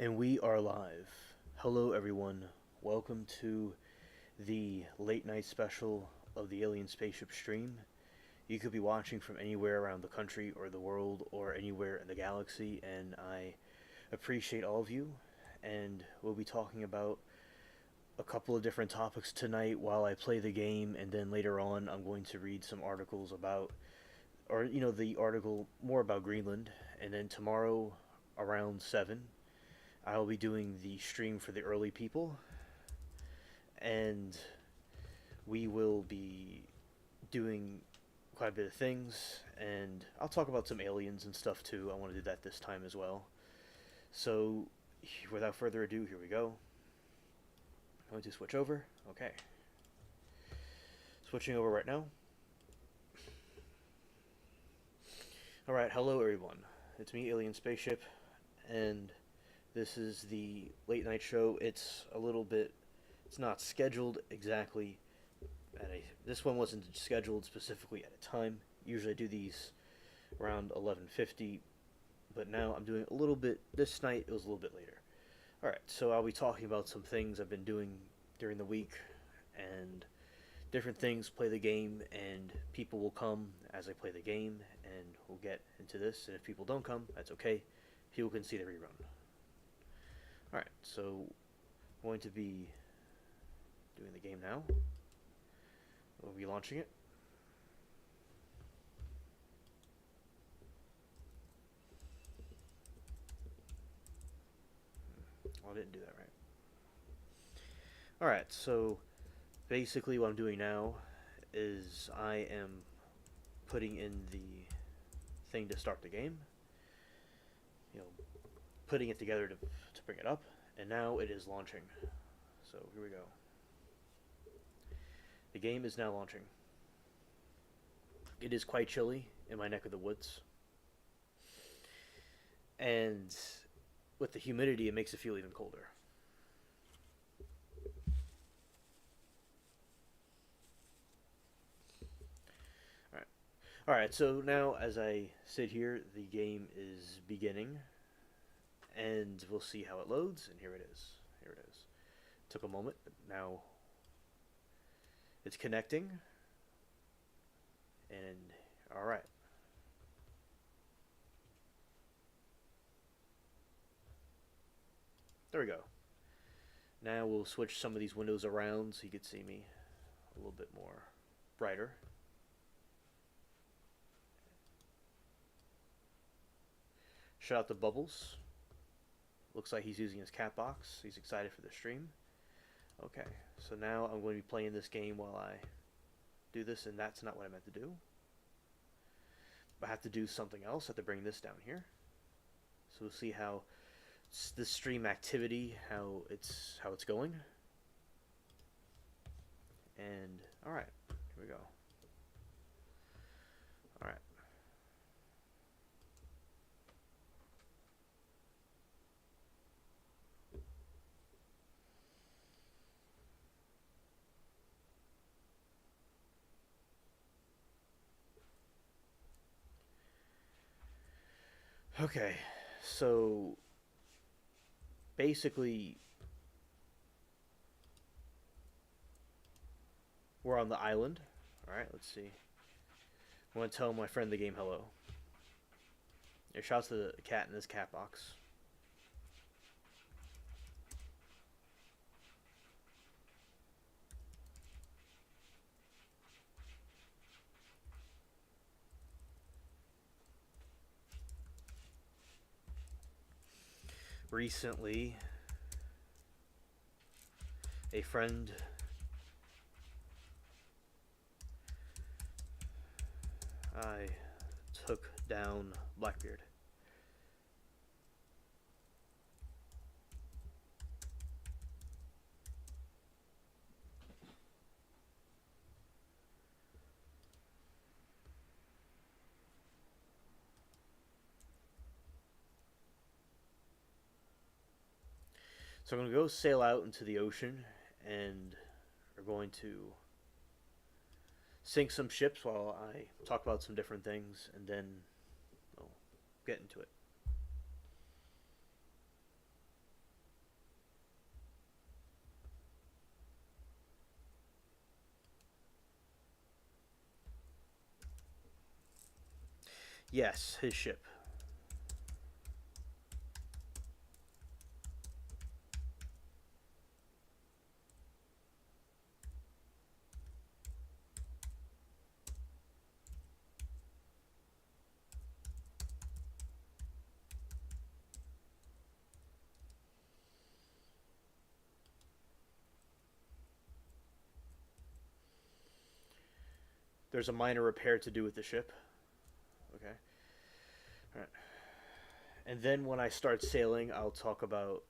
And we are live. Hello, everyone. Welcome to the late night special of the Alien Spaceship stream. You could be watching from anywhere around the country or the world or anywhere in the galaxy, and I appreciate all of you. And we'll be talking about a couple of different topics tonight while I play the game, and then later on, I'm going to read some articles about, the article more about Greenland, and then tomorrow around 7 I'll be doing the stream for the early people, and we will be doing quite a bit of things, and I'll talk about some aliens and stuff too. I want to do that this time as well. So, without further ado, here we go. I'm going to switch over. Okay. Switching over right now. Alright, hello everyone. It's me, Alien Spaceship, and this is the late night show. It's a little bit. It's not scheduled exactly. This one wasn't scheduled specifically at a time. Usually I do these around 11:50, but now I'm doing it a little bit. This night it was a little bit later. All right, so I'll be talking about some things I've been doing during the week and different things. Play the game, and people will come as I play the game, and we'll get into this. And if people don't come, that's okay. People can see the rerun. Alright, so I'm going to be doing the game now. We'll be launching it. Well, I didn't do that right. Alright, so basically what I'm doing now is I am putting in the thing to start the game. Putting it together to bring it up, and now it is launching. So here we go. The game is now launching. It is quite chilly in my neck of the woods, and with the humidity, it makes it feel even colder. Alright. Alright, so now as I sit here, the game is beginning, and we'll see how it loads, and here it is. Here it is. Took a moment, but now it's connecting, and alright. There we go. Now we'll switch some of these windows around so you can see me a little bit more brighter. Shut out the bubbles. Looks like he's using his cat box. He's excited for the stream. Okay, so now I'm going to be playing this game while I do this, and that's not what I meant to do. I have to do something else. I have to bring this down here. So we'll see how the stream activity, how it's going. And all right, here we go. All right. Okay, so basically we're on the island. Alright, let's see. I want to tell my friend the game hello. Here, shouts to the cat in this cat box. Recently, a friend I took down Blackbeard. So I'm going to go sail out into the ocean, and we're going to sink some ships while I talk about some different things, and then we'll get into it. Yes, his ship. There's a minor repair to do with the ship. Okay. All right. And then when I start sailing, I'll talk about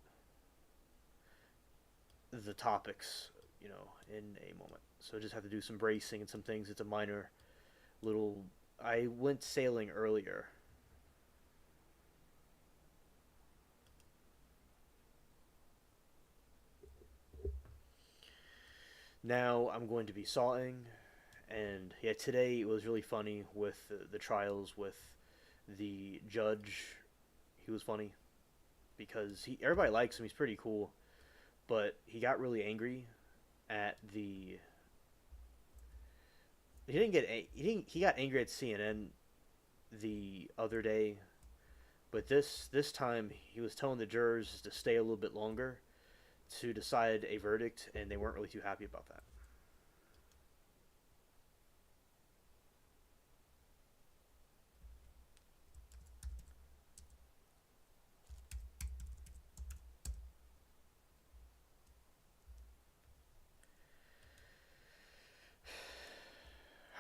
the topics, in a moment. So I just have to do some bracing and some things. It's a minor little. I went sailing earlier. Now I'm going to be sawing, and yeah, today it was really funny with the trials with the judge. He was funny because everybody likes him. He's pretty cool, but he got really angry at the. He didn't get he didn't he got angry at CNN the other day, but this time he was telling the jurors to stay a little bit longer to decide a verdict, and they weren't really too happy about that.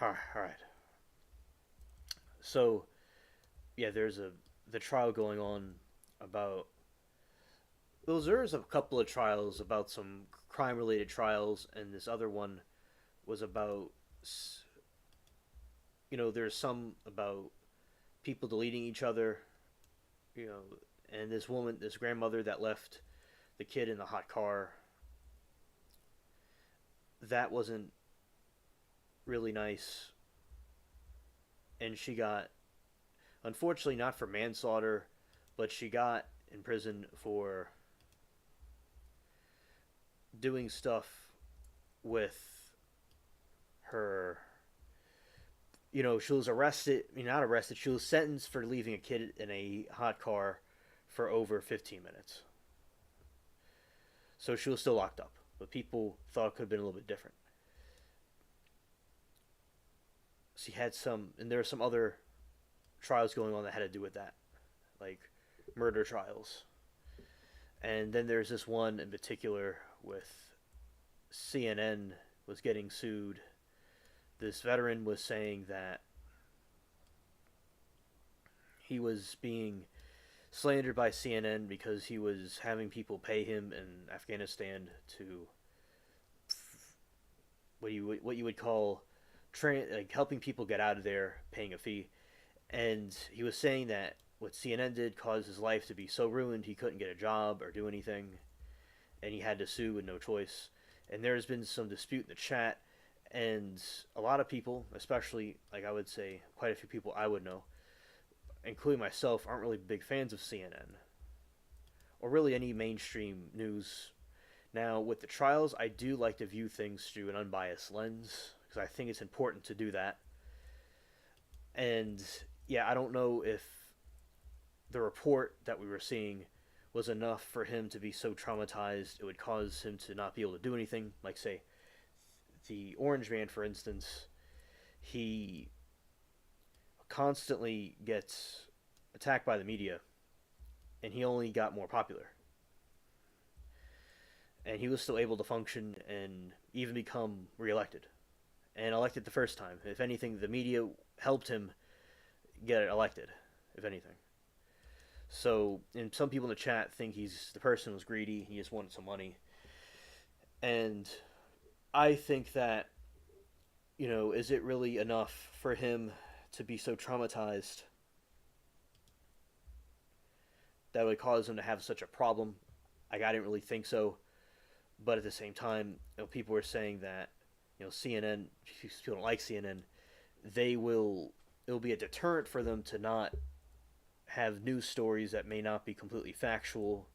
All right. So yeah, there's a the trial going on about. Well, there's a couple of trials about some crime-related trials, and this other one was about. There's some about people deleting each other. You know, and this woman, this grandmother that left the kid in the hot car. That wasn't really nice, and she got, unfortunately, not for manslaughter, but she got in prison for doing stuff with her. She was arrested. I mean, not arrested. She was sentenced for leaving a kid in a hot car for over 15 minutes. So she was still locked up. But people thought it could have been a little bit different. She had some, and there were some other trials going on that had to do with that, like murder trials. And then there's this one in particular with CNN was getting sued. This veteran was saying that he was being slandered by CNN because he was having people pay him in Afghanistan to what you would call like helping people get out of there, paying a fee. And he was saying that what CNN did caused his life to be so ruined he couldn't get a job or do anything, and he had to sue with no choice. And there's been some dispute in the chat, and a lot of people, especially like I would say quite a few people I would know, including myself, aren't really big fans of CNN or really any mainstream news. Now, with the trials, I do like to view things through an unbiased lens because I think it's important to do that. And yeah, I don't know if the report that we were seeing was enough for him to be so traumatized it would cause him to not be able to do anything. Like, say, the Orange Man, for instance, he constantly gets attacked by the media, and he only got more popular. And he was still able to function and even become reelected. And elected the first time. If anything, the media helped him get elected, if anything. So, and some people in the chat think the person was greedy, he just wanted some money. And I think that, is it really enough for him to be so traumatized that would cause him to have such a problem? Like, I didn't really think so. But at the same time, people were saying that, CNN, people don't like CNN, it'll be a deterrent for them to not have news stories that may not be completely factual,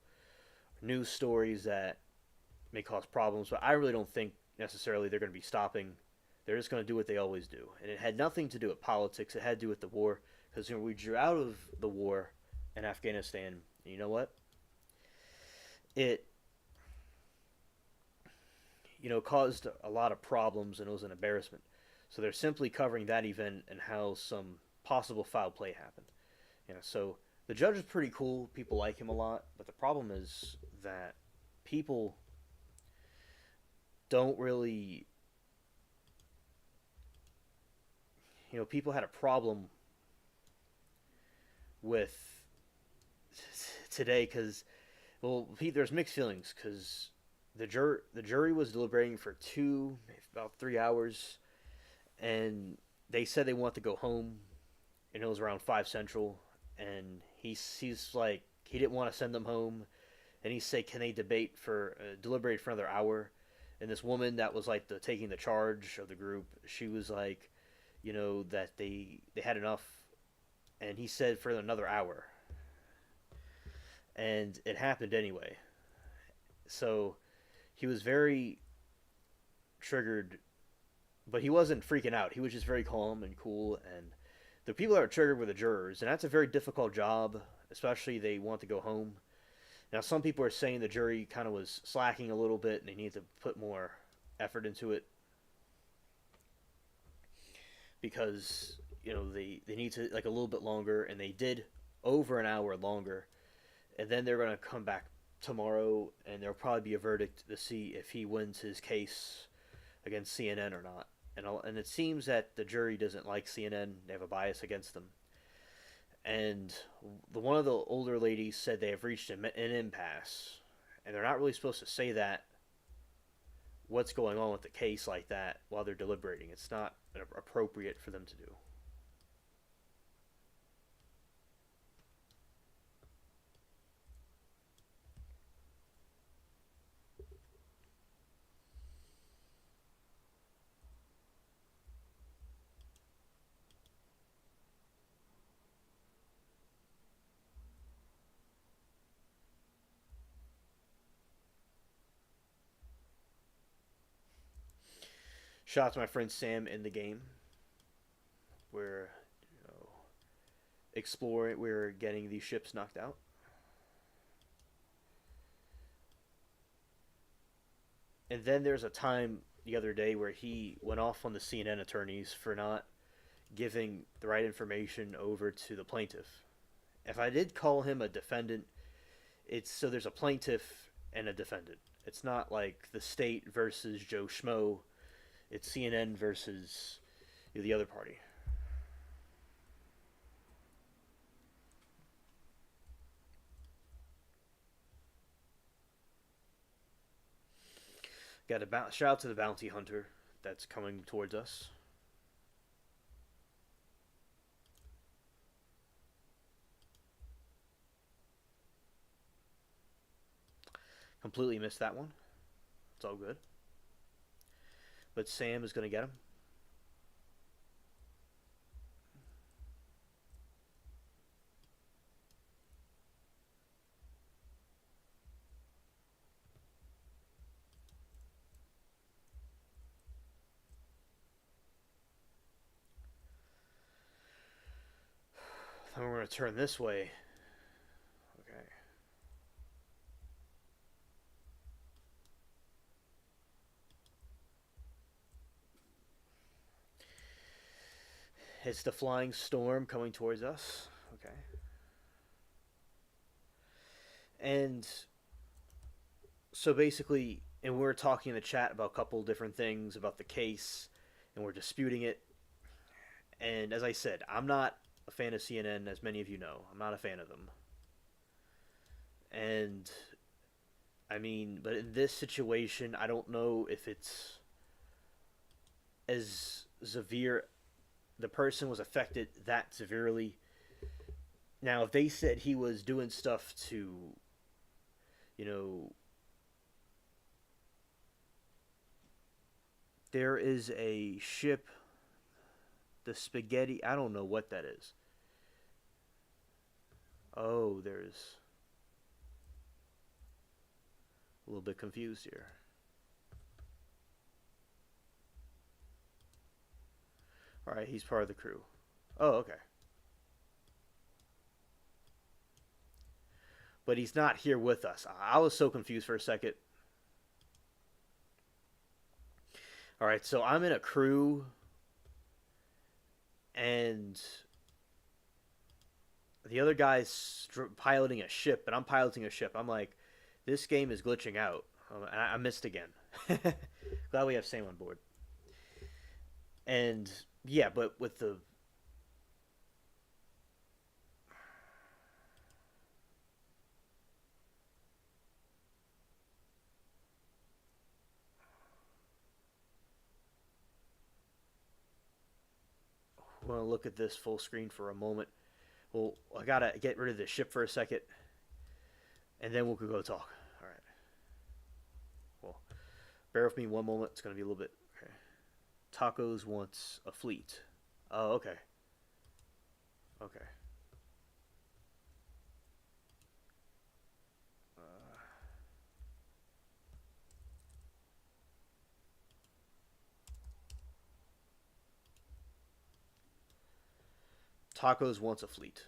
news stories that may cause problems. But I really don't think necessarily they're going to be stopping. They're just going to do what they always do. And it had nothing to do with politics. It had to do with the war because we drew out of the war in Afghanistan. And you know what? It caused a lot of problems and it was an embarrassment. So they're simply covering that event and how some possible foul play happened. So the judge is pretty cool. People like him a lot, but the problem is that people don't really, people had a problem with today because, well, there's mixed feelings because the jury was deliberating for about 3 hours, and they said they want to go home, and it was around 5 Central, and he's like he didn't want to send them home, and he said, can they deliberate for another hour? And this woman that was like taking the charge of the group, she was like, that they had enough, and he said for another hour, and it happened anyway. So he was very triggered, but he wasn't freaking out. He was just very calm and cool. And the people that were triggered were the jurors, and that's a very difficult job, especially they want to go home. Now, some people are saying the jury kind of was slacking a little bit, and they need to put more effort into it because they need to like a little bit longer, and they did over an hour longer, and then they're going to come back tomorrow, and there'll probably be a verdict to see if he wins his case against CNN or not. And it seems that the jury doesn't like CNN; they have a bias against them. And one of the older ladies said they have reached an impasse, and they're not really supposed to say that what's going on with the case like that while they're deliberating. It's not appropriate for them to do. Shout out to my friend Sam in the game. We're exploring. We're getting these ships knocked out. And then there's a time the other day where he went off on the CNN attorneys for not giving the right information over to the plaintiff. If I did call him a defendant, it's so there's a plaintiff and a defendant. It's not like the state versus Joe Schmo. It's CNN versus the other party. Got a shout out to the bounty hunter that's coming towards us. Completely missed that one. It's all good. But Sam is going to get him. Then we're going to turn this way. Okay. It's the flying storm coming towards us. Okay. And so basically, and we're talking in the chat about a couple different things about the case, and we're disputing it. And as I said, I'm not a fan of CNN, as many of you know. I'm not a fan of them. And I mean, but in this situation, I don't know if it's as severe. The person was affected that severely. Now, if they said he was doing stuff to, you know, there is a ship, the spaghetti. I don't know what that is. Oh, there's a little bit confused here. All right, he's part of the crew. Oh, okay. but he's not here with us. I was so confused for a second. All right, so I'm in a crew, and the other guy's piloting a ship, and I'm piloting a ship. I'm like, this game is glitching out. I missed again. Glad we have Sam on board. And yeah, but with the I want to look at this full screen for a moment. Well, I gotta get rid of the ship for a second, and then we'll go talk. All right. Well, bear with me one moment. It's gonna be a little bit. Okay. Tacos wants a fleet. Oh, okay. Okay. Uh, Tacos wants a fleet.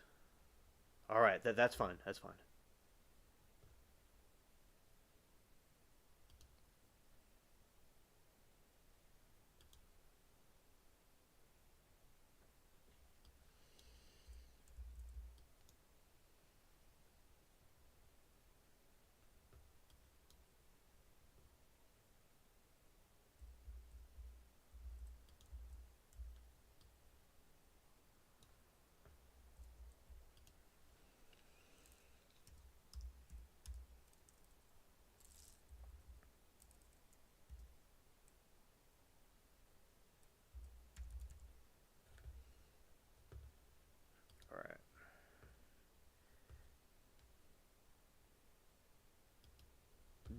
All right. That's fine. That's fine. All right.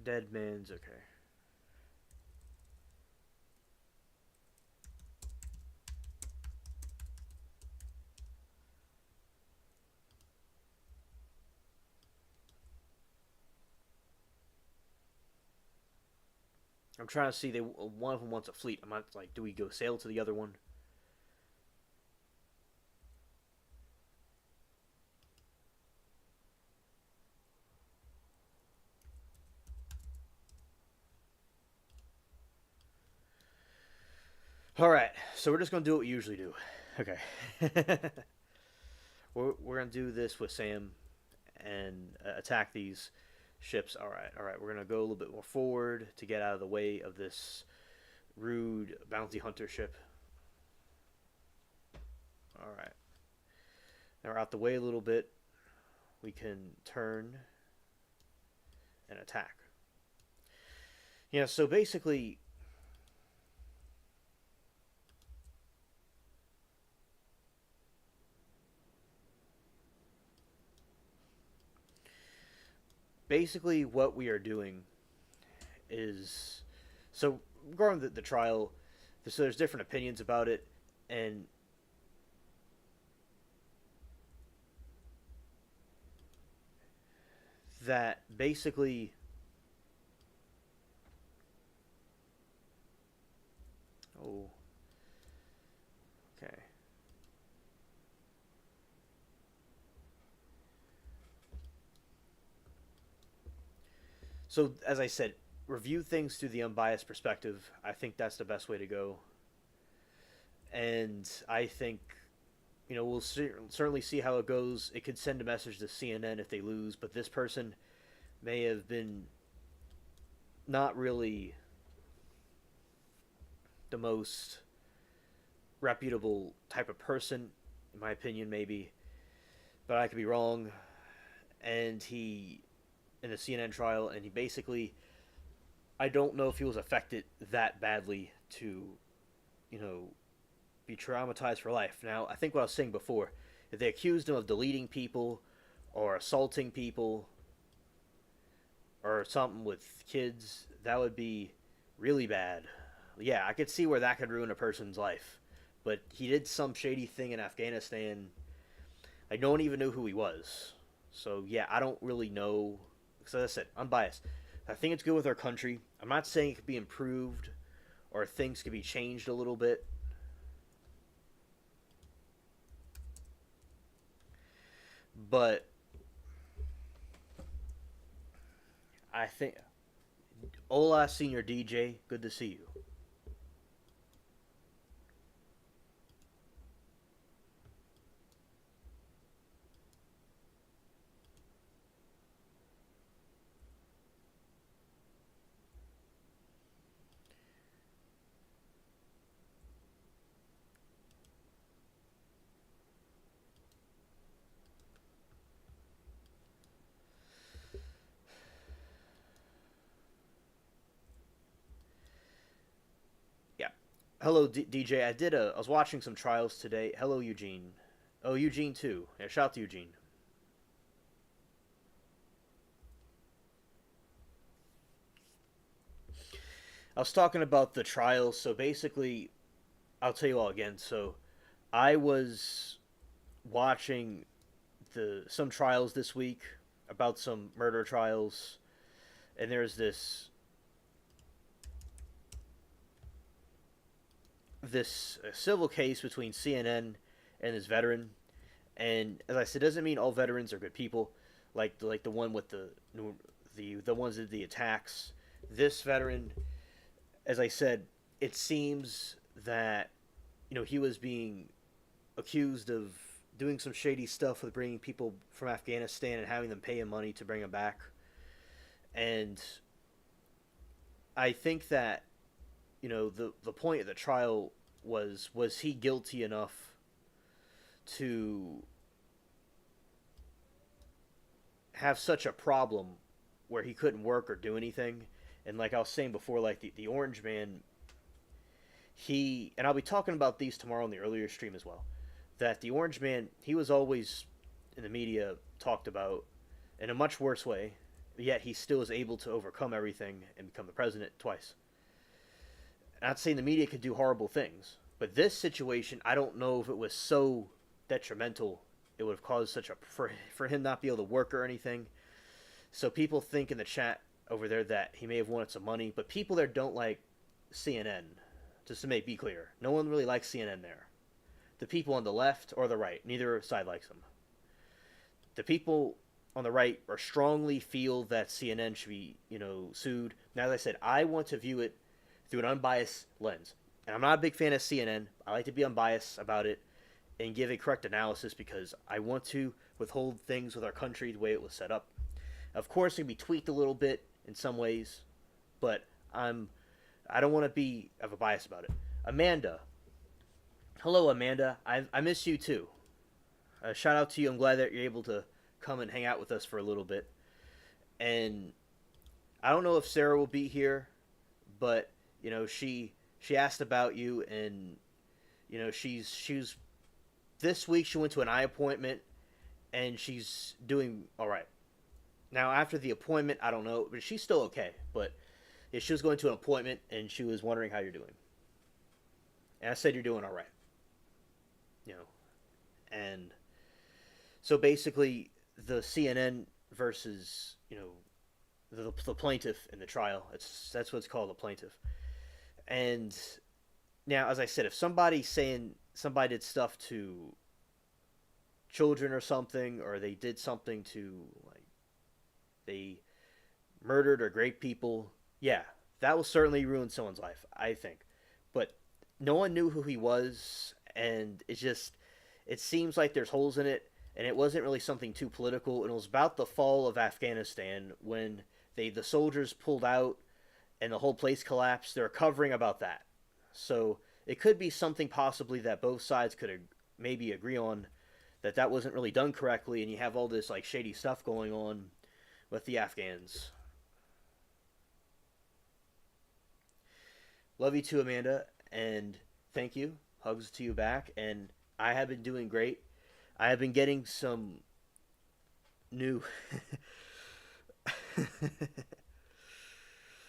Dead man's okay. I'm trying to see. They one of them wants a fleet. I'm not like, do we go sail to the other one? All right. So we're just gonna do what we usually do. Okay. we're gonna do this with Sam and attack these ships. All right. All right. We're gonna go a little bit more forward to get out of the way of this rude bounty hunter ship. All right. Now we're out the way a little bit. We can turn and attack. Yeah. So basically what we are doing is so regarding the trial. So there's different opinions about it, and that basically oh okay. So as I said, review things through the unbiased perspective. I think that's the best way to go, and I think we'll certainly see how it goes. It could send a message to CNN if they lose, but this person may have been not really the most reputable type of person, in my opinion, maybe, but I could be wrong. And he, in the CNN trial, and he basically, I don't know if he was affected that badly to, you know, be traumatized for life. Now, I think what I was saying before, if they accused him of deleting people or assaulting people or something with kids, that would be really bad. Yeah, I could see where that could ruin a person's life. But he did some shady thing in Afghanistan. Like, no one even knew who he was. So, yeah, I don't really know. Because, as I said, I'm biased. I think it's good with our country. I'm not saying it could be improved or things could be changed a little bit. But I think. Hola, Senior DJ. Good to see you. Yeah. Hello, DJ. I was watching some trials today. Hello, Eugene. Oh, Eugene too. Yeah, shout out to Eugene. I was talking about the trials. So basically, I'll tell you all again. So I was watching the some trials this week about some murder trials, and there's this civil case between CNN and this veteran. And as I said, doesn't mean all veterans are good people, like the one with the ones that the attacks. This veteran, as I said, it seems that he was being accused of doing some shady stuff with bringing people from Afghanistan and having them pay him money to bring them back. And I think that the point of the trial was he guilty enough to have such a problem where he couldn't work or do anything. And like I was saying before, like the Orange Man, he and I'll be talking about these tomorrow in the earlier stream as well. That the Orange Man, he was always in the media talked about in a much worse way, yet he still is able to overcome everything and become the president twice. Not saying the media could do horrible things, but this situation, I don't know if it was so detrimental. It would have caused such a for him not be able to work or anything. So people think in the chat over there that he may have wanted some money, but people there don't like CNN. Just to be clear, no one really likes CNN there. The people on the left or the right, neither side likes them. The people on the right are strongly feel that CNN should be, sued. Now, as I said, I want to view it through an unbiased lens. And I'm not a big fan of CNN. I like to be unbiased about it and give a correct analysis because I want to withhold things with our country the way it was set up. Of course, it can be tweaked a little bit in some ways, but I don't want to be of a bias about it. Amanda, hello, Amanda. I miss you too. Shout out to you. I'm glad that you're able to come and hang out with us for a little bit. And I don't know if Sarah will be here, but she asked about you, and she's this week she went to an eye appointment, and she's doing all right. Now after the appointment, I don't know, but she's still okay. But yeah, she was going to an appointment, and she was wondering how you're doing, and I said you're doing all right. You know, and so basically the CNN versus the plaintiff in the trial. That's what it's called, the plaintiff. And now, as I said, if somebody's saying somebody did stuff to children or something, or they did something to like they murdered or raped people, yeah, that will certainly ruin someone's life, I think. But no one knew who he was, and it seems like there's holes in it, and it wasn't really something too political. And it was about the fall of Afghanistan when the soldiers pulled out and the whole place collapsed. They're covering about that, so it could be something possibly that both sides could maybe agree on that wasn't really done correctly, and you have all this like shady stuff going on with the Afghans. Love you too, Amanda, and thank you. Hugs to you back, and I have been doing great. I have been getting some new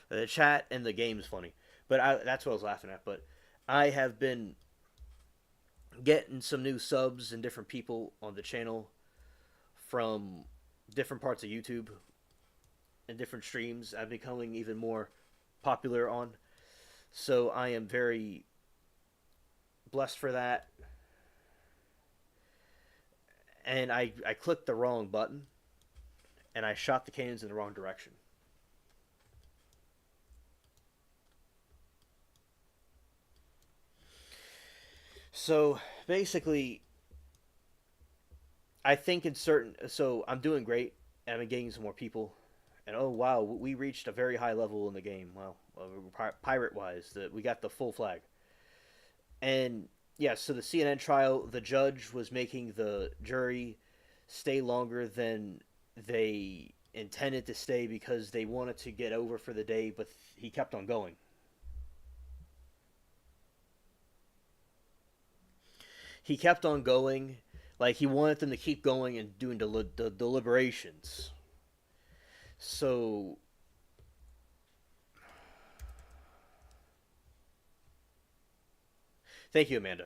the chat and the game's funny, but that's what I was laughing at. But I have been getting some new subs and different people on the channel from different parts of YouTube and different streams. I'm becoming even more popular on, so I am very blessed for that. And I clicked the wrong button, and I shot the cannons in the wrong direction. So basically, I think in certain. So I'm doing great, and I'm getting some more people. And oh wow, we reached a very high level in the game. Wow, pirate wise, that we got the full flag. And yeah, so the CNN trial, the judge was making the jury stay longer than they intended to stay because they wanted to get over for the day, but he kept on going. He kept on going, like he wanted them to keep going and doing the deliberations. So, thank you, Amanda.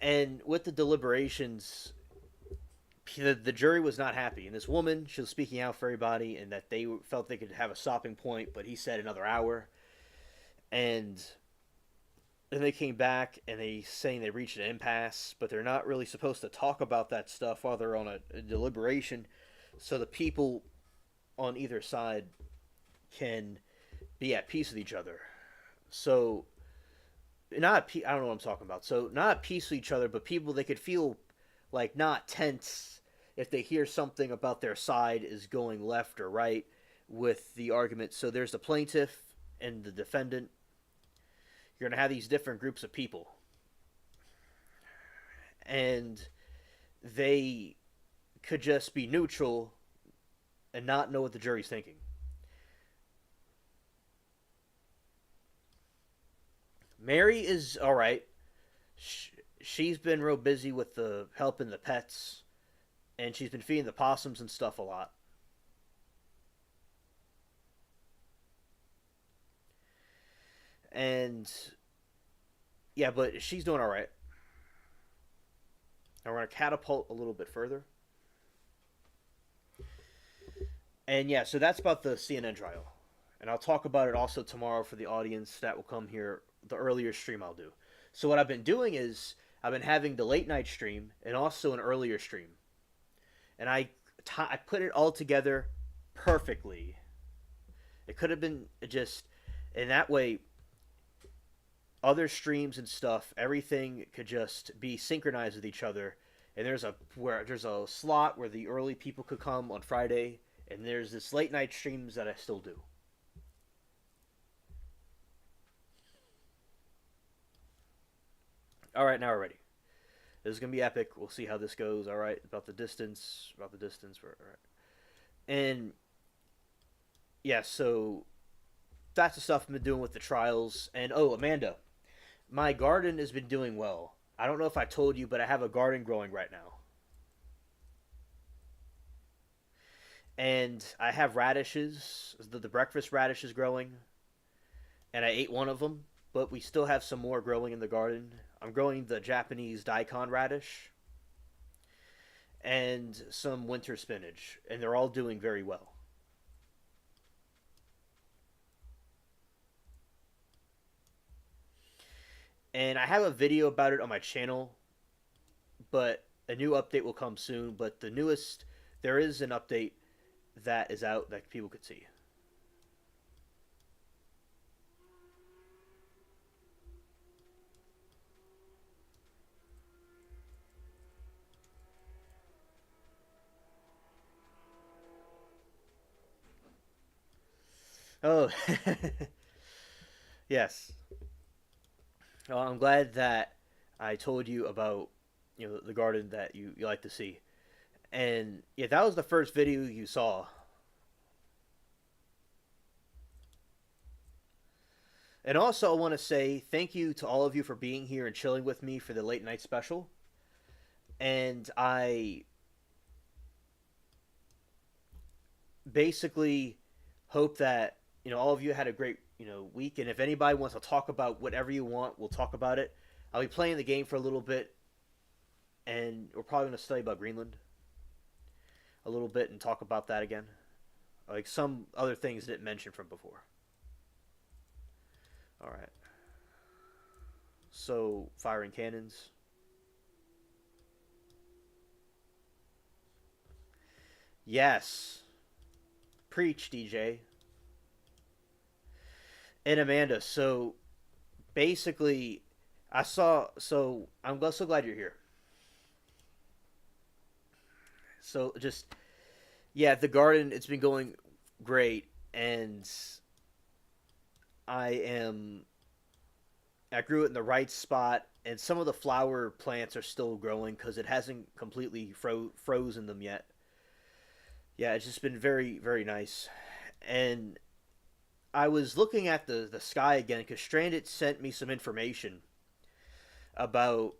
And with the deliberations, the jury was not happy. And this woman, she was speaking out for everybody, and that they felt they could have a stopping point, but he said another hour. And then they came back and they saying they reached an impasse, but they're not really supposed to talk about that stuff while they're on a deliberation. So the people on either side can be at peace with each other. So not I don't know what I'm talking about. So not at peace with each other, but people they could feel like not tense if they hear something about their side is going left or right with the argument. So there's the plaintiff and the defendant. You're going to have these different groups of people. And they could just be neutral and not know what the jury's thinking. Mary is all right. She's been real busy with the helping the pets, and she's been feeding the possums and stuff a lot. And yeah, but she's doing all right. Now we're gonna catapult a little bit further. And yeah, so that's about the CNN trial, and I'll talk about it also tomorrow for the audience that will come here. The earlier stream I'll do. So what I've been doing is I've been having the late night stream and also an earlier stream, and I put it all together perfectly. It could have been just, and that way other streams and stuff, everything could just be synchronized with each other. And there's a slot where the early people could come on Friday, and there's this late night streams that I still do. All right, now we're ready. This is gonna be epic. We'll see how this goes. All right, about the distance, about the distance. All right, and yeah, so that's the stuff I've been doing with the trials. And oh, Amanda, my garden has been doing well. I don't know if I told you, but I have a garden growing right now. And I have radishes. The breakfast radish is growing, and I ate one of them. But we still have some more growing in the garden. I'm growing the Japanese daikon radish and some winter spinach, and they're all doing very well. And I have a video about it on my channel, but a new update will come soon. But the newest, there is an update that is out that people could see. Oh, yes. Well, I'm glad that I told you about the garden that you like to see. And yeah, that was the first video you saw. And also, I want to say thank you to all of you for being here and chilling with me for the late night special. And I basically hope that all of you had a great week. And if anybody wants to talk about whatever you want, we'll talk about it. I'll be playing the game for a little bit, and we're probably going to study about Greenland a little bit and talk about that again, like some other things I didn't mention from before. All right. So firing cannons. Yes. Preach, DJ. And Amanda, so basically I saw. So I'm so glad you're here. So just yeah, the garden. It's been going great, and I am. I grew it in the right spot, and some of the flower plants are still growing because it hasn't completely frozen them yet. Yeah, it's just been very nice. And I was looking at the sky again because Stranded sent me some information about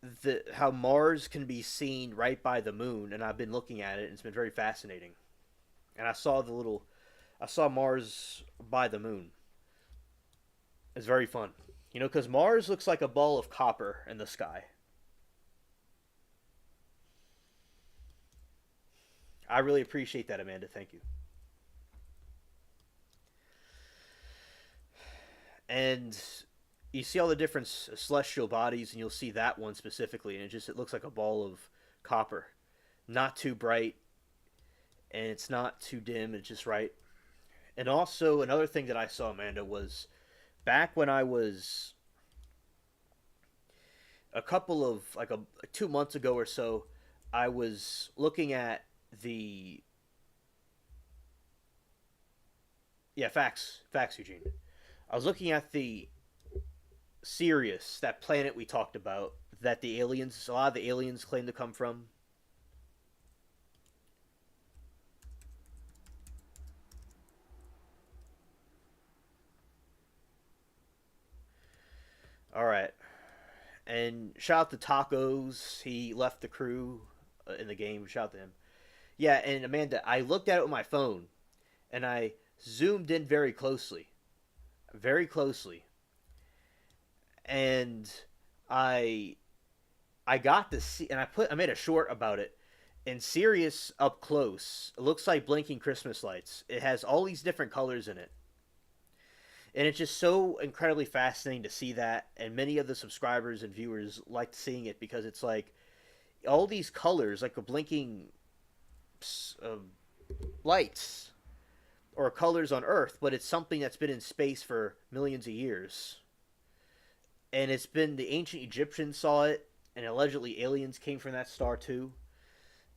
the how Mars can be seen right by the moon, and I've been looking at it, and it's been very fascinating. And I saw Mars by the moon. It's very fun, because Mars looks like a ball of copper in the sky. I really appreciate that, Amanda. Thank you. And you see all the different celestial bodies, and you'll see that one specifically, and it looks like a ball of copper, not too bright, and it's not too dim. It's just right. And also another thing that I saw, Amanda, was back when I was a couple of 2 months ago or so. I was looking at the facts, Eugene. I was looking at the Sirius, that planet we talked about, that a lot of the aliens claim to come from. All right, and shout out to Tacos. He left the crew in the game. Shout out to him. Yeah, and Amanda, I looked at it with my phone, and I zoomed in very closely, and I I got to see, and I made a short about it. And Sirius up close, it looks like blinking Christmas lights. It has all these different colors in it, and it's just so incredibly fascinating to see that. And many of the subscribers and viewers like seeing it because it's like all these colors, like a blinking uh, lights or colors on Earth, but it's something that's been in space for millions of years. And it's been the ancient Egyptians saw it, and allegedly aliens came from that star too.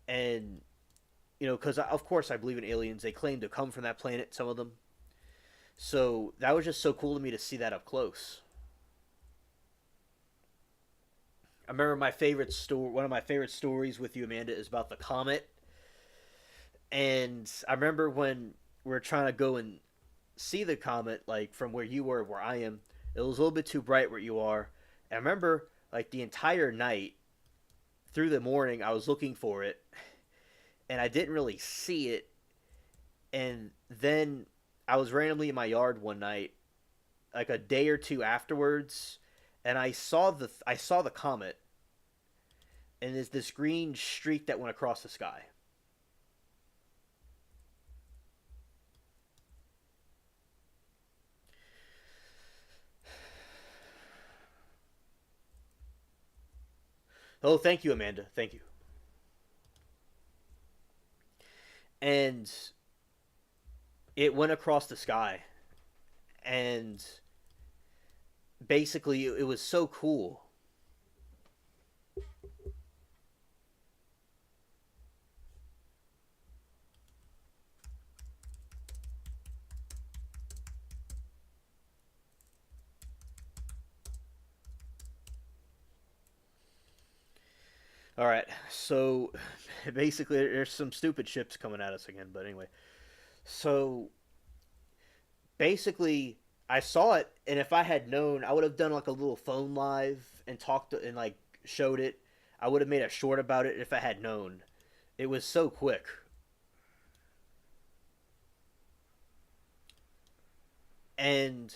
And because of course I believe in aliens. They claim to come from that planet, some of them. So that was just so cool to me to see that up close. I remember my favorite story. One of my favorite stories with you, Amanda, is about the comet. And I remember when we were trying to go and see the comet, like from where you were, where I am. It was a little bit too bright where you are. And I remember like the entire night through the morning, I was looking for it, and I didn't really see it. And then I was randomly in my yard one night, like a day or two afterwards, and I saw the comet, and there's this green streak that went across the sky. Oh, thank you, Amanda. Thank you. And it went across the sky, and basically it was so cool. All right, so basically there's some stupid ships coming at us again, but anyway. So basically I saw it, and if I had known, I would have done like a little phone live and and like showed it. I would have made a short about it if I had known. It was so quick. And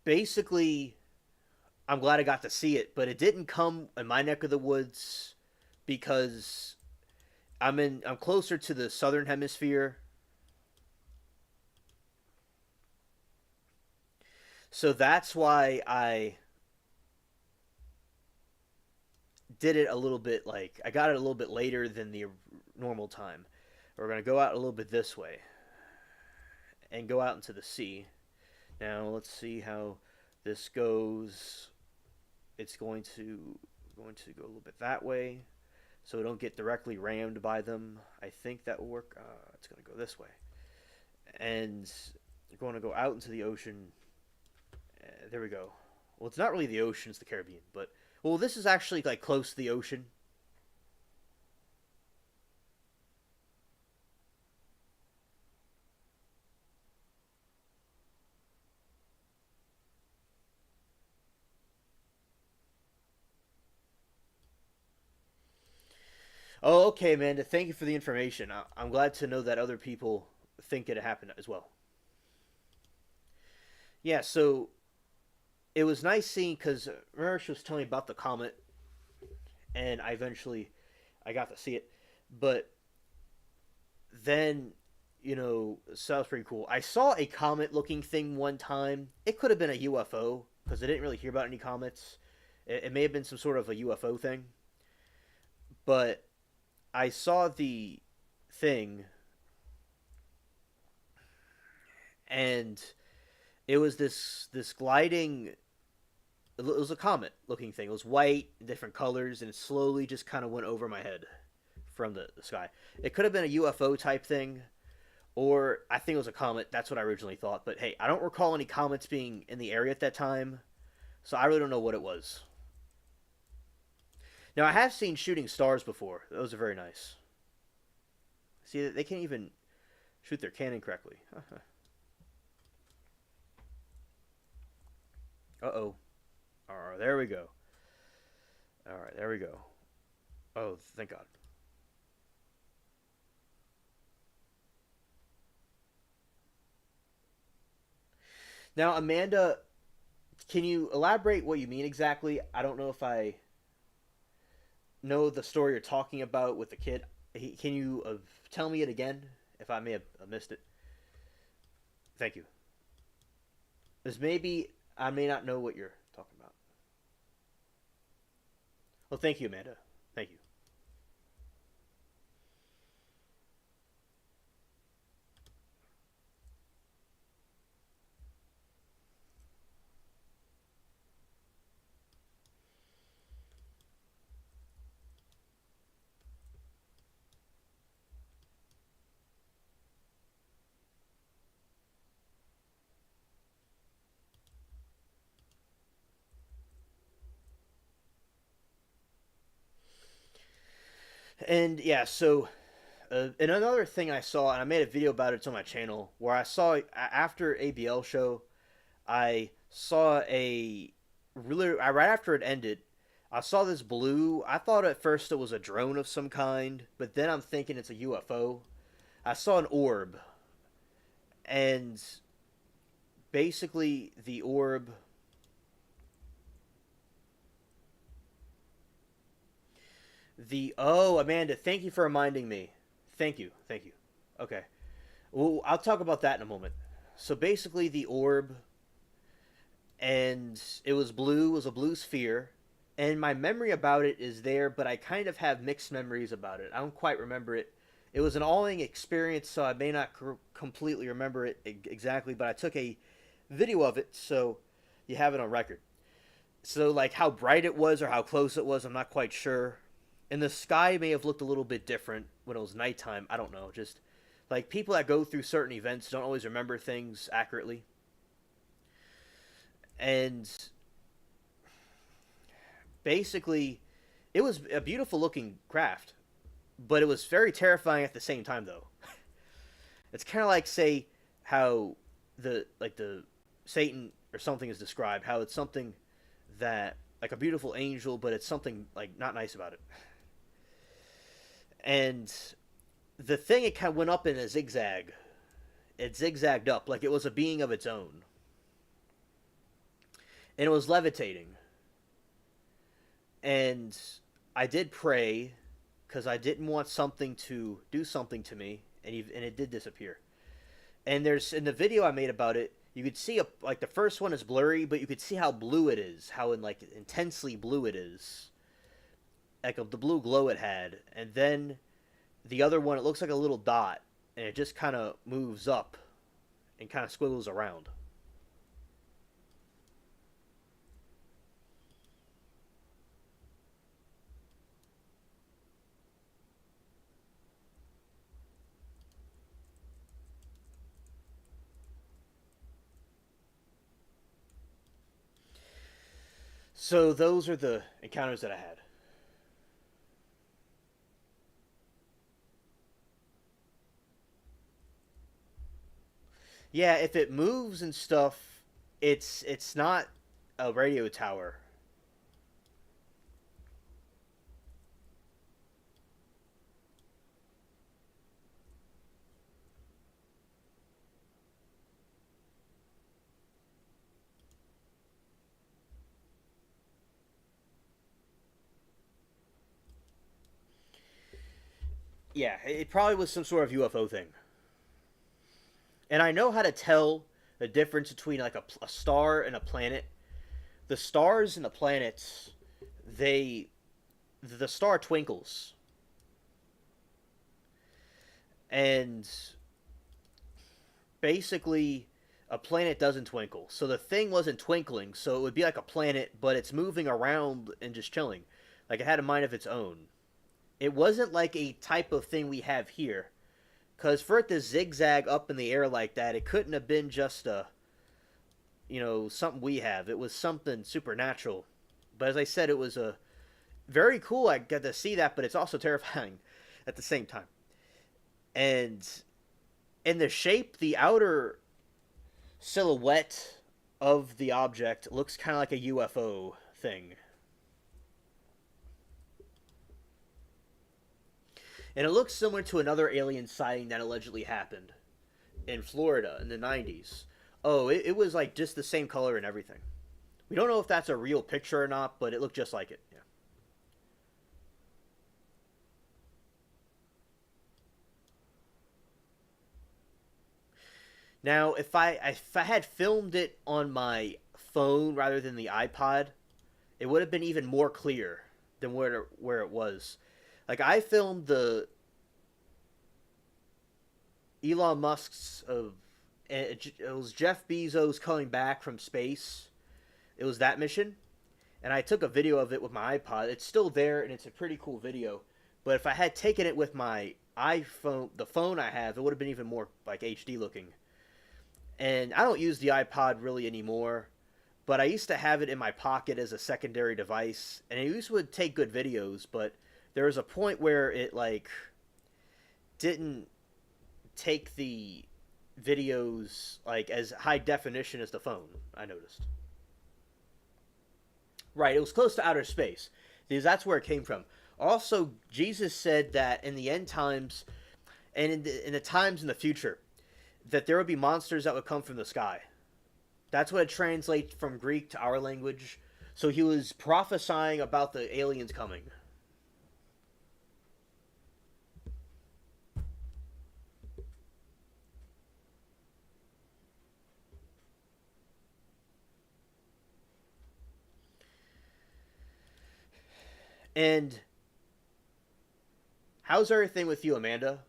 basically I'm glad I got to see it, but it didn't come in my neck of the woods because I'm closer to the southern hemisphere. So that's why I did it a little bit, like I got it a little bit later than the normal time. We're going to go out a little bit this way and go out into the sea. Now let's see how this goes. It's going to go a little bit that way, so we don't get directly rammed by them. I think that will work. It's going to go this way, and we're going to go out into the ocean. There we go. Well, it's not really the ocean; it's the Caribbean. But well, this is actually like close to the ocean. Oh, okay, Amanda. Thank you for the information. I'm glad to know that other people think it happened as well. Yeah, so it was nice seeing because remember she was telling me about the comet, and I got to see it, but then so that was pretty cool. I saw a comet looking thing one time. It could have been a UFO because I didn't really hear about any comets. It may have been some sort of a UFO thing, but I saw the thing, and it was this gliding. It was a comet looking thing. It was white, different colors, and it slowly just kind of went over my head from the sky. It could have been a UFO type thing, or I think it was a comet. That's what I originally thought. But hey, I don't recall any comets being in the area at that time, so I really don't know what it was. Now I have seen shooting stars before. Those are very nice. See, they can't even shoot their cannon correctly. Uh oh. All right, there we go. All right, there we go. Oh, thank God. Now, Amanda, can you elaborate what you mean exactly? I don't know if I know the story you're talking about with the kid. Can you tell me it again if I may have missed it? Thank you. Because maybe I may not know what you're talking about. Well, thank you, Amanda. Thank you. And yeah, so and another thing I saw, and I made a video about it. It's on my channel, where I saw after ABL show, I saw a really right after it ended. I saw this blue. I thought at first it was a drone of some kind, but then I'm thinking it's a UFO. I saw an orb, and basically the orb. The oh Amanda, thank you for reminding me. Thank you, thank you. Okay, well I'll talk about that in a moment. So basically, the orb and it was blue. It was a blue sphere, and my memory about it is there, but I kind of have mixed memories about it. I don't quite remember it. It was an all-in experience, so I may not completely remember it exactly, but I took a video of it, so you have it on record. So, like how bright it was or how close it was, I'm not quite sure. And the sky may have looked a little bit different when it was nighttime. I don't know. Just like people that go through certain events don't always remember things accurately. And basically, it was a beautiful looking craft, but it was very terrifying at the same time, though. It's kind of like, say, how the Satan or something is described, how it's something that like a beautiful angel, but it's something like not nice about it. And the thing, it kind of went up in a zigzag. It zigzagged up like it was a being of its own, and it was levitating. And I did pray because I didn't want something to do something to me, and it did disappear. And there's in the video I made about it, you could see like the first one is blurry, but you could see how blue it is, how like intensely blue it is, like of the blue glow it had, and then The other one, it looks like a little dot, and it just kind of moves up and kind of squiggles around. So those are the encounters that I had. Yeah, if it moves and stuff, it's not a radio tower. Yeah, it probably was some sort of UFO thing. And I know how to tell the difference between like a star and a planet. The stars and the planets, they the star twinkles, and basically a planet doesn't twinkle. So the thing wasn't twinkling, so it would be like a planet, but it's moving around and just chilling. Like it had a mind of its own. It wasn't like a type of thing we have here. Because for it to zigzag up in the air like that, it couldn't have been just something we have. It was something supernatural. But as I said, it was a very cool. I got to see that, but it's also terrifying at the same time. And in the shape, the outer silhouette of the object looks kind of like a UFO thing. And it looks similar to another alien sighting that allegedly happened in Florida in the 90s. Oh, it was like just the same color and everything. We don't know if that's a real picture or not, but it looked just like it. Yeah. Now, if I had filmed it on my phone rather than the iPod, it would have been even more clear than where it was. Like I filmed the Elon Musk's of it was Jeff Bezos coming back from space. It was that mission, and I took a video of it with my iPod. It's still there, and it's a pretty cool video. But if I had taken it with my iPhone, the phone I have, it would have been even more like HD looking. And I don't use the iPod really anymore, but I used to have it in my pocket as a secondary device, and it used to take good videos. But there was a point where it like didn't take the videos like as high definition as the phone. I noticed. Right, it was close to outer space because that's where it came from. Also, Jesus said that in the end times and in the times in the future, that there would be monsters that would come from the sky. That's what it translates from Greek to our language. So he was prophesying about the aliens coming. And how's everything with you, Amanda?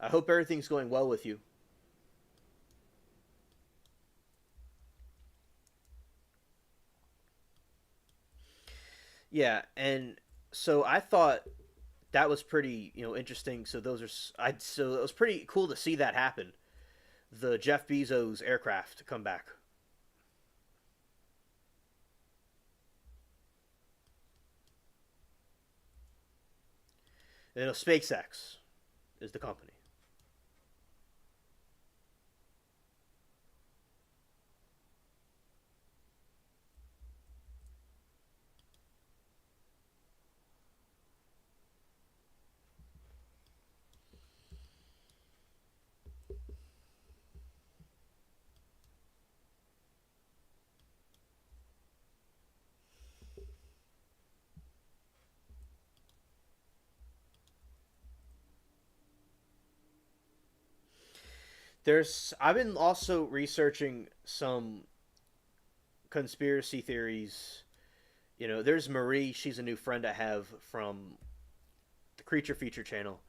I hope everything's going well with you. Yeah, and so I thought that was pretty, interesting. So those are so it was pretty cool to see that happen. The Jeff Bezos aircraft to come back. SpaceX is the company. I've been also researching some conspiracy theories. There's Marie. She's a new friend I have from the Creature Feature channel.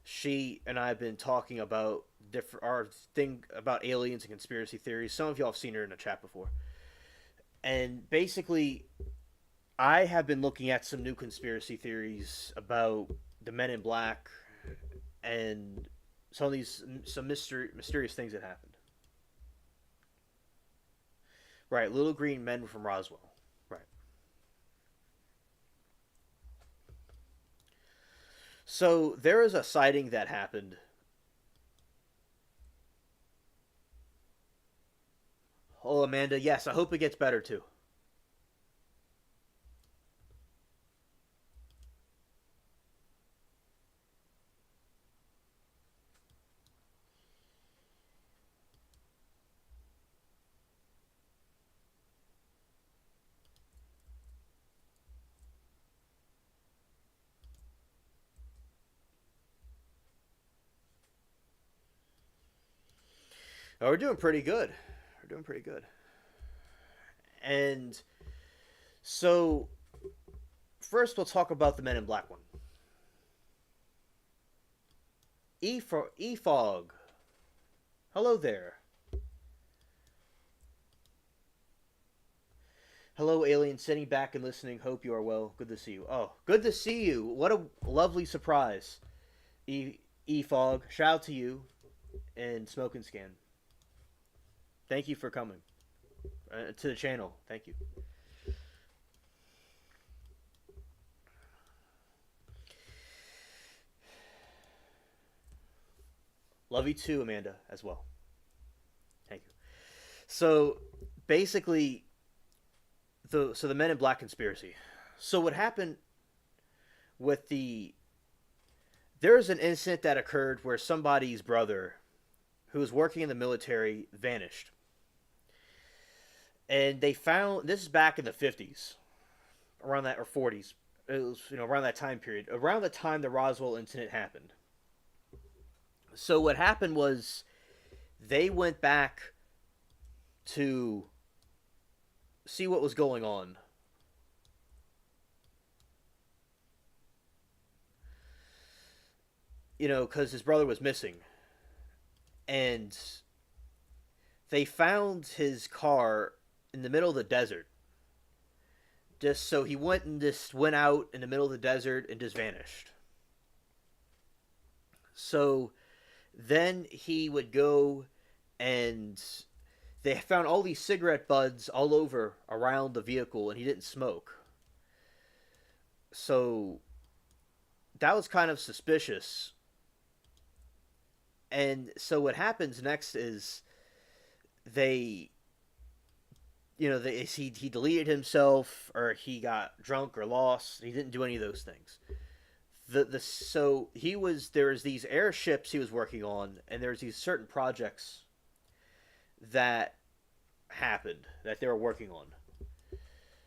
She and I have been talking about different our thing about aliens and conspiracy theories. Some of y'all have seen her in a chat before, and basically, I have been looking at some new conspiracy theories about the Men in Black and some of these mysterious things that happened. Right, little green men from Roswell. Right. So there is a sighting that happened. Oh, Amanda, yes, I hope it gets better too. Oh, we're doing pretty good. We're doing pretty good. And so, first, we'll talk about the Men in Black one. E-Fog. Hello there. Hello, alien, sitting back and listening. Hope you are well. Good to see you. Oh, good to see you. What a lovely surprise. E-Fog. Shout out to you and Smoke and Scan. Thank you for coming to the channel. Thank you. Love you too, Amanda, as well. Thank you. So basically, the Men in Black conspiracy. So what happened with there's an incident that occurred where somebody's brother, who was working in the military, vanished, and they found this is back in the 50s, around that or 40s. It was around that time period, around the time the Roswell incident happened. So what happened was they went back to see what was going on. Because his brother was missing. And they found his car in the middle of the desert. Just so he went out in the middle of the desert and just vanished. So then he would go and they found all these cigarette butts all over around the vehicle and he didn't smoke. So that was kind of suspicious. And so what happens next is they he deleted himself or he got drunk or lost. He didn't do any of those things. So there was these airships he was working on, and there's these certain projects that happened that they were working on.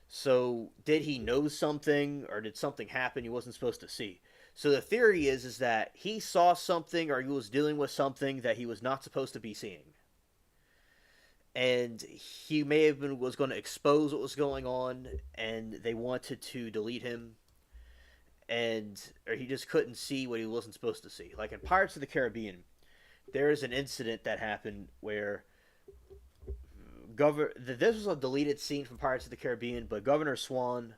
So did he know something, or did something happen he wasn't supposed to see? So the theory is that he saw something, or he was dealing with something that he was not supposed to be seeing, and he may have been was going to expose what was going on, and they wanted to delete him, or he just couldn't see what he wasn't supposed to see. Like in Pirates of the Caribbean, there is an incident that happened where this was a deleted scene from Pirates of the Caribbean, but Governor Swan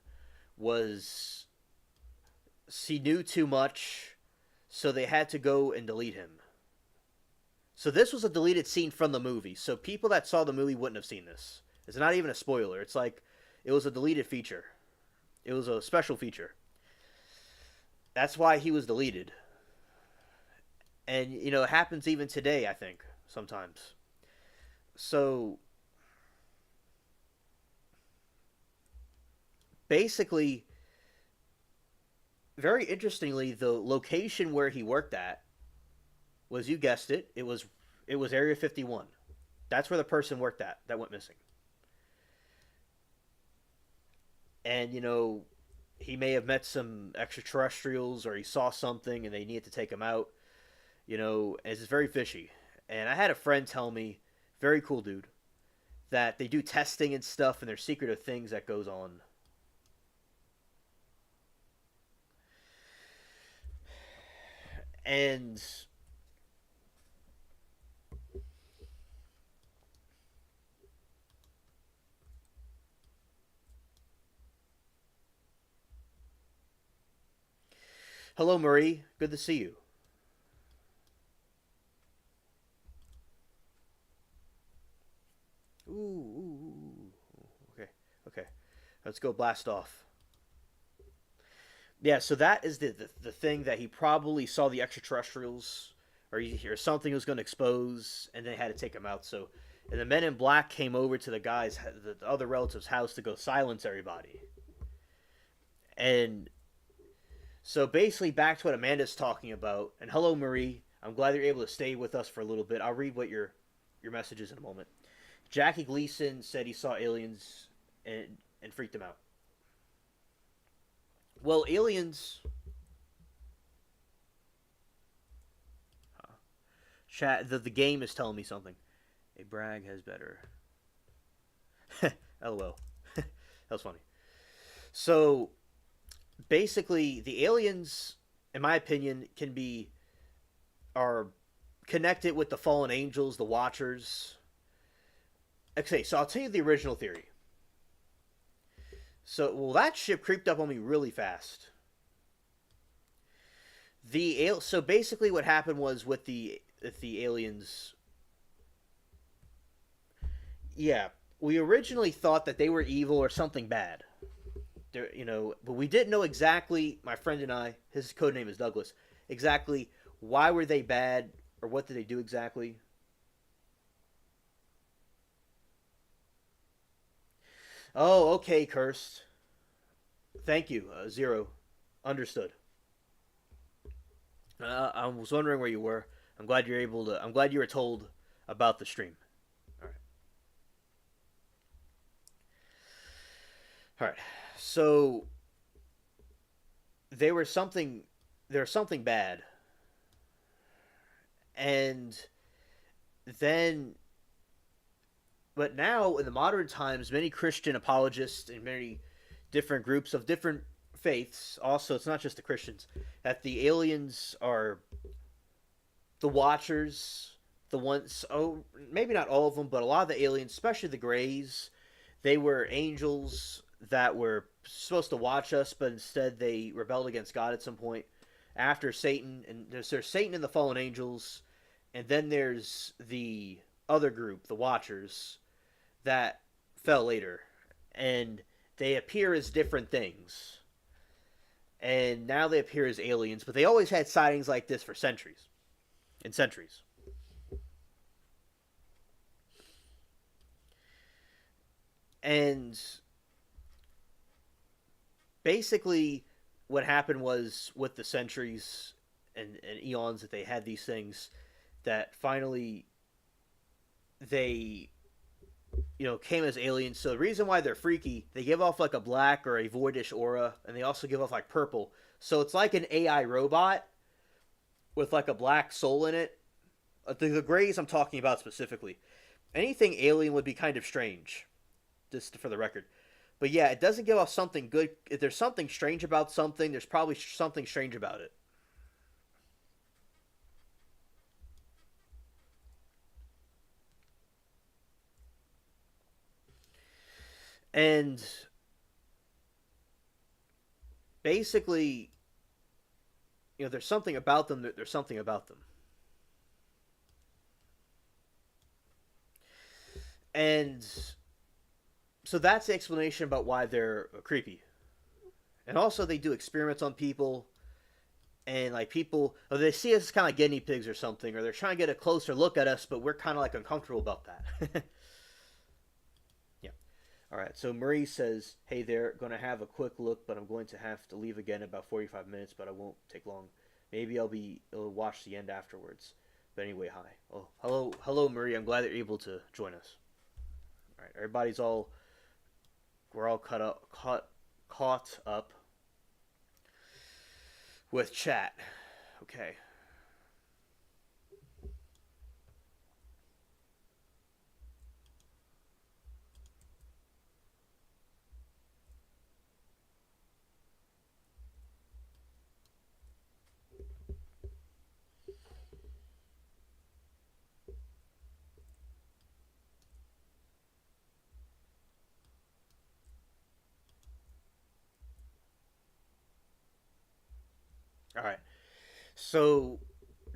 was he knew too much, so they had to go and delete him. So this was a deleted scene from the movie. So people that saw the movie wouldn't have seen this. It's not even a spoiler. It's like it was a deleted feature. It was a special feature. That's why he was deleted. And it happens even today, I think, sometimes. So basically, very interestingly, the location where he worked at was, you guessed it, it was Area 51. That's where the person worked at that went missing. And he may have met some extraterrestrials, or he saw something and they needed to take him out. It's very fishy. And I had a friend tell me, very cool dude, that they do testing and stuff, and there's secretive things that goes on. And hello, Marie. Good to see you. Ooh, ooh, ooh. Okay, okay. Let's go blast off. Yeah, so that is the thing that he probably saw the extraterrestrials or something was going to expose, and they had to take him out. So, and the men in black came over to the other relative's house to go silence everybody. And so basically, back to what Amanda's talking about. And hello, Marie. I'm glad you're able to stay with us for a little bit. I'll read what your message is in a moment. Jackie Gleason said he saw aliens and freaked him out. Well, aliens. Chat. The game is telling me something. A brag has better. LOL. That was funny. So basically, the aliens, in my opinion, are connected with the fallen angels, the Watchers. Okay, so I'll tell you the original theory. So, well, that ship creeped up on me really fast. So basically, what happened was with the aliens. Yeah, we originally thought that they were evil or something bad. But we didn't know exactly. My friend and I, his code name is Douglas. Exactly why were they bad or what did they do exactly? Oh, okay, cursed. Thank you, Zero. Understood. I was wondering where you were. I'm glad you're able to. I'm glad you were told about the stream. All right. All right. So they were something. There's something bad, and then, but now in the modern times, many Christian apologists and many different groups of different faiths. Also, it's not just the Christians that the aliens are the Watchers, the ones. Oh, maybe not all of them, but a lot of the aliens, especially the Greys, they were angels that were supposed to watch us, but instead they rebelled against God at some point. After Satan, and there's Satan and the fallen angels, and then there's the other group, the Watchers, that fell later, and they appear as different things. And now they appear as aliens, but they always had sightings like this for centuries and centuries. And basically, what happened was with the centuries and eons that they had these things, that finally they came as aliens. So the reason why they're freaky, they give off like a black or a voidish aura, and they also give off like purple. So it's like an AI robot with like a black soul in it. The Greys I'm talking about specifically. Anything alien would be kind of strange, just for the record. But yeah, it doesn't give off something good. If there's something strange about something, there's probably something strange about it. And basically, there's something about them. There's something about them. And so that's the explanation about why they're creepy. And also, they do experiments on people, and like people, they see us kind of like guinea pigs or something, or they're trying to get a closer look at us, but we're kind of like uncomfortable about that. Yeah. All right. So Marie says, "Hey there, going to have a quick look, but I'm going to have to leave again in about 45 minutes, but I won't take long. Maybe I'll watch the end afterwards. But anyway, hi. Oh, hello, Marie. I'm glad that you're able to join us. All right. We're all caught up with chat. Okay. All right. So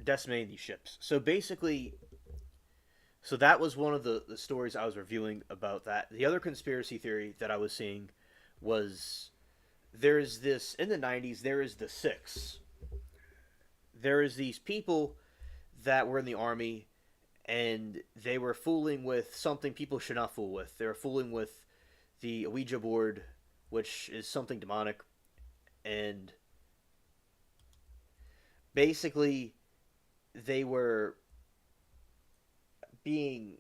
decimating these ships. So basically, so that was one of the stories I was reviewing about that. The other conspiracy theory that I was seeing was there's this in the 90s. There is the six. There is these people that were in the army and they were fooling with something people should not fool with. They were fooling with the Ouija board, which is something demonic, and basically they were being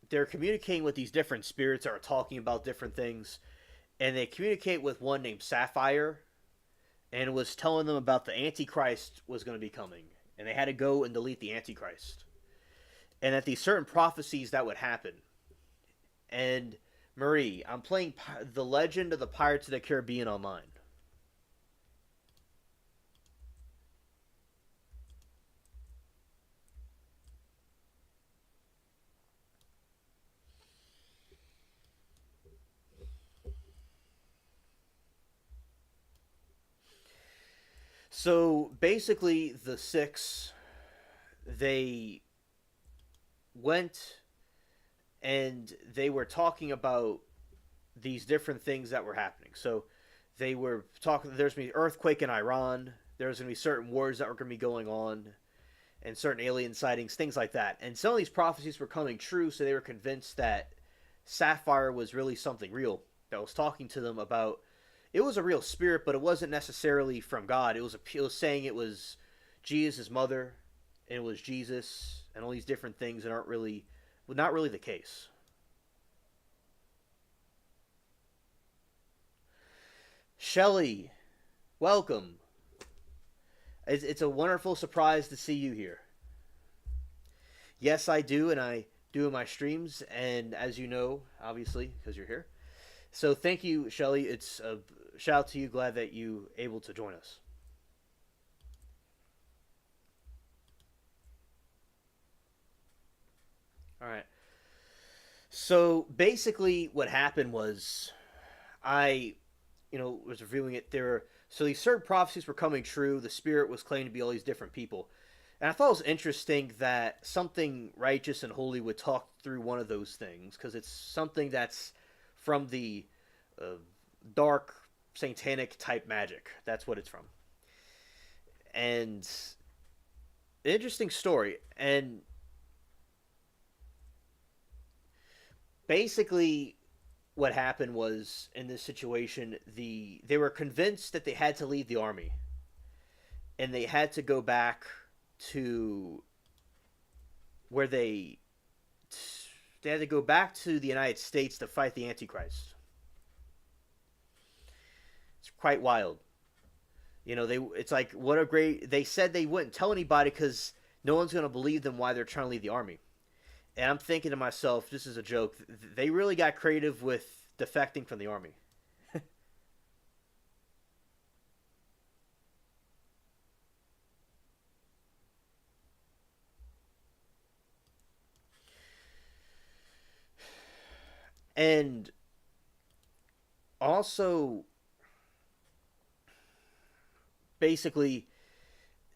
they're communicating with these different spirits that are talking about different things, and they communicate with one named Sapphire, and was telling them about the Antichrist was going to be coming, and they had to go and delete the Antichrist, and that these certain prophecies that would happen. And Marie, I'm playing The Legend of the Pirates of the Caribbean online. So basically, the six they went and they were talking about these different things that were happening. So they were talking. There's going to be earthquake in Iran. There's going to be certain wars that were going to be going on, and certain alien sightings, things like that. And some of these prophecies were coming true, so they were convinced that Sapphire was really something real that was talking to them about. It was a real spirit, but it wasn't necessarily from God. It was saying it was Jesus' mother, and it was Jesus, and all these different things that aren't really, well, not really the case. Shelley, welcome. It's a wonderful surprise to see you here. Yes, I do, and I do in my streams, and as you know, obviously, because you're here. So thank you, Shelley. It's a shout out to you. Glad that you able to join us. All right. So basically, what happened was I, was reviewing it. So these certain prophecies were coming true. The spirit was claimed to be all these different people, and I thought it was interesting that something righteous and holy would talk through one of those things because it's something that's from the uh, dark satanic type magic. That's what it's from, and interesting story. And basically, what happened was in this situation, they were convinced that they had to leave the army and they had to go back to where they had to go back to the United States to fight the Antichrist. It's quite wild. It's like what a great. They said they wouldn't tell anybody because no one's going to believe them why they're trying to leave the army. And I'm thinking to myself, this is a joke. They really got creative with defecting from the army. And also, basically,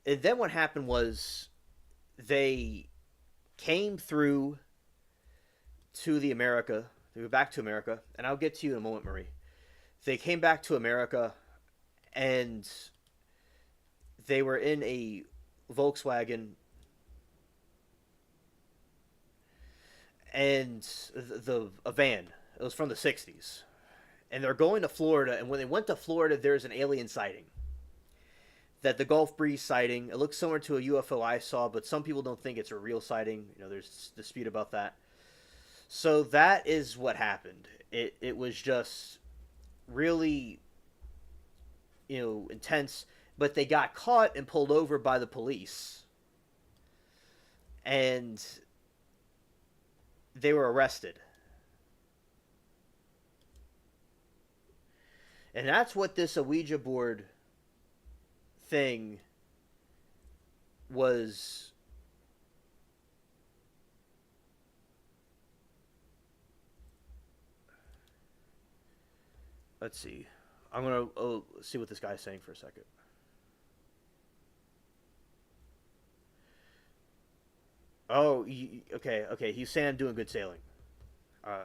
and then what happened was they came through to the America. They were back to America, and I'll get to you in a moment, Marie. They came back to America, and they were in a Volkswagen, and a van. It was from the '60s, and they're going to Florida. And when they went to Florida, there's an alien sighting. That the Gulf Breeze sighting. It looks similar to a UFO I saw, but some people don't think it's a real sighting. There's dispute about that. So that is what happened. It was just really intense, but they got caught and pulled over by the police, and they were arrested. And that's what this Ouija board thing was. Let's see. I'm gonna see what this guy's saying for a second. Oh, okay, okay. He's saying I'm doing good sailing. Uh,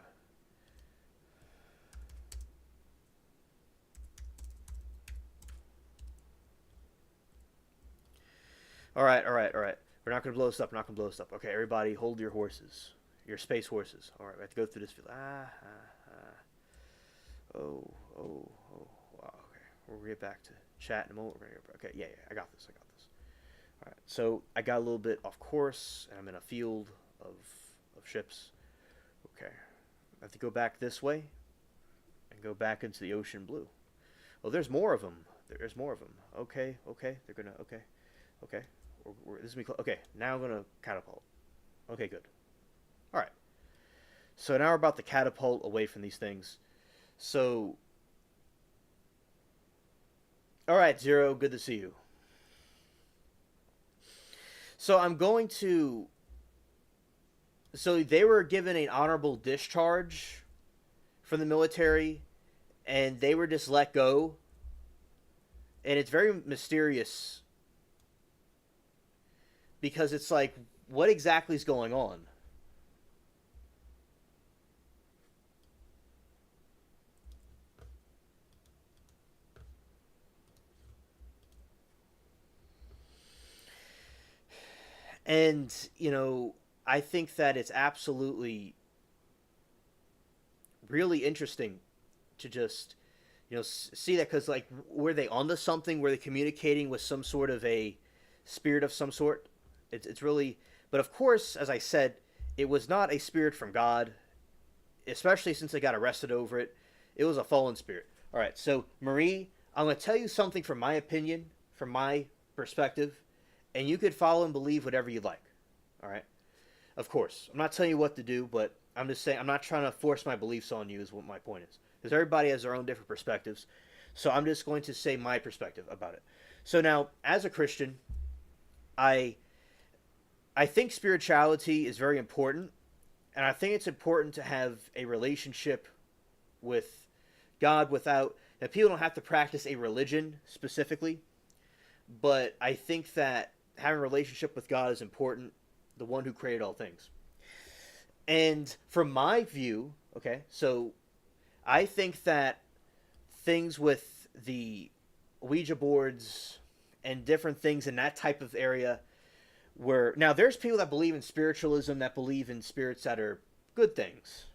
all right, all right, all right. We're not gonna blow this up. We're not gonna blow this up. Okay, everybody, hold your horses, your space horses. All right, we have to go through this field. Oh, oh, oh. Wow. Okay, we'll get back to chat in a moment. We're gonna go. Okay, yeah, yeah. I got this. I got this. All right. So I got a little bit off course, and I'm in a field of of ships. Okay. I have to go back this way and go back into the ocean blue. Oh, there's more of them. There's more of them. Okay, okay. They're gonna. Okay, okay. This is me. Okay, now I'm gonna catapult. Okay, good. All right. So now we're about to catapult away from these things. So, all right, Zero. Good to see you. So I'm going to. So they were given an honorable discharge from the military, and they were just let go. And it's very mysterious because it's like, what exactly is going on? And, I think that it's absolutely really interesting to just, see that because, like, were they onto something? Were they communicating with some sort of a spirit of some sort? It's really, but of course, as I said, it was not a spirit from God, especially since they got arrested over it. It was a fallen spirit. All right, so Marie, I'm going to tell you something from my opinion, from my perspective, and you could follow and believe whatever you like. All right. Of course, I'm not telling you what to do, but I'm just saying I'm not trying to force my beliefs on you. Is what my point is, because everybody has their own different perspectives. So I'm just going to say my perspective about it. So now, as a Christian, I I think spirituality is very important, and I think it's important to have a relationship with God without that people don't have to practice a religion specifically, but I think that having a relationship with God is important, the one who created all things. And from my view, okay, so I think that things with the Ouija boards and different things in that type of area where now there's people that believe in spiritualism that believe in spirits that are good things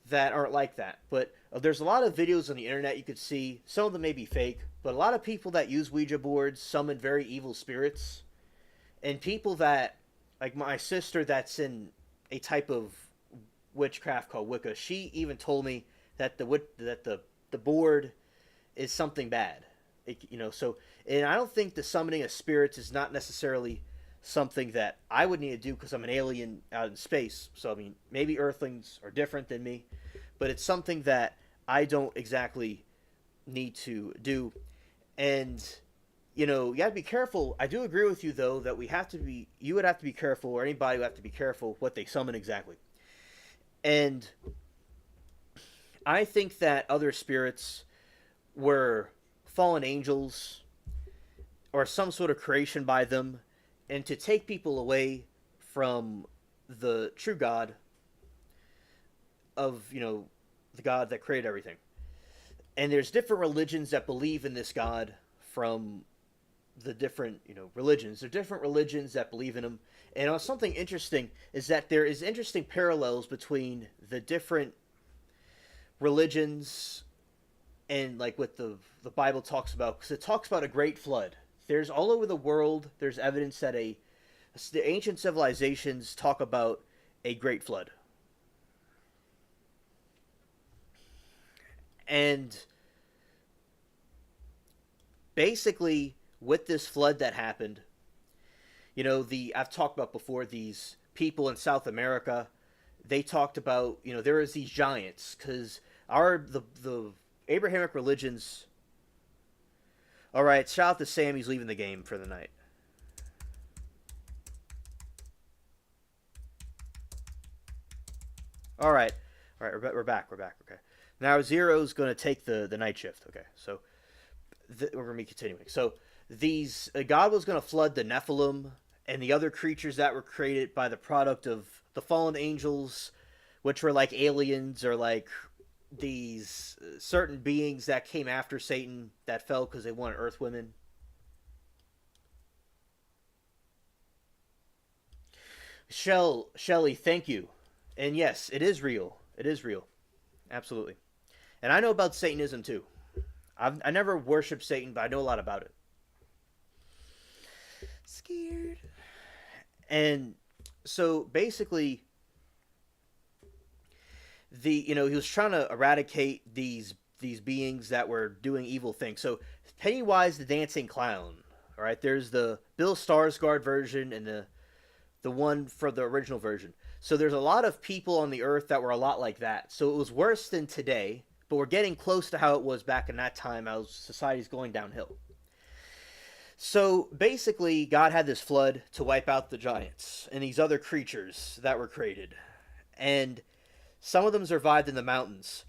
that aren't like that. But there's a lot of videos on the internet you could see. Some of them may be fake, but a lot of people that use Ouija boards summon very evil spirits, and people that like my sister that's in a type of witchcraft called Wicca. She even told me that the board is something bad. So and I don't think the summoning of spirits is not necessarily something that I would need to do because I'm an alien out in space. So I mean, maybe Earthlings are different than me, but it's something that I don't exactly need to do. And you got to be careful. I do agree with you though that we have to be. You would have to be careful, or anybody would have to be careful what they summon exactly. And I think that other spirits were fallen angels or some sort of creation by them, and to take people away from the true God of the God that created everything. And there's different religions that believe in this God from the different religions. There are different religions that believe in him. And something interesting is that there is interesting parallels between the different religions and like what the Bible talks about, because it talks about a great flood. There's all over the world. There's evidence that the ancient civilizations talk about a great flood, and basically with this flood that happened, the I've talked about before these people in South America. They talked about there was these giants because the Abrahamic religions. All right, shout out to Sam. He's leaving the game for the night. All right, all right, we're back. We're back. Okay, now Zero's going to take the night shift. Okay, so we're going to be continuing. So these God was going to flood the Nephilim and the other creatures that were created by the product of the fallen angels, which were like aliens or like these certain beings that came after Satan that fell because they wanted Earth women. Shelley, thank you. And yes, it is real. It is real. Absolutely. And I know about Satanism too. I never worshipped Satan, but I know a lot about it. Scared. And so basically, he was trying to eradicate these beings that were doing evil things. So Pennywise the Dancing Clown. All right, there's the Bill Skarsgård version and the one for the original version. So there's a lot of people on the earth that were a lot like that. So it was worse than today, but we're getting close to how it was back in that time as society's going downhill. So basically, God had this flood to wipe out the giants and these other creatures that were created. And some of them survived in the mountains.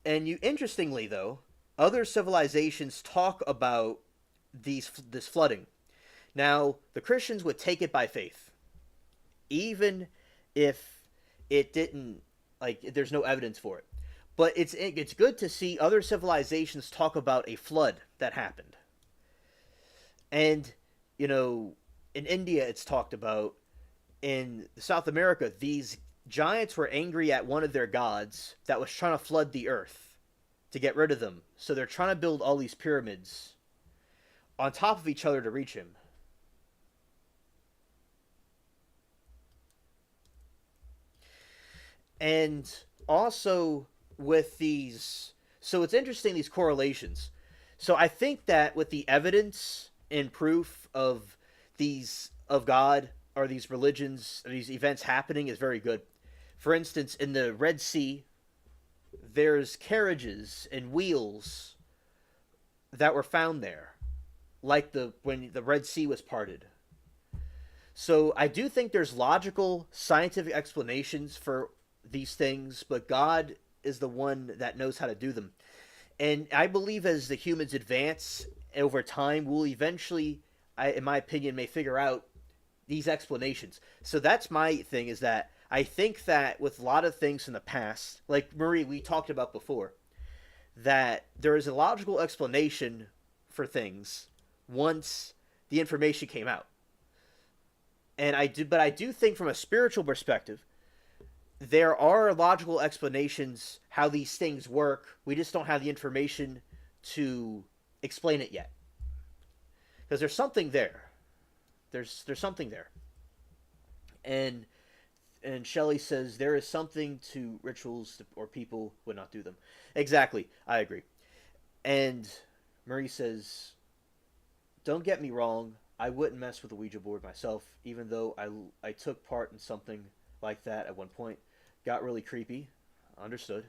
And interestingly though, other civilizations talk about this flooding. Now, the Christians would take it by faith. Even if it didn't, like, there's no evidence for it. But it's good to see other civilizations talk about a flood that happened. And, in India it's talked about. In South America, these giants were angry at one of their gods that was trying to flood the earth to get rid of them. So they're trying to build all these pyramids on top of each other to reach him. And also with these, so it's interesting, these correlations. So I think that with the evidence and proof of God or these religions or these events happening is very good. For instance, in the Red Sea, there's carriages and wheels that were found there, like when the Red Sea was parted. So I do think there's logical scientific explanations for these things, but God is the one that knows how to do them. And I believe as the humans advance over time, we'll eventually, in my opinion, may figure out these explanations. So that's my thing, is that I think that with a lot of things in the past, like Marie, we talked about before, that there is a logical explanation for things once the information came out. And I do think from a spiritual perspective, there are logical explanations how these things work. We just don't have the information to explain it yet. Because there's something there. There's something there. And Shelley says there is something to rituals or people would not do them. Exactly. I agree. And Marie says, don't get me wrong, I wouldn't mess with a Ouija board myself, even though I took part in something like that at one point. Got really creepy, understood,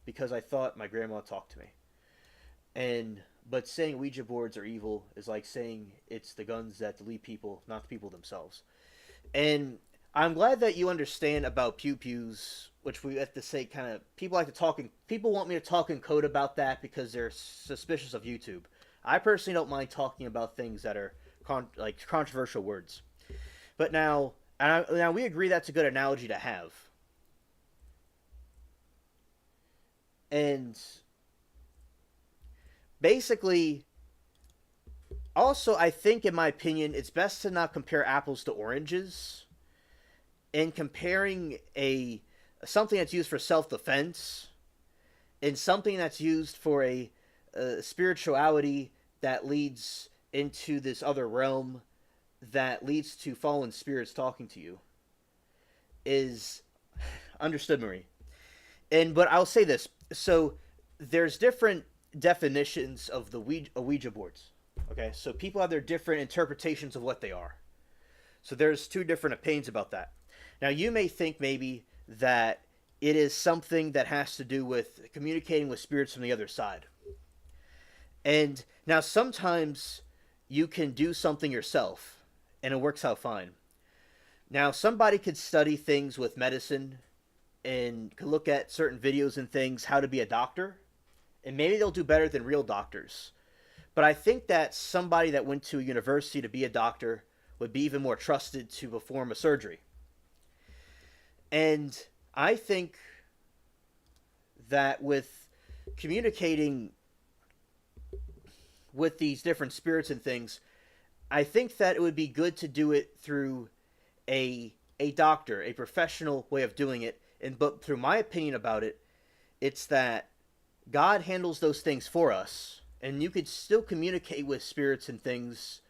because I thought my grandma talked to me. But saying Ouija boards are evil is like saying it's the guns that delete people, not the people themselves. And I'm glad that you understand about pew-pews, which we have to say kind of, people want me to talk in code about that because they're suspicious of YouTube. I personally don't mind talking about things that are controversial words. But now we agree that's a good analogy to have. And basically, also, I think, in my opinion, it's best to not compare apples to oranges. And comparing something that's used for self-defense and something that's used for a spirituality that leads into this other realm that leads to fallen spirits talking to you is understood, Marie. But I'll say this. So there's different definitions of the Ouija boards. Okay, so people have their different interpretations of what they are. So there's two different opinions about that. Now, you may think maybe that it is something that has to do with communicating with spirits from the other side. And now sometimes you can do something yourself, and it works out fine. Now, somebody could study things with medicine and could look at certain videos and things, how to be a doctor, and maybe they'll do better than real doctors. But I think that somebody that went to a university to be a doctor would be even more trusted to perform a surgery. And I think that with communicating with these different spirits and things, I think that it would be good to do it through a doctor, a professional way of doing it. And but through my opinion about it, it's that God handles those things for us, and you could still communicate with spirits and things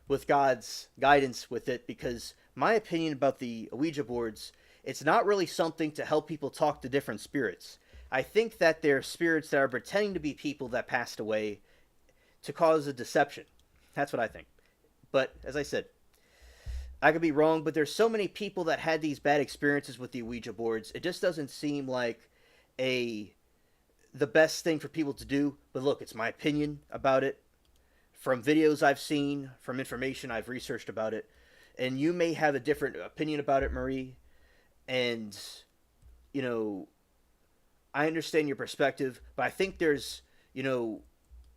with God's guidance with it, because my opinion about the Ouija boards, it's not really something to help people talk to different spirits. I think that they're spirits that are pretending to be people that passed away to cause a deception. That's what I think. But as I said, I could be wrong, but there's so many people that had these bad experiences with the Ouija boards. It just doesn't seem like a the best thing for people to do. But look, it's my opinion about it from videos I've seen, from information I've researched about it. And you may have a different opinion about it, Marie. And, you know, I understand your perspective, but I think there's,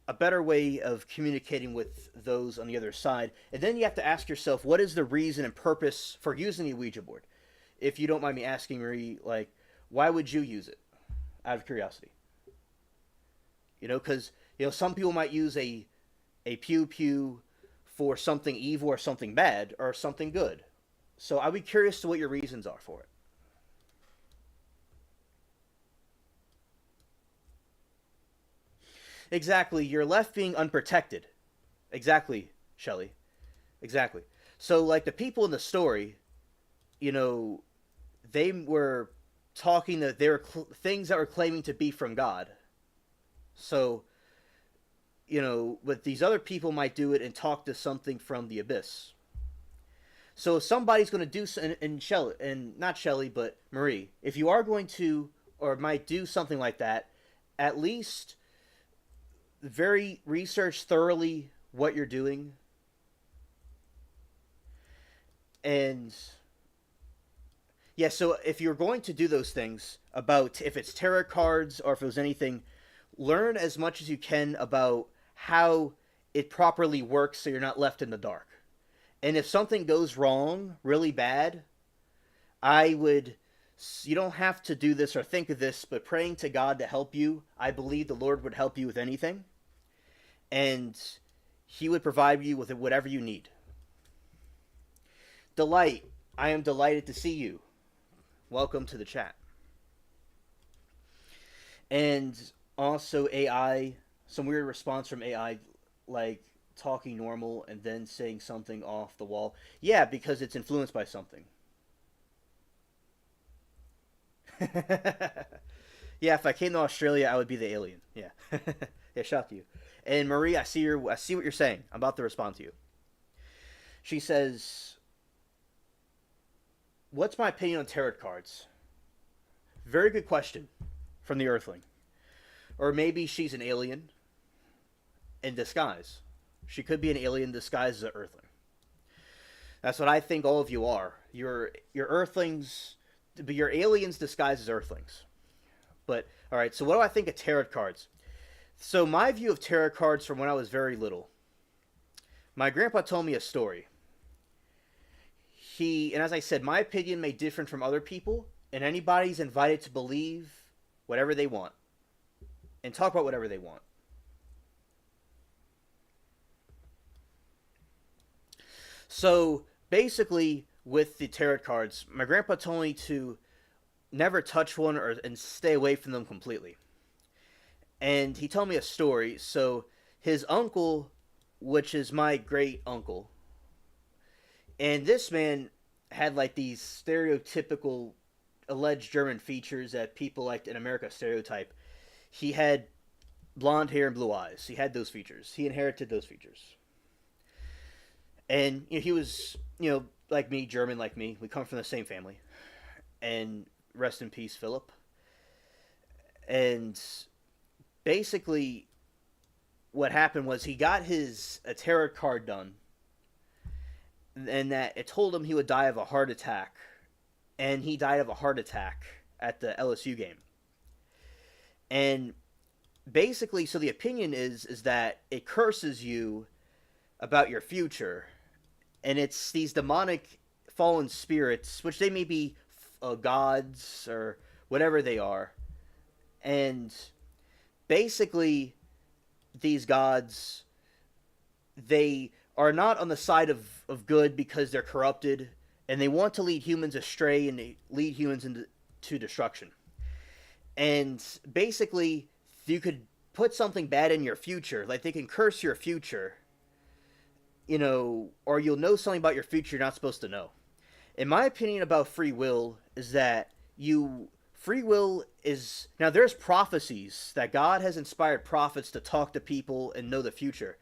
a better way of communicating with those on the other side. And then you have to ask yourself, what is the reason and purpose for using the Ouija board? If you don't mind me asking, Marie, like, why would you use it? Out of curiosity. Because, some people might use a pew pew for something evil or something bad or something good. So I'd be curious to what your reasons are for it. Exactly, you're left being unprotected. Exactly, Shelley. Exactly. So, like the people in the story, they were talking that they were things that were claiming to be from God. So, but these other people might do it and talk to something from the abyss. So, if somebody's going to do, and Shelley, and not Shelley, but Marie, if you are going to or might do something like that, at least very research thoroughly what you're doing. And yeah, so if you're going to do those things, about if it's tarot cards or if it was anything, learn as much as you can about how it properly works so you're not left in the dark. And if something goes wrong really bad, you don't have to do this or think of this, but praying to God to help you, I believe the Lord would help you with anything. And He would provide you with whatever you need. Delight, I am delighted to see you. Welcome to the chat. And also AI, some weird response from AI, like talking normal and then saying something off the wall. Yeah, because it's influenced by something. Yeah, if I came to Australia, I would be the alien. Yeah. Yeah, shout to you. And Marie, I see what you're saying. I'm about to respond to you. She says, what's my opinion on tarot cards? Very good question from the Earthling. Or maybe she's an alien in disguise. She could be an alien disguised as an Earthling. That's what I think all of you are. You're Earthlings, but you're aliens disguised as Earthlings. But, alright, so what do I think of tarot cards? So my view of tarot cards from when I was very little. My grandpa told me a story. And as I said, my opinion may differ from other people, and anybody's invited to believe whatever they want and talk about whatever they want. So basically, with the tarot cards, my grandpa told me to never touch one and stay away from them completely. And he told me a story. So his uncle, which is my great uncle, and this man had like these stereotypical alleged German features that people like in America stereotype. He had blonde hair and blue eyes. He had those features. He inherited those features. And he was, like me, German like me. We come from the same family. And rest in peace, Philip. And basically, what happened was he got a tarot card done, and that it told him he would die of a heart attack, and he died of a heart attack at the LSU game. And basically, so the opinion is that it curses you about your future, and it's these demonic fallen spirits, which they may be gods or whatever they are, and basically these gods, they are not on the side of good because they're corrupted, and they want to lead humans astray and they lead humans into destruction. And basically, you could put something bad in your future, like they can curse your future, or you'll know something about your future you're not supposed to know. In my opinion about free will is that free will is, now there's prophecies that God has inspired prophets to talk to people and know the future.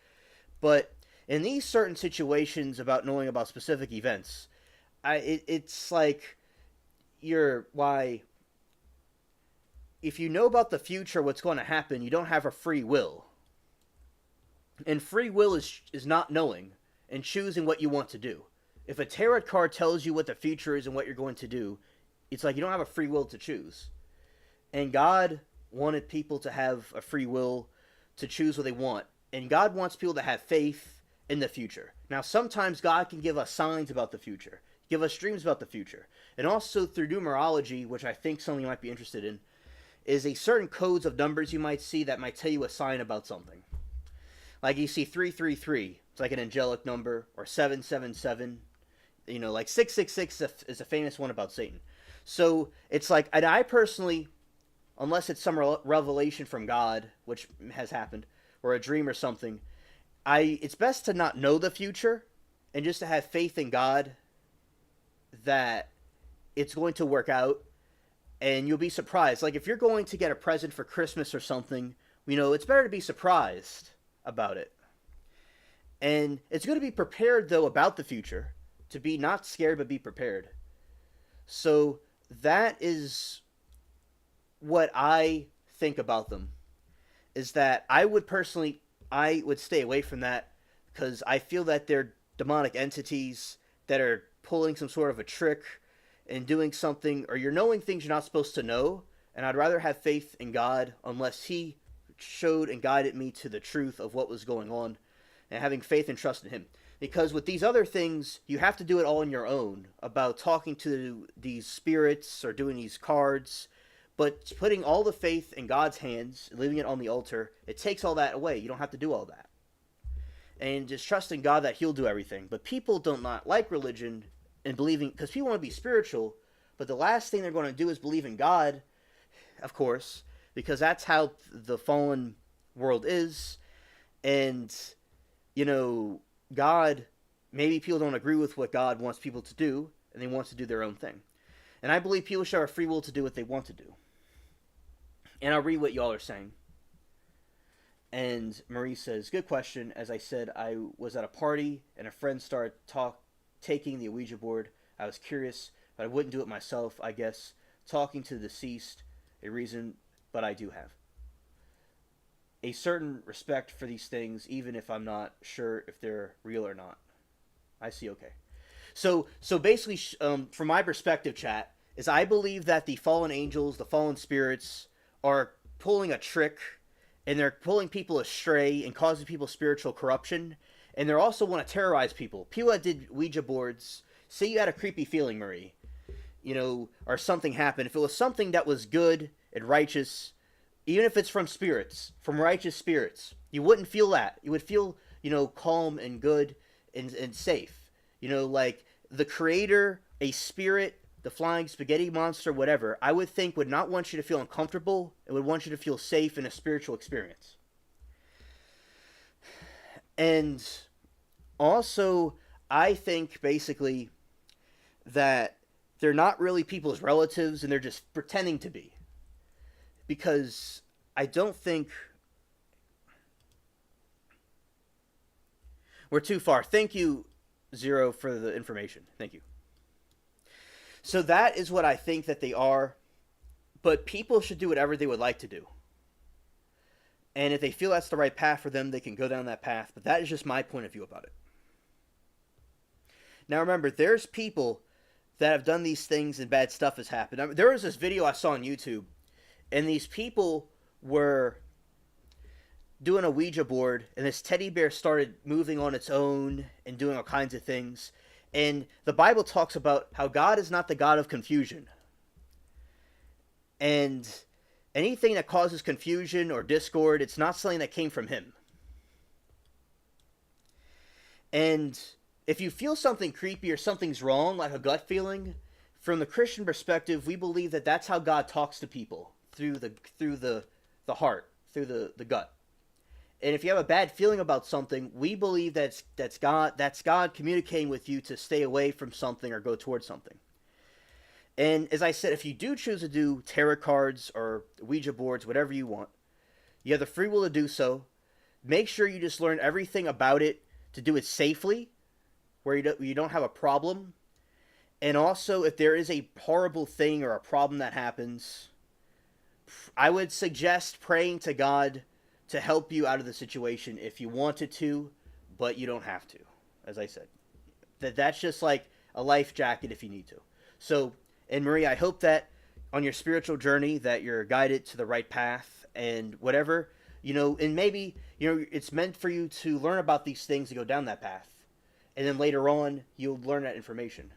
But in these certain situations about knowing about specific events, it's like if you know about the future, what's going to happen, you don't have a free will. And free will is not knowing and choosing what you want to do. If a tarot card tells you what the future is and what you're going to do, it's like you don't have a free will to choose. And God wanted people to have a free will to choose what they want. And God wants people to have faith in the future. Now, sometimes God can give us signs about the future, give us dreams about the future. And also through numerology, which I think something you might be interested in, is a certain codes of numbers you might see that might tell you a sign about something. Like you see 333, it's like an angelic number, or 777. Like 666 is a famous one about Satan. So it's like, and I personally, unless it's some revelation from God, which has happened, or a dream or something, it's best to not know the future and just to have faith in God that it's going to work out. And you'll be surprised. Like if you're going to get a present for Christmas or something, it's better to be surprised about it. And it's going to be prepared, though, about the future. To be not scared, but be prepared. So that is what I think about them. Is that I would stay away from that. Because I feel that they're demonic entities that are pulling some sort of a trick and doing something, or you're knowing things you're not supposed to know, and I'd rather have faith in God unless He showed and guided me to the truth of what was going on, and having faith and trust in Him. Because with these other things, you have to do it all on your own, about talking to these spirits or doing these cards, but putting all the faith in God's hands, leaving it on the altar, it takes all that away. You don't have to do all that. And just trusting God that He'll do everything. But people do not like religion and believing, because people want to be spiritual, but the last thing they're going to do is believe in God, of course, because that's how the fallen world is. And God, maybe people don't agree with what God wants people to do, and they want to do their own thing. And I believe people should have a free will to do what they want to do. And I'll read what y'all are saying. And Marie says, good question. As I said, I was at a party and a friend started taking the Ouija board. I was curious, but I wouldn't do it myself, I guess. Talking to the deceased, a reason, but I do have a certain respect for these things, even if I'm not sure if they're real or not. I see, okay. So basically, from my perspective, chat, is I believe that the fallen angels, the fallen spirits, are pulling a trick, and they're pulling people astray and causing people spiritual corruption. And they also want to terrorize people. People that did Ouija boards, say you had a creepy feeling, Marie, or something happened. If it was something that was good and righteous, even if it's from spirits, from righteous spirits, you wouldn't feel that. You would feel, calm and good and safe. Like the creator, a spirit, the flying spaghetti monster, whatever, I would think would not want you to feel uncomfortable. It would want you to feel safe in a spiritual experience. And also, I think basically that they're not really people's relatives and they're just pretending to be. Because I don't think we're too far. Thank you, Zero, for the information. Thank you. So that is what I think that they are. But people should do whatever they would like to do. And if they feel that's the right path for them, they can go down that path. But that is just my point of view about it. Now remember, there's people that have done these things and bad stuff has happened. I mean, there was this video I saw on YouTube. And these people doing a Ouija board, and this teddy bear started moving on its own and doing all kinds of things. And the Bible talks about how God is not the God of confusion. And anything that causes confusion or discord, it's not something that came from him. And if you feel something creepy or something's wrong, like a gut feeling, from the Christian perspective, we believe that that's how God talks to people, through the heart, through the gut. And if you have a bad feeling about something, we believe that's God communicating with you to stay away from something or go towards something. And as I said, if you do choose to do tarot cards or Ouija boards, whatever you want, you have the free will to do so. Make sure you just learn everything about it to do it safely, where you don't have a problem. And also, if there is a horrible thing or a problem that happens, I would suggest praying to God to help you out of the situation if you wanted to, but you don't have to, as I said. That's just like a life jacket if you need to. So, and Marie, I hope that on your spiritual journey that you're guided to the right path and whatever, and maybe, it's meant for you to learn about these things and go down that path. And then later on, you'll learn that information.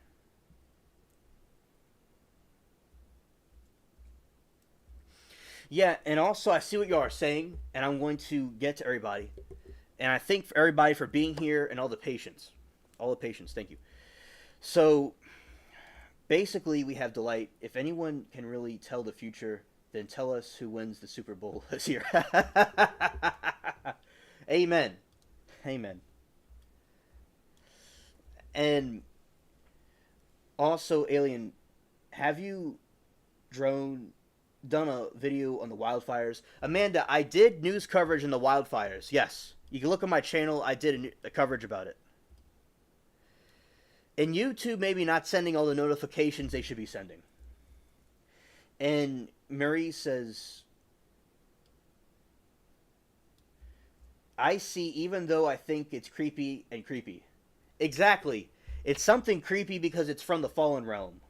Yeah, and also I see what you are saying, and I'm going to get to everybody. And I thank everybody for being here and all the patience. All the patience, thank you. So, basically, we have Delight. If anyone can really tell the future, then tell us who wins the Super Bowl this year. Amen. Amen. And also, Alien, have you done a video on the wildfires? Amanda, I did news coverage on the wildfires. Yes. You can look on my channel. I did a coverage about it. And YouTube maybe not sending all the notifications they should be sending. And Marie says, I see, even though I think it's creepy and creepy. Exactly. It's something creepy because it's from the fallen realm.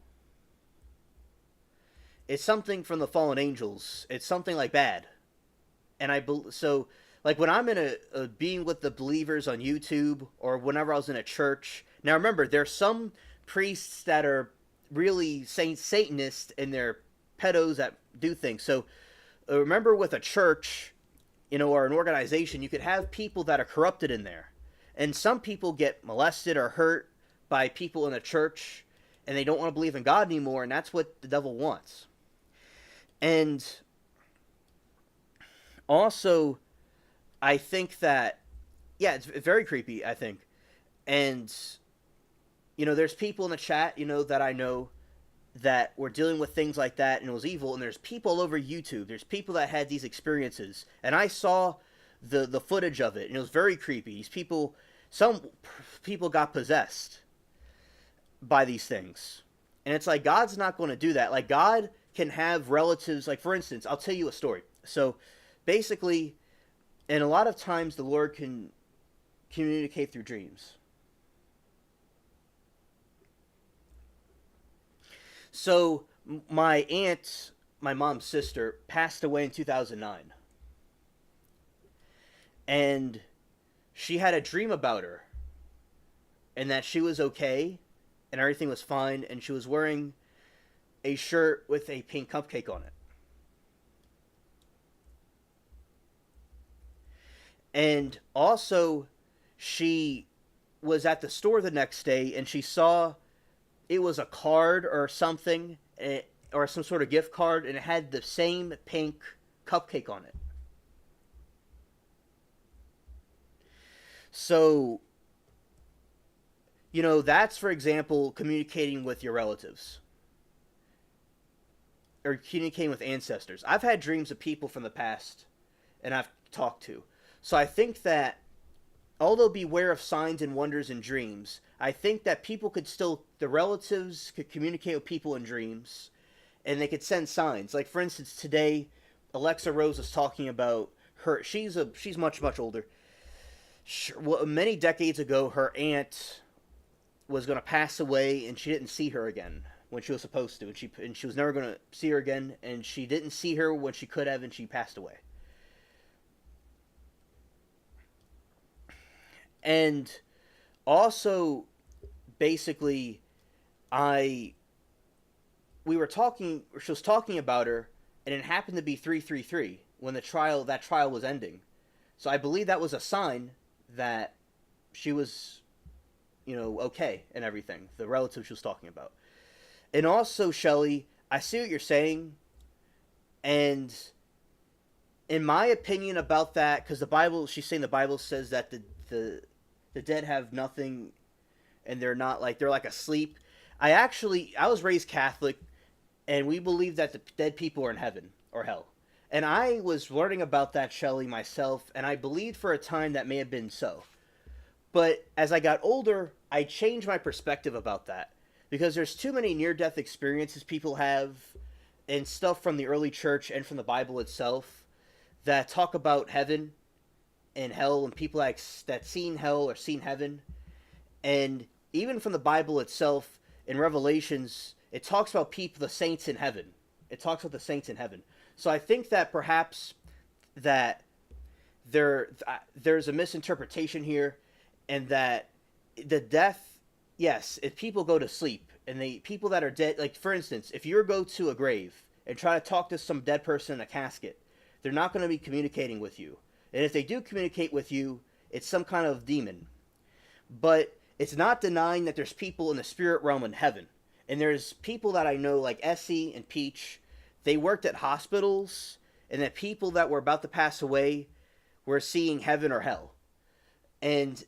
It's something from the fallen angels. It's something like bad. And so, like when I'm in a being with the believers on YouTube, or whenever I was in a church. Now remember, there's some priests that are really Satanists and they're pedos that do things. So remember, with a church, or an organization, you could have people that are corrupted in there. And some people get molested or hurt by people in a church, and they don't want to believe in God anymore, and that's what the devil wants. And also, I think that, yeah, it's very creepy, I think. And, there's people in the chat, that I know that were dealing with things like that, and it was evil. And there's people all over YouTube. There's people that had these experiences. And I saw the footage of it, and it was very creepy. Some people got possessed by these things. And it's like, God's not going to do that. Like, God can have relatives, like, for instance, I'll tell you a story. So, basically, and a lot of times the Lord can communicate through dreams. So, my aunt, my mom's sister, passed away in 2009. And she had a dream about her. And that she was okay, and everything was fine, and she was wearing a shirt with a pink cupcake on it. And also, she was at the store the next day, and she saw it was a card or something, or some sort of gift card, and it had the same pink cupcake on it. So, that's, for example, communicating with your relatives. Or communicating with ancestors. I've had dreams of people from the past, and I've talked to. So I think that, although beware of signs and wonders in dreams, I think that the relatives could communicate with people in dreams, and they could send signs. Like, for instance, today, Alexa Rose was talking about her. She's much, much older. Many decades ago, her aunt was going to pass away, and she didn't see her again when she was supposed to, and she was never going to see her again, and she didn't see her when she could have, and she passed away. And also, basically, I we were talking. She was talking about her, and it happened to be 333 when that trial was ending. So I believe that was a sign that she was, okay and everything. The relative she was talking about, and also Shelley, I see what you're saying, and in my opinion about that, because she's saying the Bible says that the dead have nothing, and they're like asleep. I was raised Catholic, and we believe that the dead people are in heaven or hell. And I was learning about that, Shelley, myself, and I believed for a time that may have been so. But as I got older, I changed my perspective about that because there's too many near-death experiences people have and stuff from the early church and from the Bible itself that talk about heaven and hell and people that seen hell or seen heaven. And even from the Bible itself, in Revelations, it talks about the saints in heaven. It talks about the saints in heaven. So I think that perhaps that there's a misinterpretation here, and that the death, yes, if people go to sleep and the people that are dead, like for instance, if you go to a grave and try to talk to some dead person in a casket, they're not going to be communicating with you. And if they do communicate with you, it's some kind of demon. But it's not denying that there's people in the spirit realm in heaven. And there's people that I know, like Essie and Peach, they worked at hospitals, and that people that were about to pass away were seeing heaven or hell. And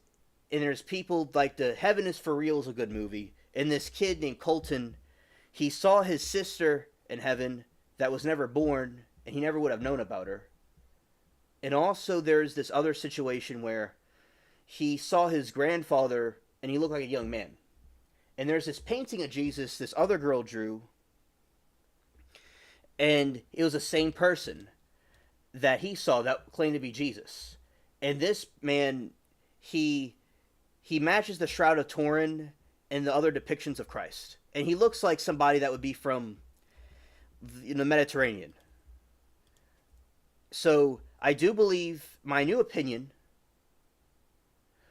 there's people like the Heaven is for Real is a good movie. And this kid named Colton, he saw his sister in heaven that was never born, and he never would have known about her. And also there's this other situation where he saw his grandfather, and he looked like a young man. And there's this painting of Jesus this other girl drew, and it was the same person that he saw that claimed to be Jesus. And this man, he matches the Shroud of Turin and the other depictions of Christ. And he looks like somebody that would be from the Mediterranean. So I do believe, my new opinion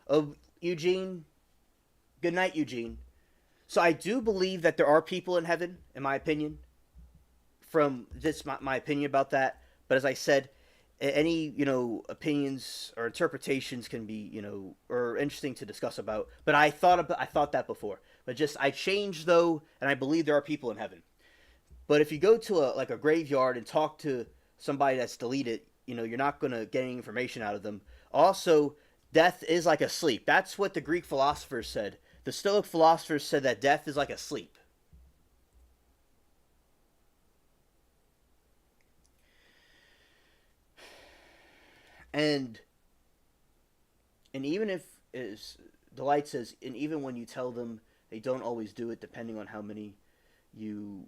of Eugene, good night, Eugene. So I do believe that there are people in heaven, in my opinion, from this, my opinion about that. But as I said, any, opinions or interpretations can be, or interesting to discuss about. But I thought that before. But I changed though, and I believe there are people in heaven. But if you go to a graveyard and talk to somebody that's deleted, you're not going to get any information out of them. Also, death is like a sleep. That's what the Greek philosophers said. The Stoic philosophers said that death is like a sleep. And even if, as Delight says, and even when you tell them, they don't always do it, depending on how many you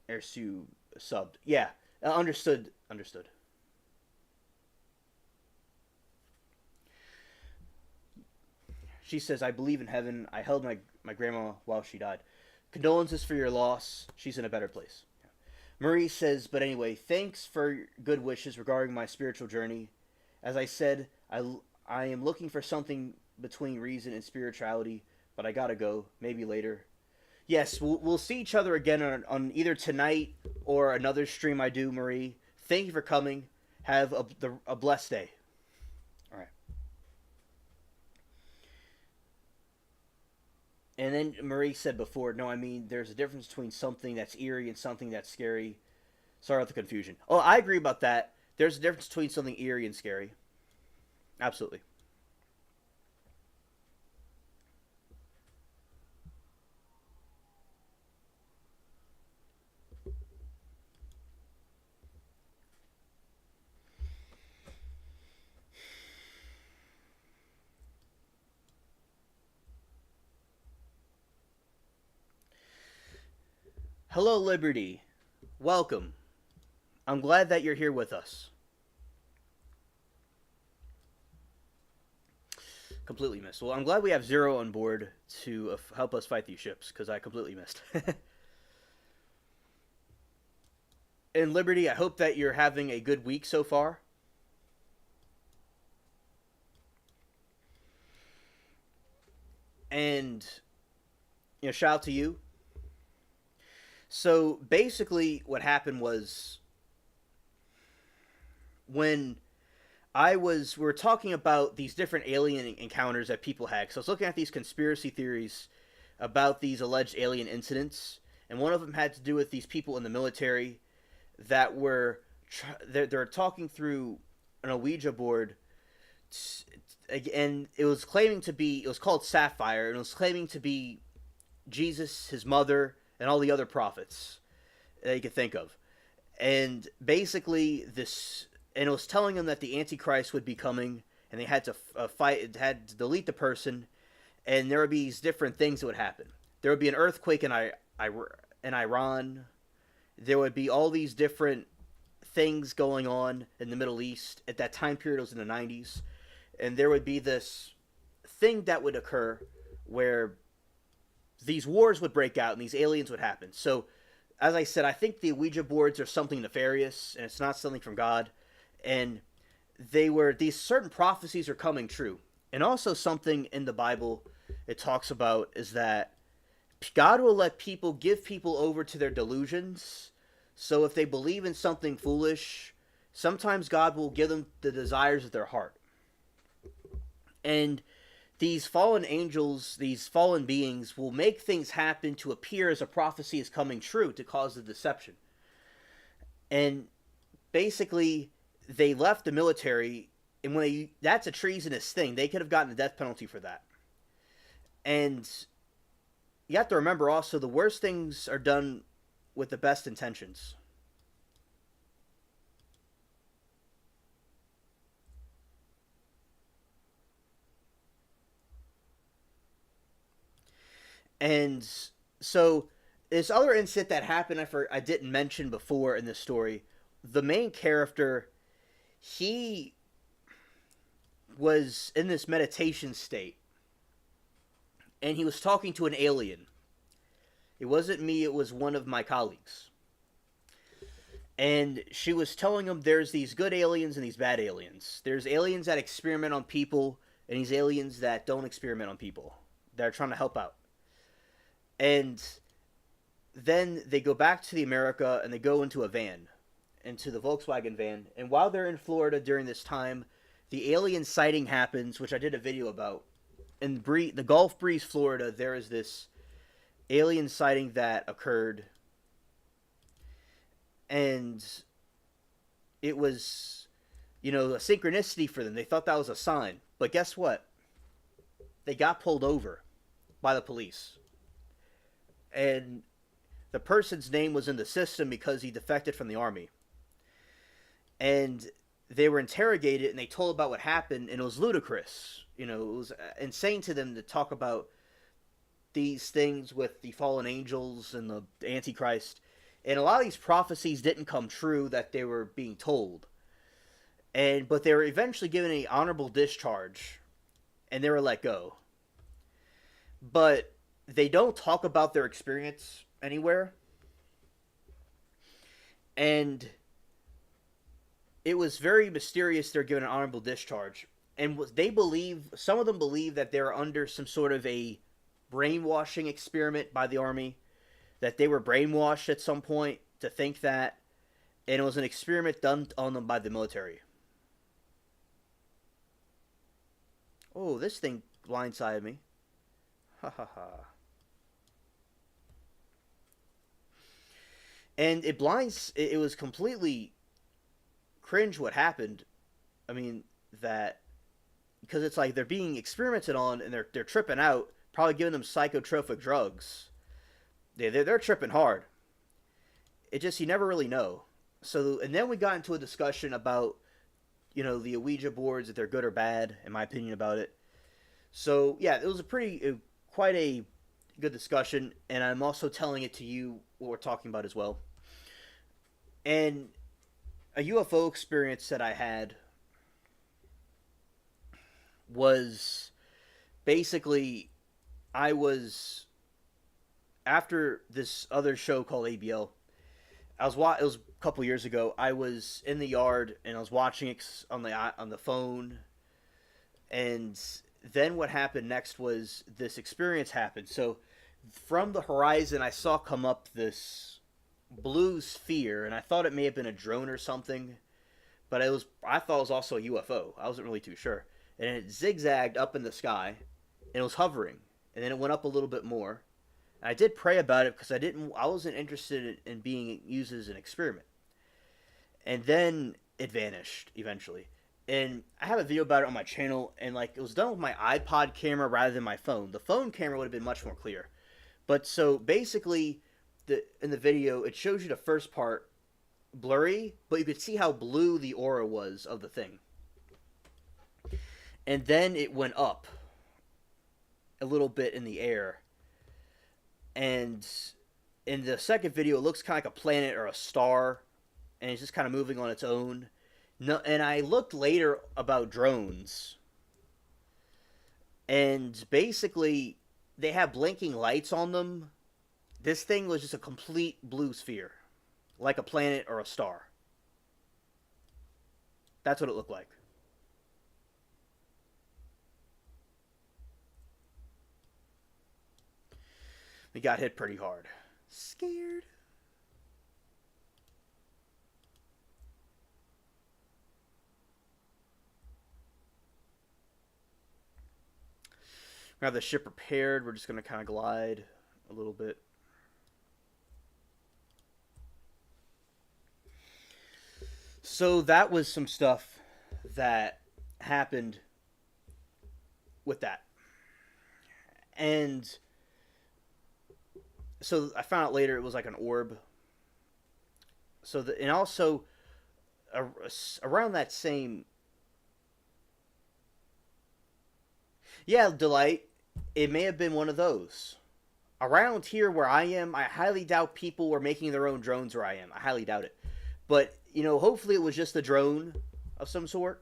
subbed. Yeah, understood. She says, I believe in heaven. I held my grandma while she died. Condolences for your loss. She's in a better place. Marie says, but anyway, thanks for good wishes regarding my spiritual journey. As I said, I am looking for something between reason and spirituality, but I gotta go. Maybe later. Yes, we'll see each other again on either tonight or another stream I do, Marie. Thank you for coming. Have a blessed day. All right. And then Marie said before, no, I mean, there's a difference between something that's eerie and something that's scary. Sorry about the confusion. Oh, I agree about that. There's a difference between something eerie and scary. Absolutely. Hello, Liberty. Welcome. I'm glad that you're here with us. Completely missed. Well, I'm glad we have Zero on board to help us fight these ships, because I completely missed. And Liberty, I hope that you're having a good week so far. And shout out to you. So basically, what happened was when we were talking about these different alien encounters that people had. So I was looking at these conspiracy theories about these alleged alien incidents, and one of them had to do with these people in the military that were they're talking through an Ouija board, and it was called Sapphire, and it was claiming to be Jesus, his mother, and all the other prophets that you could think of. And basically, and it was telling them that the Antichrist would be coming, and they had to had to delete the person, and there would be these different things that would happen. There would be an earthquake in Iran. There would be all these different things going on in the Middle East. At that time period, it was in the 90s. And there would be this thing that would occur where these wars would break out and these aliens would happen. So, as I said, I think the Ouija boards are something nefarious, and it's not something from God. And these certain prophecies are coming true. And also something in the Bible it talks about is that God will give people over to their delusions. So if they believe in something foolish, sometimes God will give them the desires of their heart. And these fallen angels, these fallen beings, will make things happen to appear as a prophecy is coming true to cause the deception. And basically, they left the military, and that's a treasonous thing. They could have gotten the death penalty for that. And you have to remember also, the worst things are done with the best intentions. And so this other incident that happened, I didn't mention before in this story. The main character, he was in this meditation state, and he was talking to an alien. It wasn't me, it was one of my colleagues. And she was telling him there's these good aliens and these bad aliens. There's aliens that experiment on people, and these aliens that don't experiment on people. They're trying to help out. And then they go back to the America, and they go into a van, into the Volkswagen van. And while they're in Florida during this time, the alien sighting happens, which I did a video about. In the Gulf Breeze, Florida, there is this alien sighting that occurred. And it was, a synchronicity for them. They thought that was a sign. But guess what? They got pulled over by the police. And the person's name was in the system because he defected from the army. And they were interrogated, and they told about what happened, and it was ludicrous. It was insane to them to talk about these things with the fallen angels and the Antichrist. And a lot of these prophecies didn't come true that they were being told. But they were eventually given an honorable discharge, and they were let go. But they don't talk about their experience anywhere. And it was very mysterious they're given an honorable discharge. And some of them believe that they're under some sort of a brainwashing experiment by the army. That they were brainwashed at some point to think that. And it was an experiment done on them by the military. Oh, this thing blindsided me. Ha ha ha. And it was completely cringe what happened. I mean, because it's like they're being experimented on, and they're tripping out, probably giving them psychotropic drugs. They're tripping hard. It just, you never really know. So, and then we got into a discussion about, the Ouija boards, if they're good or bad, in my opinion about it. So, yeah, it was quite a good discussion, and I'm also telling it to you what we're talking about as well. And a UFO experience that I had was basically, after this other show called ABL, it was a couple years ago. I was in the yard and I was watching it on the phone, and then what happened next was this experience happened. So from the horizon, I saw come up this blue sphere, and I thought it may have been a drone or something, but I thought it was also a UFO. I wasn't really too sure. And it zigzagged up in the sky, and it was hovering, and then it went up a little bit more. And I did pray about it because I wasn't interested in being used as an experiment. And then it vanished eventually. And I have a video about it on my channel, and like it was done with my iPod camera rather than my phone. The phone camera would have been much more clear. But so basically, in the video, it shows you the first part blurry, but you could see how blue the aura was of the thing. And then it went up a little bit in the air. And in the second video, it looks kind of like a planet or a star, and it's just kind of moving on its own. No, and I looked later about drones, and basically they have blinking lights on them. This thing was just a complete blue sphere, like a planet or a star. That's what it looked like. We got hit pretty hard. Scared. We have the ship repaired. We're just going to kind of glide a little bit. So that was some stuff that happened with that. And so I found out later it was like an orb. So and also around that same, yeah, Delight, it may have been one of those. Around here where I am, I highly doubt people were making their own drones where I am. I highly doubt it. But, you know, hopefully it was just a drone of some sort.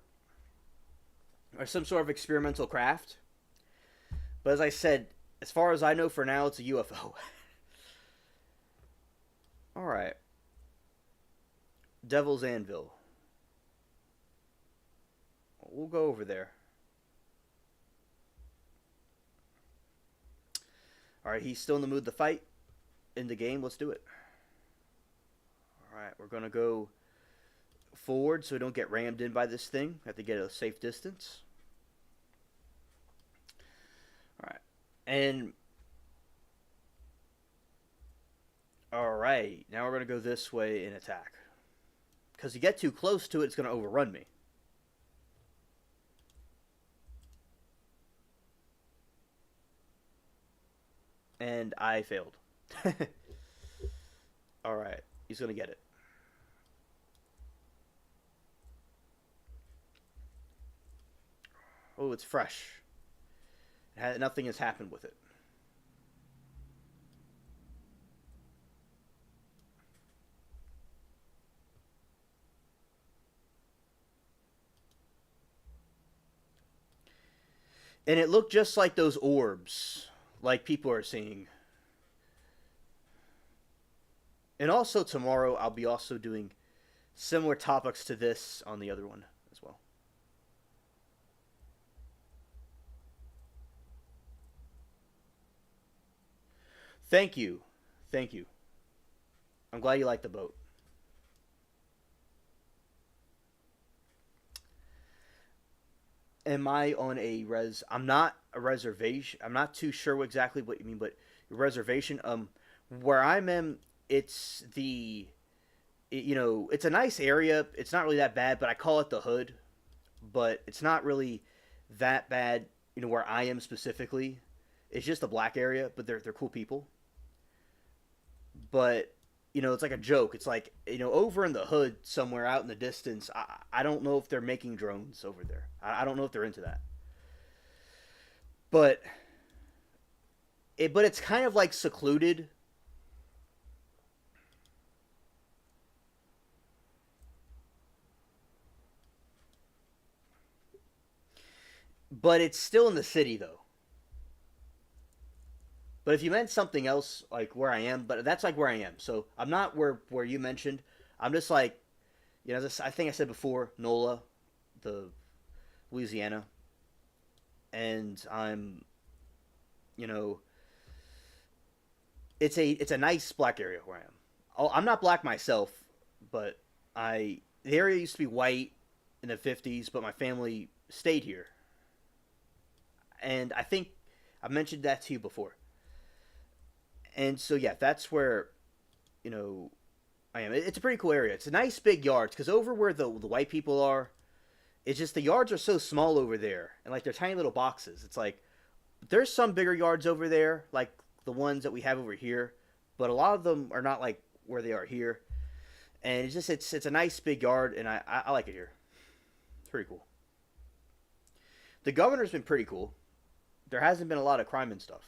Or some sort of experimental craft. But as I said, as far as I know for now, it's a UFO. Alright. Devil's Anvil. We'll go over there. Alright, he's still in the mood to fight in the game. Let's do it. Alright, we're going to go forward so we don't get rammed in by this thing. We have to get a safe distance. Alright. And alright, now we're going to go this way and attack. Because you get too close to it, it's going to overrun me. And I failed. Alright, he's going to get it. Oh, it's fresh. Nothing has happened with it. And it looked just like those orbs, like people are seeing. And also tomorrow, I'll be also doing similar topics to this on the other one as well. Thank you. Thank you. I'm glad you like the boat. Am I on a I'm not a reservation. I'm not too sure exactly what you mean, but reservation. Where I'm in, it's you know, it's a nice area. It's not really that bad, but I call it the hood. But it's not really that bad. You know, where I am specifically, it's just a black area, but they're cool people. But you know, it's like a joke. It's like, you know, over in the hood somewhere out in the distance, I don't know if they're making drones over there. I don't know if they're into that. But but it's kind of like secluded. But it's still in the city though. But if you meant something else, like where I am, but that's like where I am. So I'm not where you mentioned. I'm just like, you know, I think I said before, NOLA, the Louisiana, and you know, it's a nice black area where I am. Oh, I'm not black myself, but the area used to be white in the 50s, but my family stayed here, and I think I mentioned that to you before. And so yeah, that's where you know I am. It's a pretty cool area. It's a nice big yard because over where the white people are, it's just the yards are so small over there, and like they're tiny little boxes. It's like there's some bigger yards over there, like the ones that we have over here, but a lot of them are not like where they are here. And it's a nice big yard, and I like it here. It's pretty cool. The governor's been pretty cool. There hasn't been a lot of crime and stuff.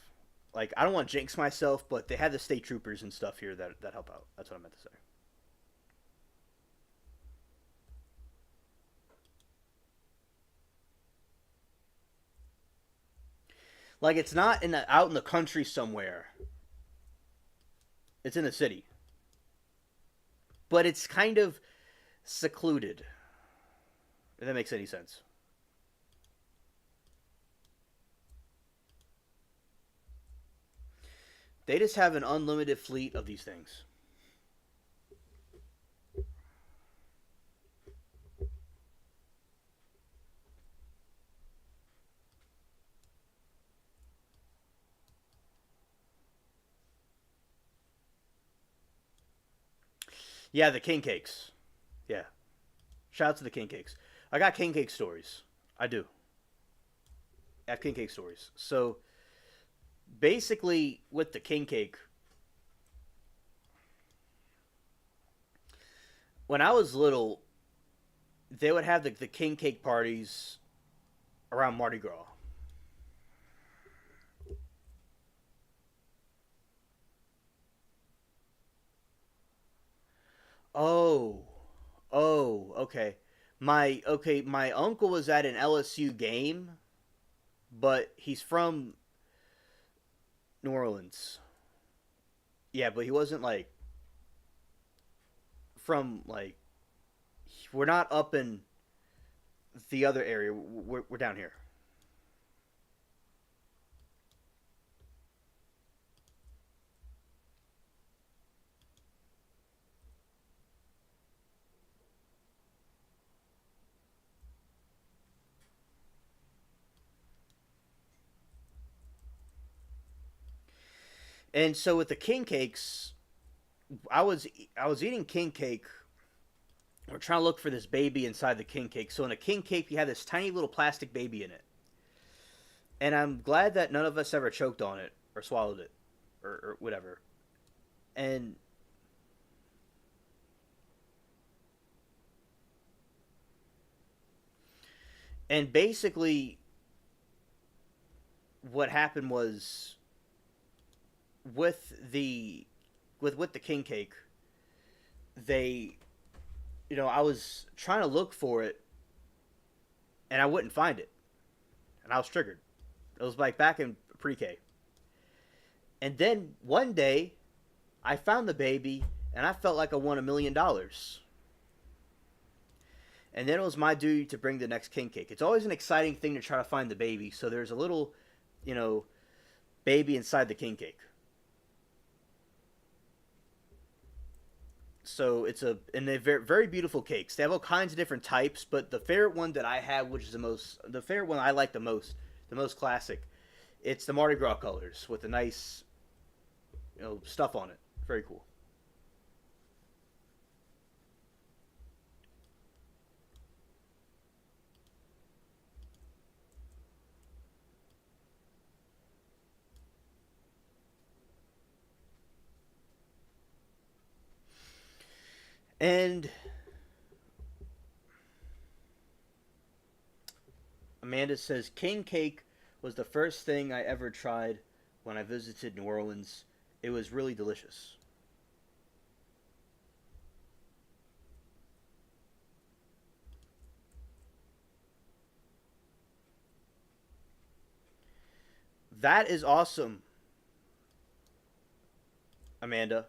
Like I don't want to jinx myself, but they have the state troopers and stuff here that help out. That's what I meant to say. Like it's not out in the country somewhere. It's in the city, but it's kind of secluded. If that makes any sense. They just have an unlimited fleet of these things. Yeah, the king cakes. Yeah, shout out to the king cakes. I got king cake stories. I do. I have king cake stories. So basically, with the king cake, when I was little, they would have the king cake parties around Mardi Gras. Oh, okay. My uncle was at an LSU game, but he's from New Orleans. Yeah, but he wasn't like from like we're not up in the other area. We're down here. And so with the king cakes, I was I was eating king cake. We're trying to look for this baby inside the king cake. So in a king cake, you have this tiny little plastic baby in it, and I'm glad that none of us ever choked on it or swallowed it or whatever. And basically, what happened was with the with the king cake, they I was trying to look for it and I wouldn't find it, and I was triggered. It was like back in pre-K, and then one day I found the baby and I felt like I won $1 million. And then it was my duty to bring the next king cake. It's always an exciting thing to try to find the baby. So there's a little, you know, baby inside the king cake. So it's and they're very, very beautiful cakes. They have all kinds of different types, but the favorite one that I have, which is the favorite one I like the most classic, it's the Mardi Gras colors with the nice, stuff on it. Very cool. And Amanda says king cake was the first thing I ever tried when I visited New Orleans. It was really delicious. That is awesome, Amanda.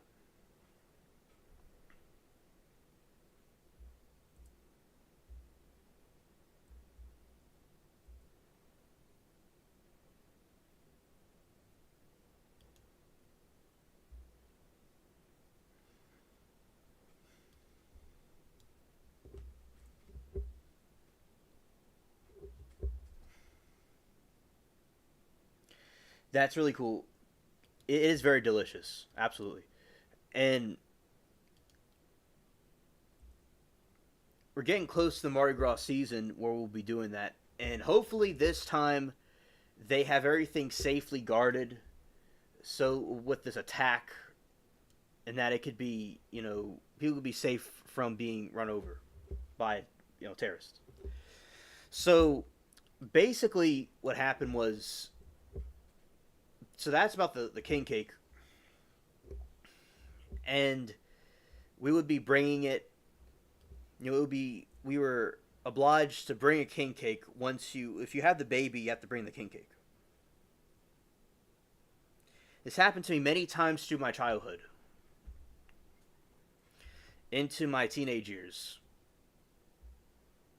That's really cool. It is very delicious, absolutely. And we're getting close to the Mardi Gras season where we'll be doing that. And hopefully this time they have everything safely guarded. So with this attack, and that it could be, people could be safe from being run over by, terrorists. So basically, what happened was, so that's about the king cake, and we would be bringing it. It would be we were obliged to bring a king cake once if you have the baby, you have to bring the king cake. This happened to me many times through my childhood, into my teenage years.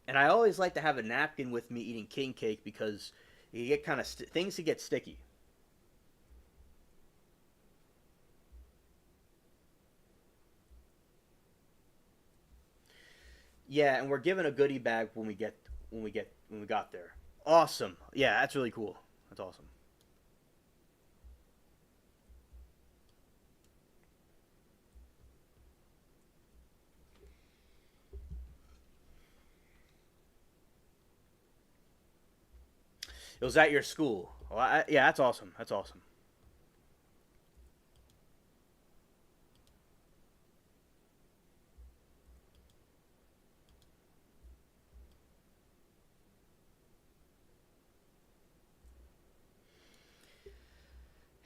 And I always like to have a napkin with me eating king cake because you get kind of things to get sticky. Yeah, and we're given a goodie bag when we got there. Awesome. Yeah, that's really cool. That's awesome. It was at your school. Well, yeah, that's awesome. That's awesome.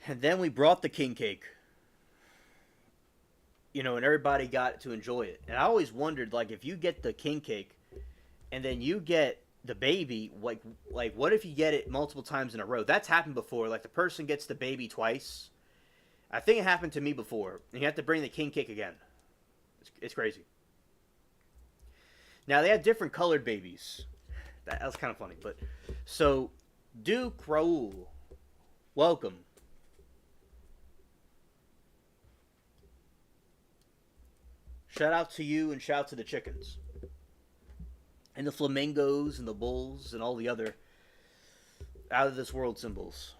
And then we brought the king cake, and everybody got to enjoy it. And I always wondered, like, if you get the king cake and then you get the baby, like what if you get it multiple times in a row? That's happened before. Like the person gets the baby twice. I think it happened to me before, and you have to bring the king cake again. It's crazy. Now they had different colored babies. That was kind of funny, but so Duke Raul, welcome. Shout out to you and shout out to the chickens and the flamingos and the bulls and all the other out of this world symbols.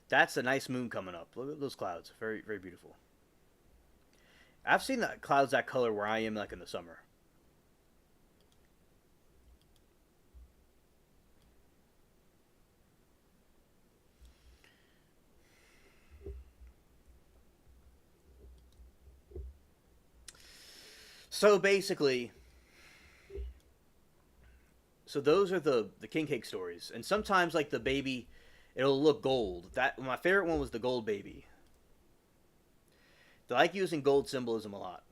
That's a nice moon coming up. Look at those clouds. Very, very beautiful. I've seen the clouds that color where I am, like in the summer. So basically, so those are the king cake stories, and sometimes like the baby, it'll look gold. That my favorite one was the gold baby. I like using gold symbolism a lot.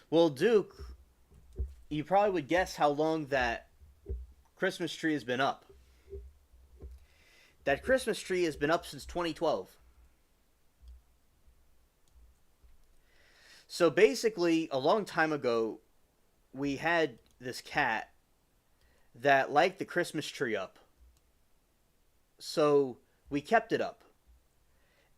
Well, Duke, you probably would guess how long that Christmas tree has been up. That Christmas tree has been up since 2012. So basically, a long time ago, we had this cat that liked the Christmas tree up. So we kept it up.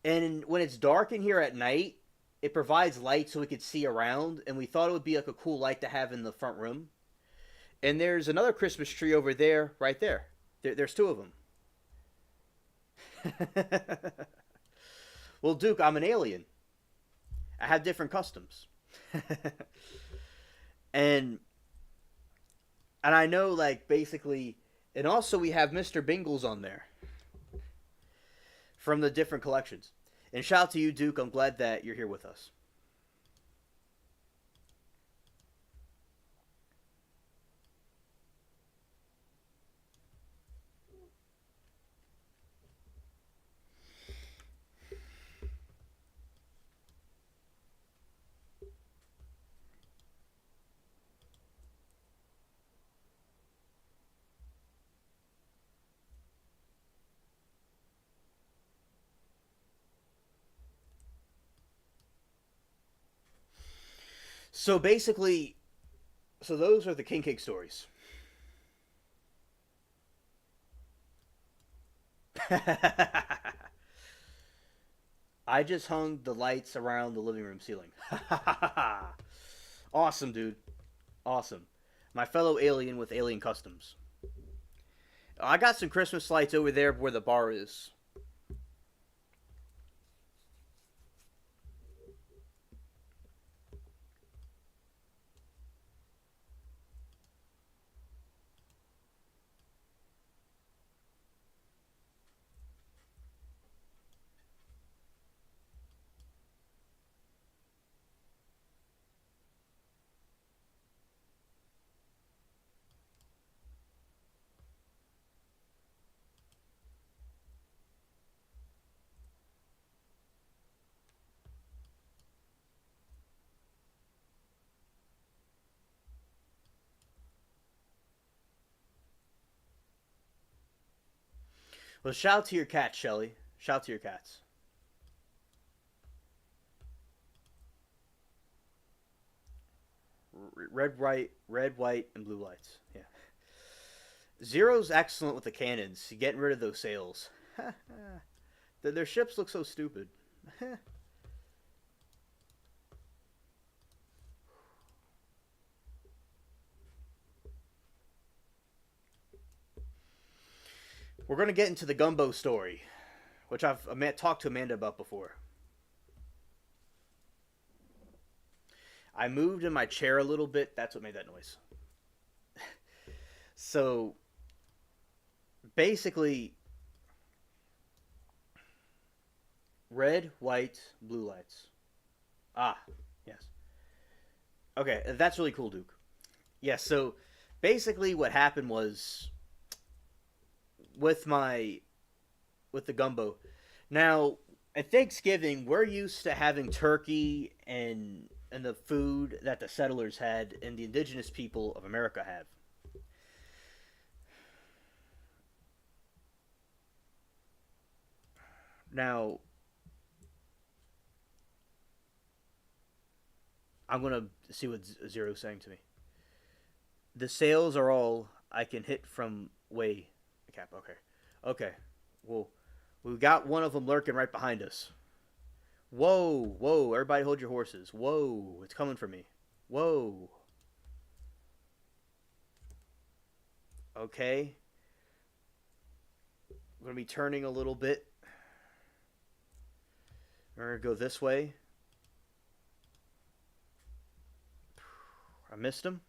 And when it's dark in here at night, it provides light so we could see around. And we thought it would be like a cool light to have in the front room. And there's another Christmas tree over there, right there. There's two of them. Well, Duke, I'm an alien. I have different customs. and and I know like basically, and also we have Mr. Bingles on there from the different collections. And shout out to you, Duke. I'm glad that you're here with us. So basically, so those are the king cake stories. I just hung the lights around the living room ceiling. Awesome, dude. Awesome. My fellow alien with alien customs. I got some Christmas lights over there where the bar is. Well, shout out to your cats, Shelly. Shout out to your cats. Red, white, and blue lights. Yeah. Zero's excellent with the cannons. Getting rid of those sails. Their ships look so stupid. We're gonna get into the gumbo story, which I've talked to Amanda about before. I moved in my chair a little bit. That's what made that noise. So basically, red, white, blue lights. Ah, yes. Okay, that's really cool, Duke. Yes. So basically, what happened was with my with the gumbo. Now, at Thanksgiving, we're used to having turkey and the food that the settlers had and the indigenous people of America have. Now, I'm gonna see what Zero's saying to me. The sales are all I can hit from way cap. Okay, okay. Well, we got one of them lurking right behind us. Whoa, whoa! Everybody, hold your horses. Whoa, it's coming for me. Whoa. Okay, I'm gonna be turning a little bit. We're gonna go this way. I missed him.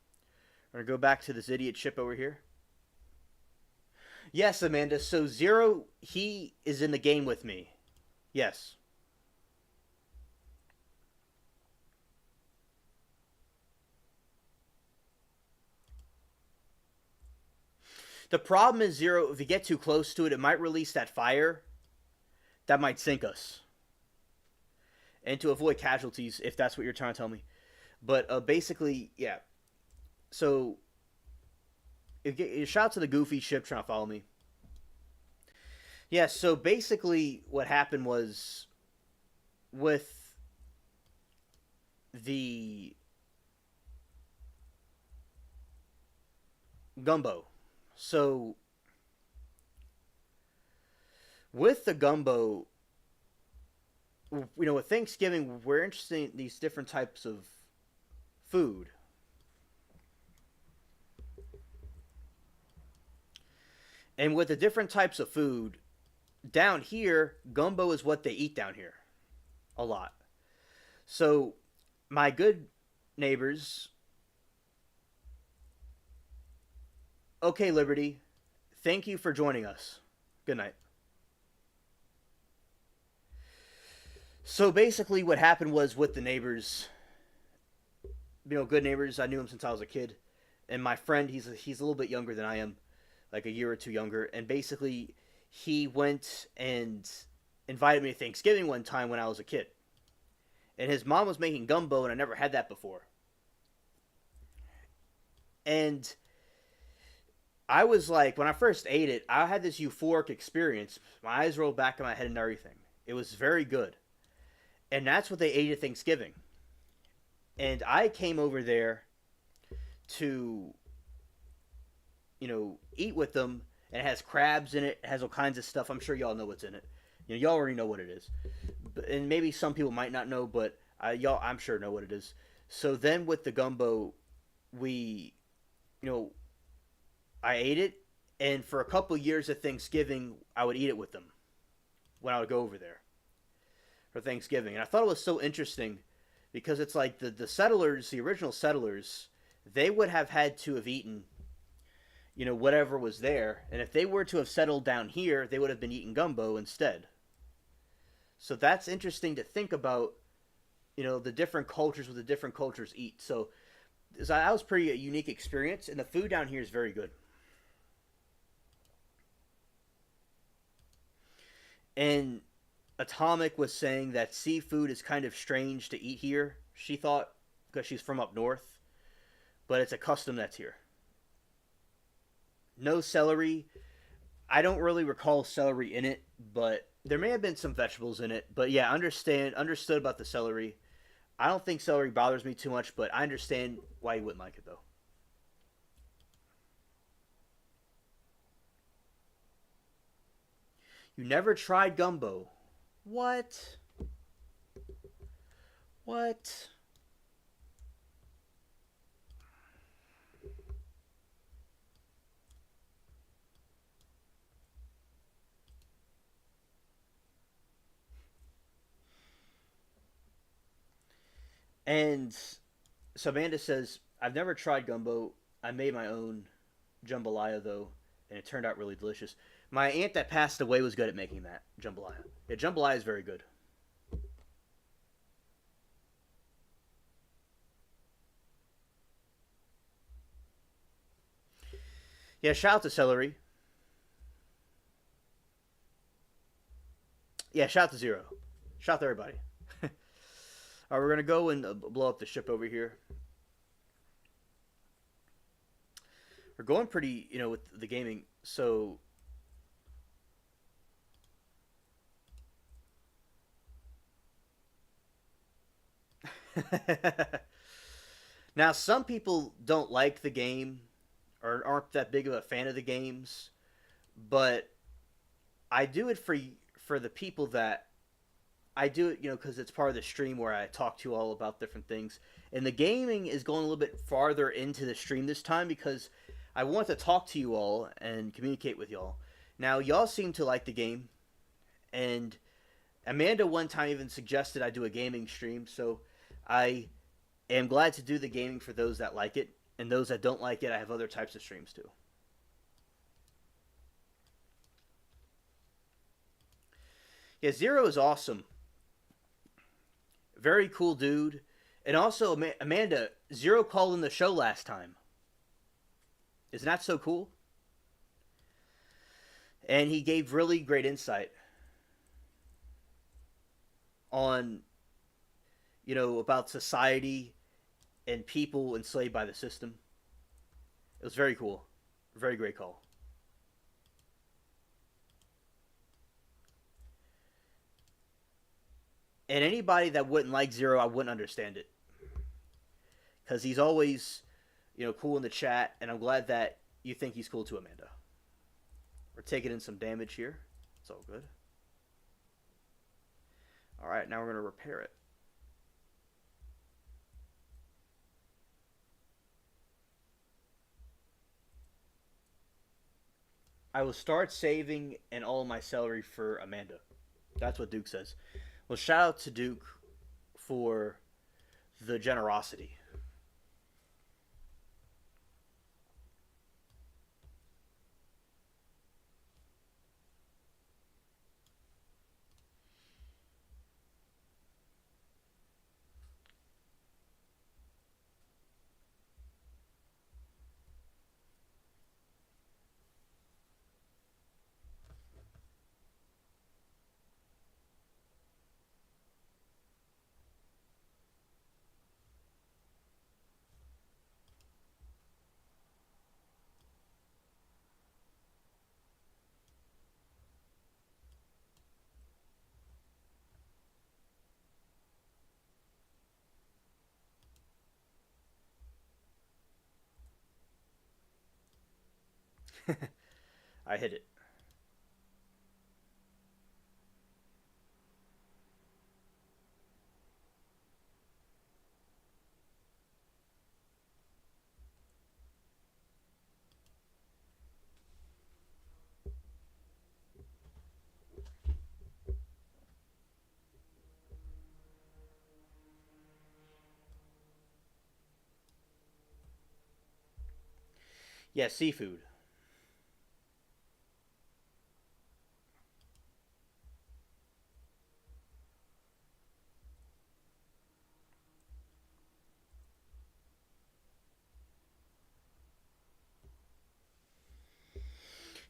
We're gonna go back to this idiot ship over here. Yes, Amanda. So Zero, he is in the game with me. Yes. The problem is Zero. If you get too close to it, it might release that fire. That might sink us. And to avoid casualties, if that's what you're trying to tell me. But basically, yeah. So, shout out to the goofy ship trying to follow me. Yeah, so basically what happened was with the gumbo. So with the gumbo, with Thanksgiving, we're interested in these different types of food. And with the different types of food, down here, gumbo is what they eat down here a lot. So, my good neighbors, okay, Liberty, thank you for joining us. Good night. So, basically, what happened was with the neighbors, good neighbors, I knew them since I was a kid. And my friend, he's a little bit younger than I am, like a year or two younger. And basically, he went and invited me to Thanksgiving one time when I was a kid. And his mom was making gumbo, and I never had that before. And I was like, when I first ate it, I had this euphoric experience. My eyes rolled back in my head and everything. It was very good. And that's what they ate at Thanksgiving. And I came over there to, eat with them, and it has crabs in it. It has all kinds of stuff. I'm sure y'all know what's in it. Y'all already know what it is, and maybe some people might not know, but y'all, I'm sure, know what it is. So then with the gumbo, we, you know, I ate it, and for a couple years at Thanksgiving, I would eat it with them when I would go over there for Thanksgiving, and I thought it was so interesting because it's like the settlers, the original settlers, they would have had to have eaten, whatever was there, and if they were to have settled down here, they would have been eating gumbo instead. So that's interesting to think about, the different cultures, what the different cultures eat. So that was pretty a unique experience, and the food down here is very good. And Atomic was saying that seafood is kind of strange to eat here. She thought because she's from up north, but it's a custom that's here. No celery. I don't really recall celery in it, but there may have been some vegetables in it. But yeah, understood about the celery. I don't think celery bothers me too much, but I understand why you wouldn't like it though. You never tried gumbo. What? What? And so Amanda says, I've never tried gumbo. I made my own jambalaya though, and it turned out really delicious. My aunt that passed away was good at making that jambalaya. Yeah, jambalaya is very good. Yeah, shout out to celery. Yeah, shout out to Zero. Shout out to everybody. All right, we're gonna go and blow up the ship over here. We're going pretty, with the gaming. So now some people don't like the game or aren't that big of a fan of the games, but I do it for the people that I do it, because it's part of the stream where I talk to you all about different things. And the gaming is going a little bit farther into the stream this time because I want to talk to you all and communicate with y'all. Now, y'all seem to like the game, and Amanda one time even suggested I do a gaming stream, so I am glad to do the gaming for those that like it, and those that don't like it, I have other types of streams too. Yeah, Zero is awesome. Very cool dude. And also, Amanda, Zero called in the show last time. Isn't that so cool? And he gave really great insight on, about society and people enslaved by the system. It was very cool. Very great call. And anybody that wouldn't like Zero, I wouldn't understand it. Because he's always, cool in the chat, and I'm glad that you think he's cool too, Amanda. We're taking in some damage here. It's all good. All right, now we're going to repair it. I will start saving and all my celery for Amanda. That's what Duke says. Well, shout out to Duke for the generosity. I hit it. Yeah, seafood.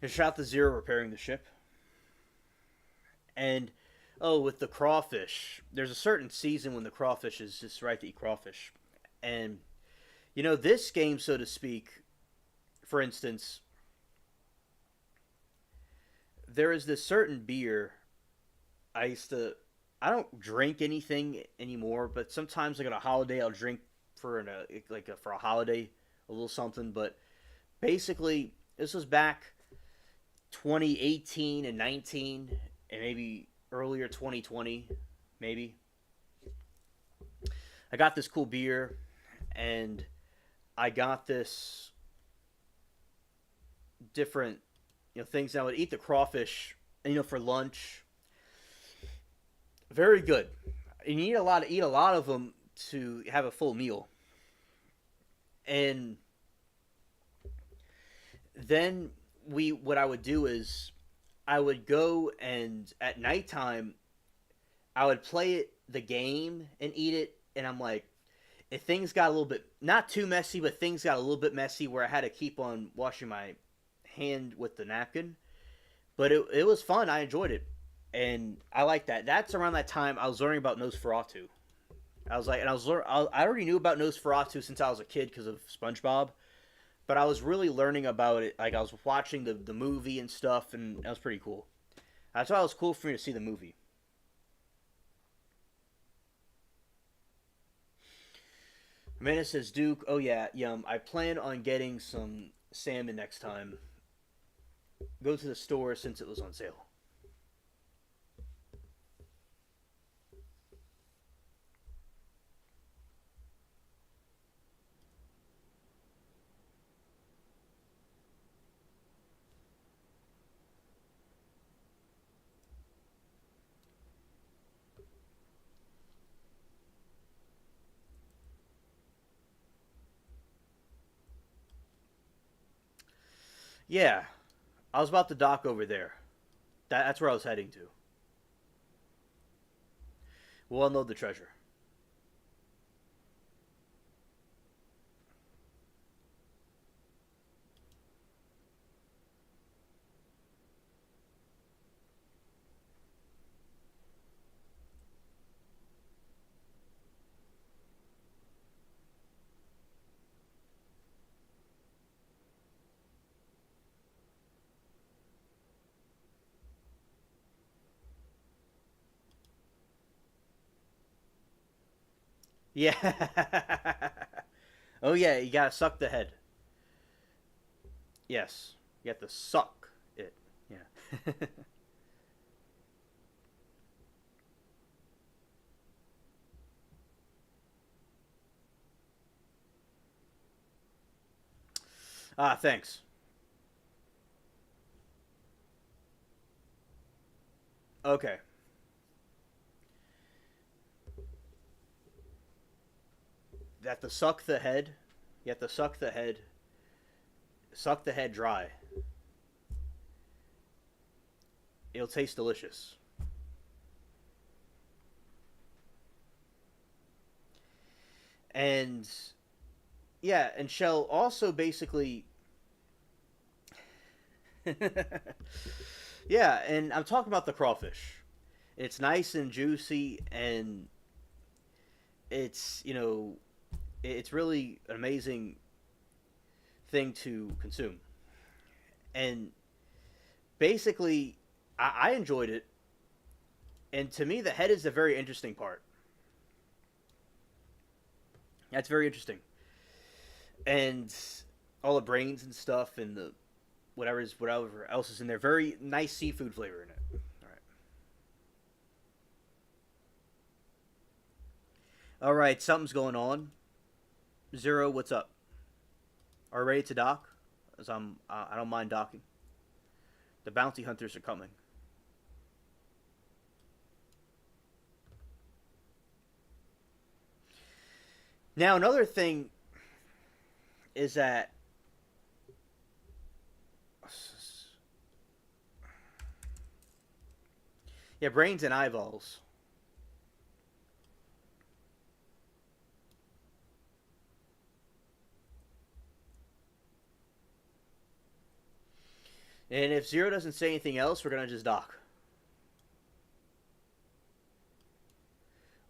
And shout out to Zero repairing the ship. And oh, with the crawfish, there's a certain season when the crawfish is just right to eat crawfish. And this game, so to speak, for instance, there is this certain beer I used to. I don't drink anything anymore, but sometimes like on a holiday, I'll drink for a holiday, a little something. But basically, this was back 2018 and 19, and maybe earlier 2020, maybe. I got this cool beer, and I got this different things. I would eat the crawfish, for lunch. Very good. You need eat a lot of them to have a full meal. And then what I would do is I would go and at nighttime I would play the game and eat it, and I'm like, if things got a little bit not too messy, but things got a little bit messy where I had to keep on washing my hand with the napkin. But it was fun. I enjoyed it, and I like that. That's around that time I was learning about Nosferatu. I was like, and I already knew about Nosferatu since I was a kid because of SpongeBob, but I was really learning about it. Like I was watching the movie and stuff, and that was pretty cool. That's why it was cool for me to see the movie. Amanda says, Duke, oh yeah, yum. I plan on getting some salmon next time. Go to the store since it was on sale. Yeah, I was about to dock over there. That's where I was heading to. We'll unload the treasure. Yeah. Oh yeah, you gotta suck the head. Yes, you have to suck it. Yeah. Thanks. Okay. You have to suck the head. You have to suck the head. Suck the head dry. It'll taste delicious. And yeah, and Shell also basically yeah, and I'm talking about the crawfish. It's nice and juicy, and it's really an amazing thing to consume. And basically, I enjoyed it. And to me, the head is a very interesting part. That's very interesting. And all the brains and stuff, and the whatever else is in there. Very nice seafood flavor in it. All right. All right, something's going on. Zero, what's up? Are we ready to dock? As I don't mind docking. The bounty hunters are coming. Now, another thing is that yeah, brains and eyeballs. And if Zero doesn't say anything else, we're gonna just dock.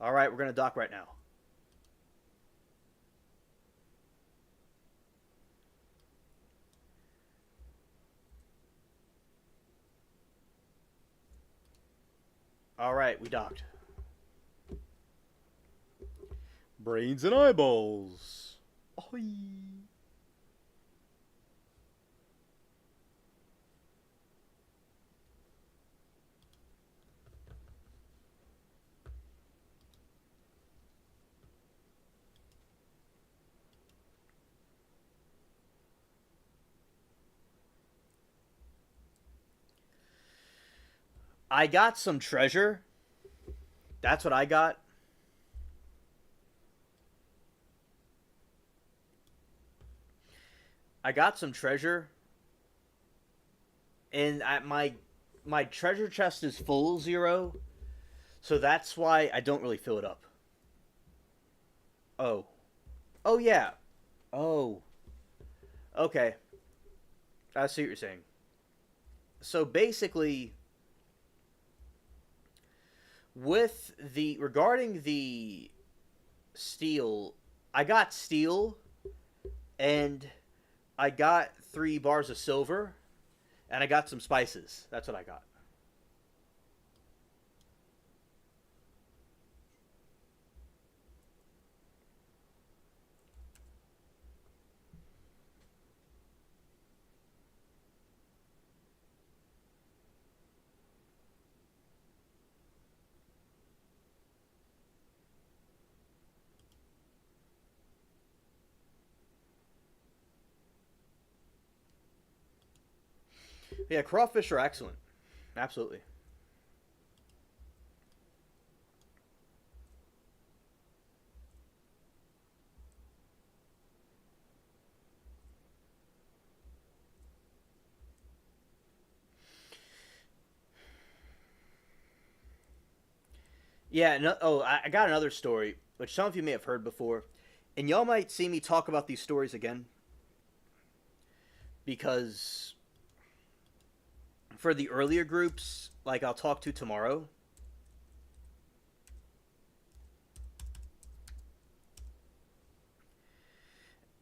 All right, we're gonna dock right now. All right, we docked. Brains and eyeballs. Oy. I got some treasure. That's what I got. I got some treasure, and my treasure chest is full, Zero. So that's why I don't really fill it up. Oh, oh yeah. Oh, okay. I see what you're saying. So basically, with the regarding the steel, I got steel, and I got 3 bars of silver, and I got some spices. That's what I got. Yeah, crawfish are excellent. Absolutely. Yeah. No, oh, I got another story, which some of you may have heard before, and y'all might see me talk about these stories again because for the earlier groups, like I'll talk to tomorrow,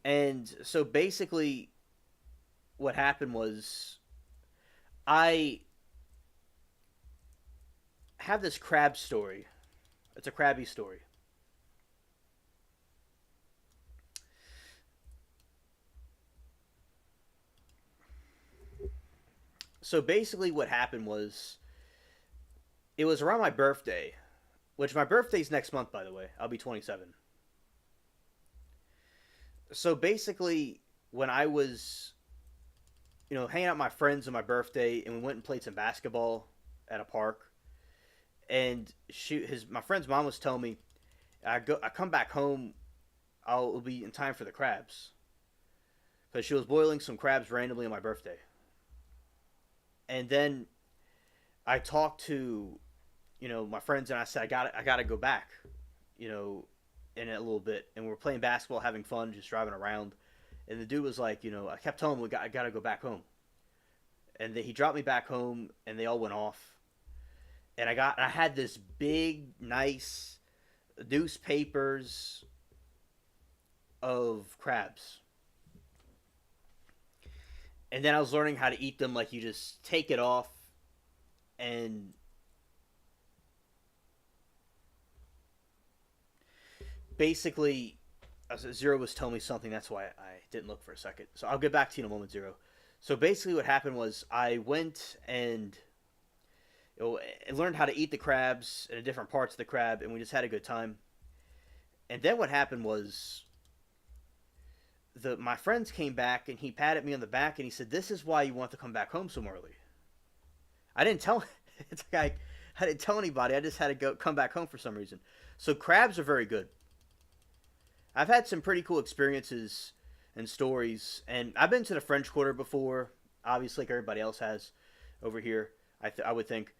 and so basically, what happened was I have this crab story. It's a crabby story. So basically, what happened was it was around my birthday, which my birthday's next month, by the way. I'll be 27. So basically, when I was, hanging out with my friends on my birthday, and we went and played some basketball at a park, and my friend's mom was telling me, I come back home, it'll be in time for the crabs, because she was boiling some crabs randomly on my birthday, and then I talked to, my friends, and I said I got to go back, you know, in a little bit, and we were playing basketball, having fun, just driving around, and the dude was like, I kept telling him I got to go back home, and he dropped me back home, and they all went off, and I had this big, nice newspapers of crabs, and then I was learning how to eat them. Like, you just take it off, and basically, Zero was telling me something. That's why I didn't look for a second. So I'll get back to you in a moment, Zero. So basically, what happened was I went and learned how to eat the crabs and different parts of the crab, and we just had a good time. And then what happened was the my friends came back and he patted me on the back and he said, "This is why you want to come back home so early." I didn't tell. It's like I didn't tell anybody. I just had to go come back home for some reason. So crabs are very good. I've had some pretty cool experiences and stories, and I've been to the French Quarter before. Obviously, like everybody else has over here. I would think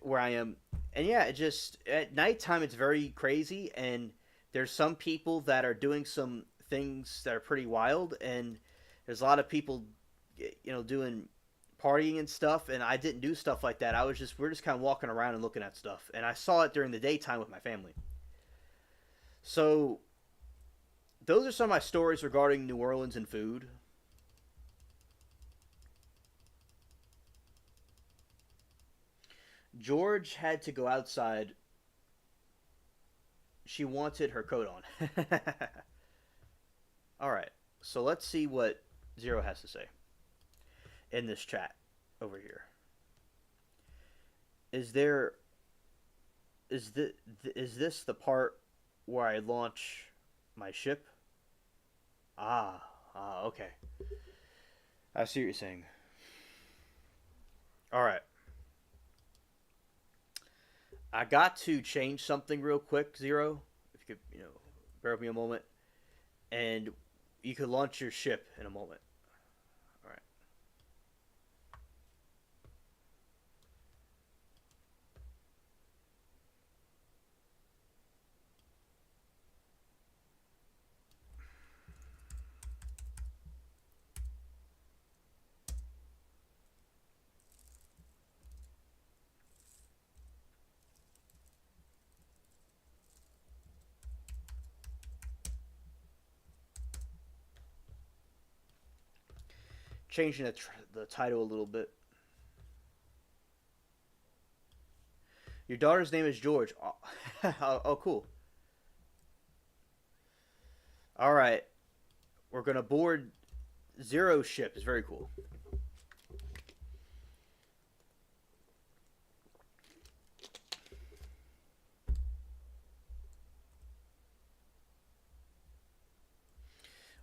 where I am, and yeah, it just at nighttime it's very crazy, and there's some people that are doing some things that are pretty wild, and there's a lot of people, doing partying and stuff. And I didn't do stuff like that. We're just kind of walking around and looking at stuff, and I saw it during the daytime with my family. So those are some of my stories regarding New Orleans and food. George had to go outside. She wanted her coat on. All right. So let's see what Zero has to say in this chat over here. Is there is this the part where I launch my ship? Okay. I see what you're saying. All right. I got to change something real quick, Zero. If you could, bear with me a moment, and you could launch your ship in a moment. All right. Changing the title a little bit. Your daughter's name is George. Oh, oh, cool. All right. We're gonna board Zero's ship. It's very cool.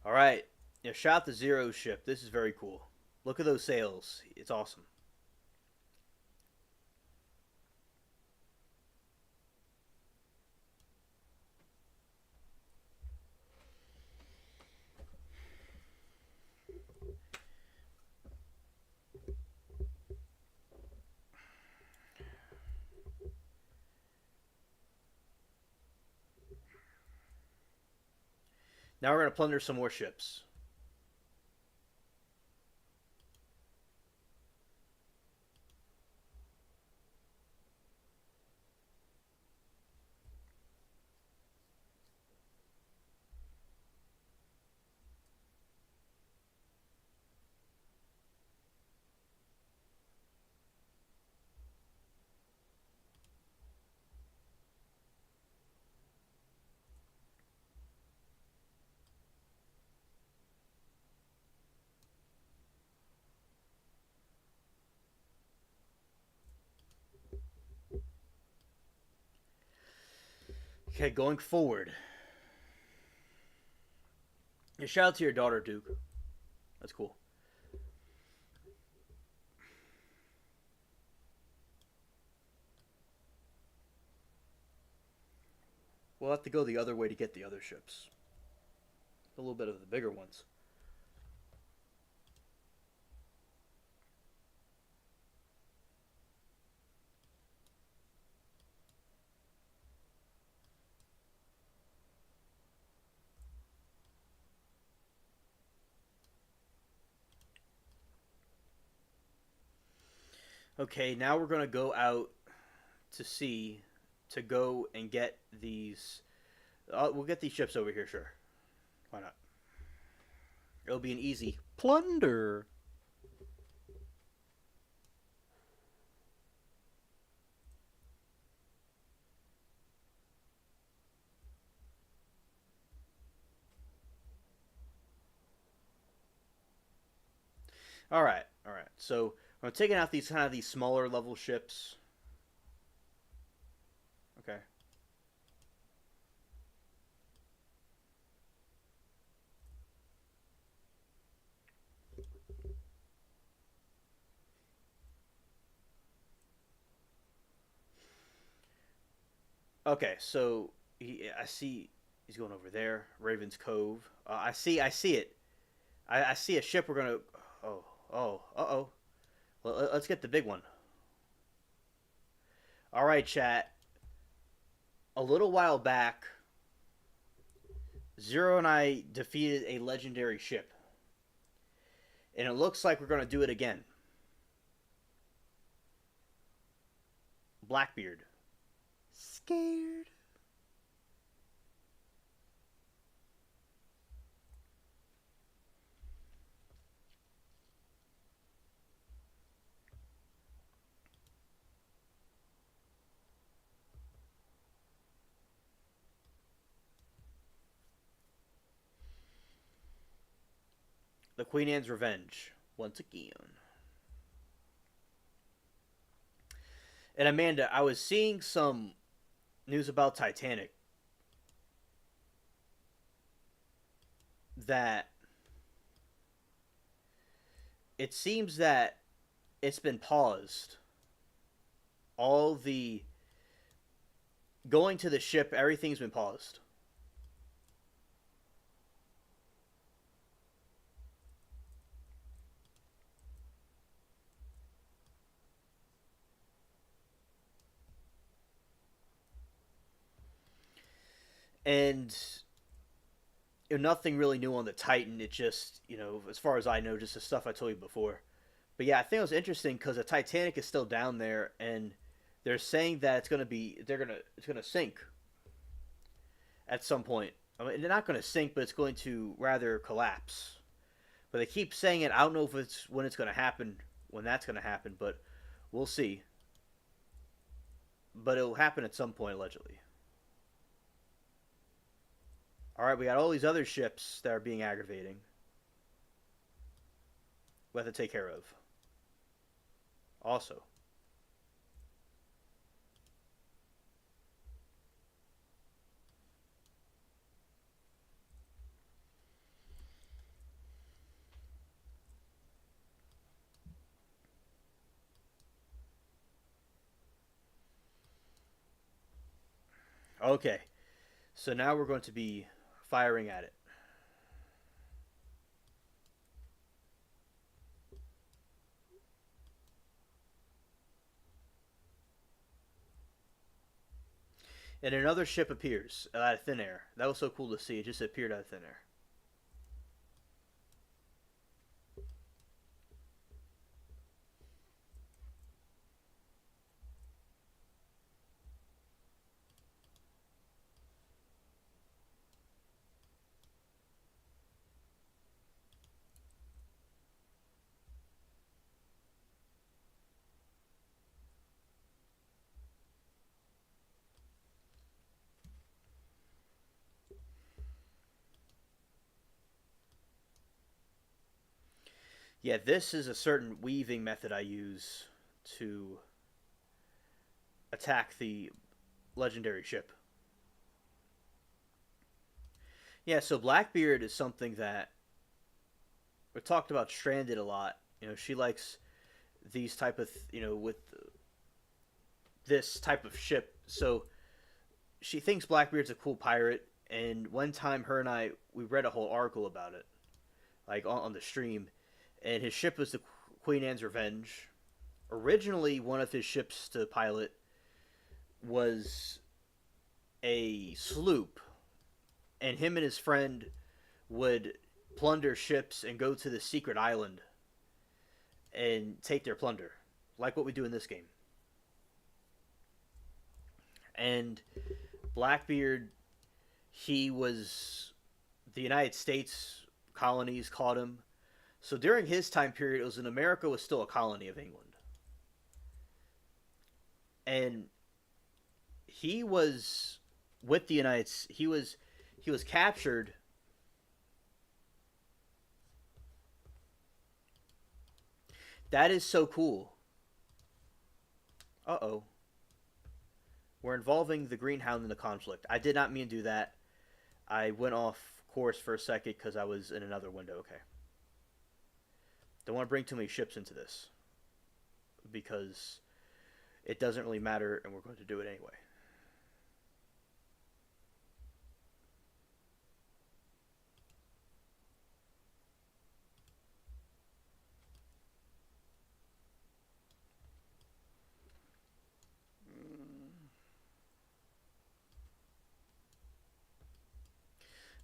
All right. Yeah, shout out to Zero's ship. This is very cool. Look at those sails. It's awesome. Now we're gonna plunder some more ships. Okay, going forward. Yeah, shout out to your daughter, Duke. That's cool. We'll have to go the other way to get the other ships. A little bit of the bigger ones. Okay, now we're gonna go out to sea to go and get these. We'll get these ships over here, sure. Why not? It'll be an easy plunder. All right, all right. So I'm taking out these kind of these smaller level ships. Okay. Okay. So I see he's going over there, Raven's Cove. I see it. I see a ship. We're gonna. Oh, oh. Well, let's get the big one. All right, chat. A little while back, Zero and I defeated a legendary ship, and it looks like we're gonna do it again. Blackbeard. Scared. The Queen Anne's Revenge once again. And Amanda, I was seeing some news about Titanic that it seems that it's been paused. All the going to the ship, everything's been paused. And nothing really new on the Titan. It just, as far as I know, just the stuff I told you before. But yeah, I think it was interesting because the Titanic is still down there, and they're saying that it's gonna sink at some point. I mean, they're not gonna sink, but it's going to rather collapse. But they keep saying it. I don't know if it's when it's gonna happen, when that's gonna happen, but we'll see. But it'll happen at some point, allegedly. All right, we got all these other ships that are being aggravating. We have to take care of. Also, okay. So now we're going to be firing at it. And another ship appears out of thin air. That was so cool to see. It just appeared out of thin air. Yeah, this is a certain weaving method I use to attack the legendary ship. Yeah, so Blackbeard is something that we talked about Stranded a lot. She likes these type of with this type of ship. So she thinks Blackbeard's a cool pirate. And one time, her and we read a whole article about it, like on the stream. And his ship was the Queen Anne's Revenge. Originally, one of his ships to pilot was a sloop, and him and his friend would plunder ships and go to the secret island and take their plunder, like what we do in this game. And Blackbeard, he was the United States colonies caught him. So during his time period, it was when America was still a colony of England, and he was with the United. He was captured. That is so cool. Uh-oh. We're involving the Greenhound in the conflict. I did not mean to do that. I went off course for a second because I was in another window. Okay. Don't want to bring too many ships into this because it doesn't really matter and we're going to do it anyway.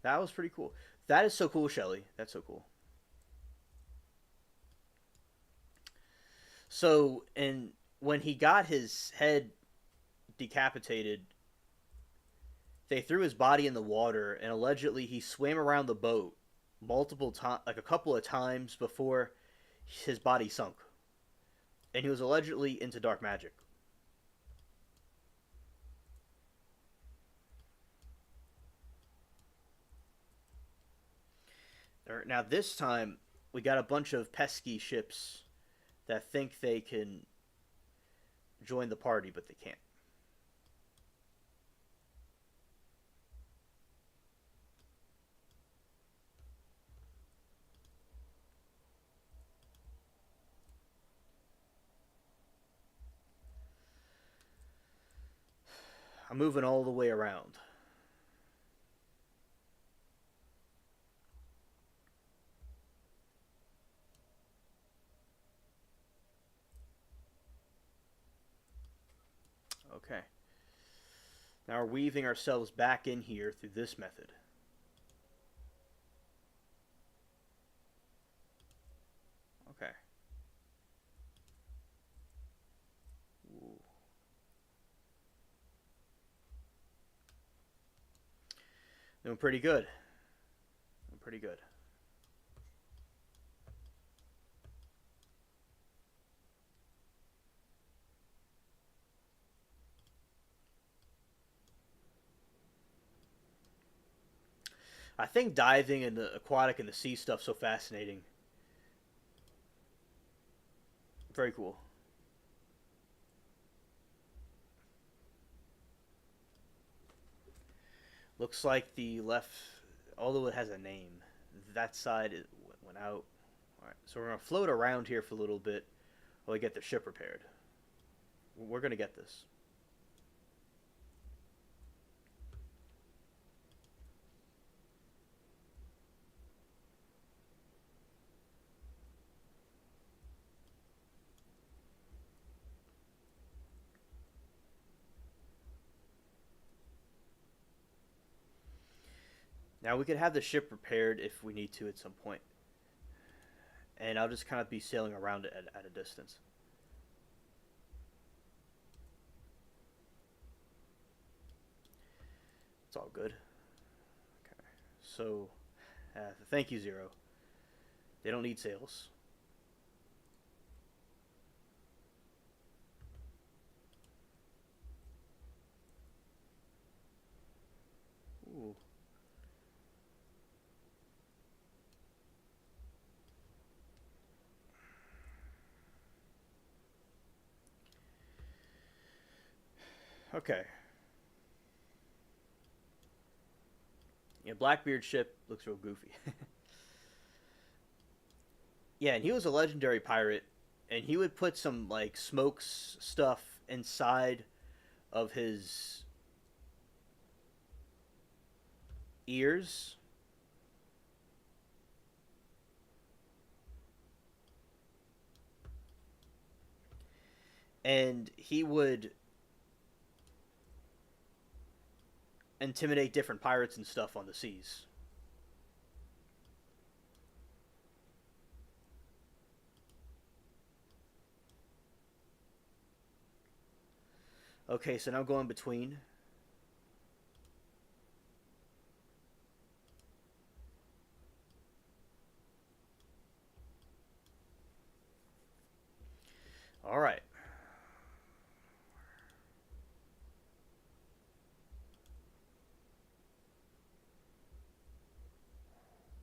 That was pretty cool. That is so cool, Shelly. That's so cool. So, and when he got his head decapitated, they threw his body in the water, and allegedly he swam around the boat multiple times, like a couple of times before his body sunk. And he was allegedly into dark magic. Now, this time, we got a bunch of pesky ships that think they can join the party, but they can't. I'm moving all the way around. Okay. Now we're weaving ourselves back in here through this method. Okay. Ooh. Doing pretty good. Doing pretty good. I think diving and the aquatic and the sea stuff so fascinating. Very cool. Looks like the left, although it has a name, that side went out. All right, so we're gonna float around here for a little bit while we get the ship repaired. We're gonna get this. Now we could have the ship repaired if we need to at some point, and I'll just kind of be sailing around it at a distance. It's all good. Okay. So, thank you, Zero. They don't need sails. Ooh. Okay. Yeah, Blackbeard's ship looks real goofy. Yeah, and he was a legendary pirate, and he would put some like smokes stuff inside of his ears, and he would intimidate different pirates and stuff on the seas. Okay, so now going between. All right.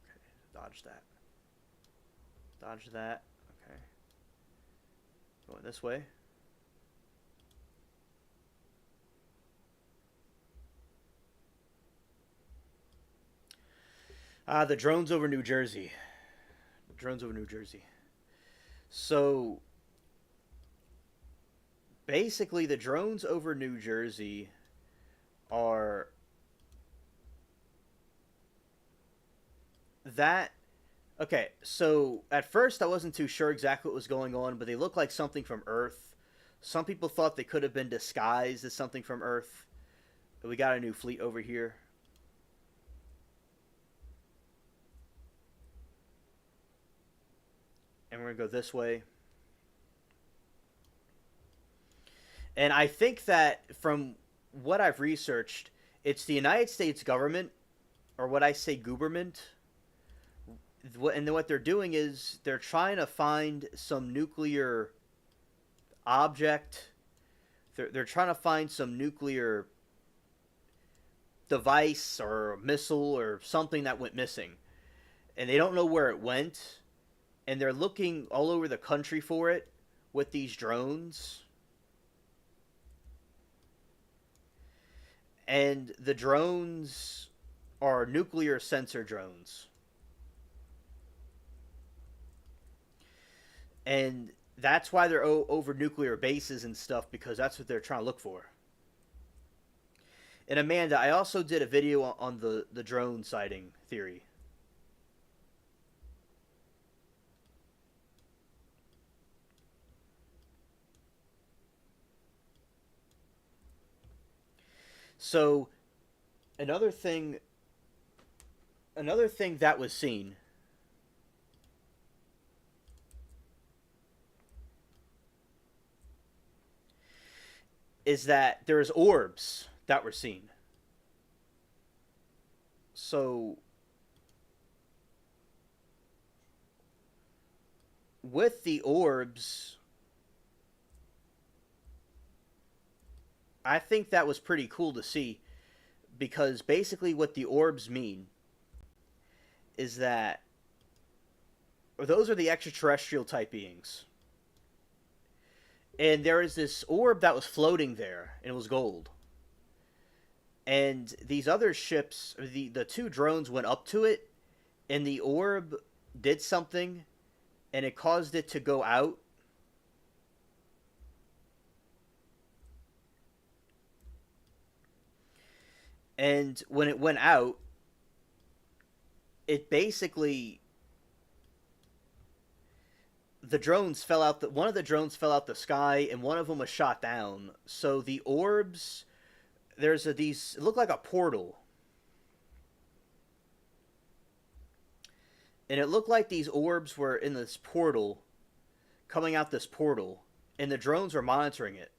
Okay, dodge that. Dodge that. Okay. Going this way. The drones over New Jersey. Drones over New Jersey. So basically, the drones over New Jersey are that. Okay, so at first I wasn't too sure exactly what was going on, but they look like something from Earth. Some people thought they could have been disguised as something from Earth. But we got a new fleet over here. And we're going to go this way. And I think that from what I've researched, it's the United States government, or what I say, gooberment. And then what they're doing is they're trying to find some nuclear object. They're trying to find some nuclear device or missile or something that went missing. And they don't know where it went. And they're looking all over the country for it with these drones. And the drones are nuclear sensor drones. And that's why they're over nuclear bases and stuff, because that's what they're trying to look for. And Amanda, I also did a video on the drone sighting theory. So another thing that was seen is that there's orbs that were seen. So with the orbs, I think that was pretty cool to see, because basically what the orbs mean is that those are the extraterrestrial type beings. And there is this orb that was floating there, and it was gold. And these other ships, the two drones went up to it, and the orb did something, and it caused it to go out. And when it went out, it basically, the drones fell out. One of the drones fell out the sky, and one of them was shot down. So the orbs, these it looked like a portal, and it looked like these orbs were in this portal, coming out this portal, and the drones were monitoring it.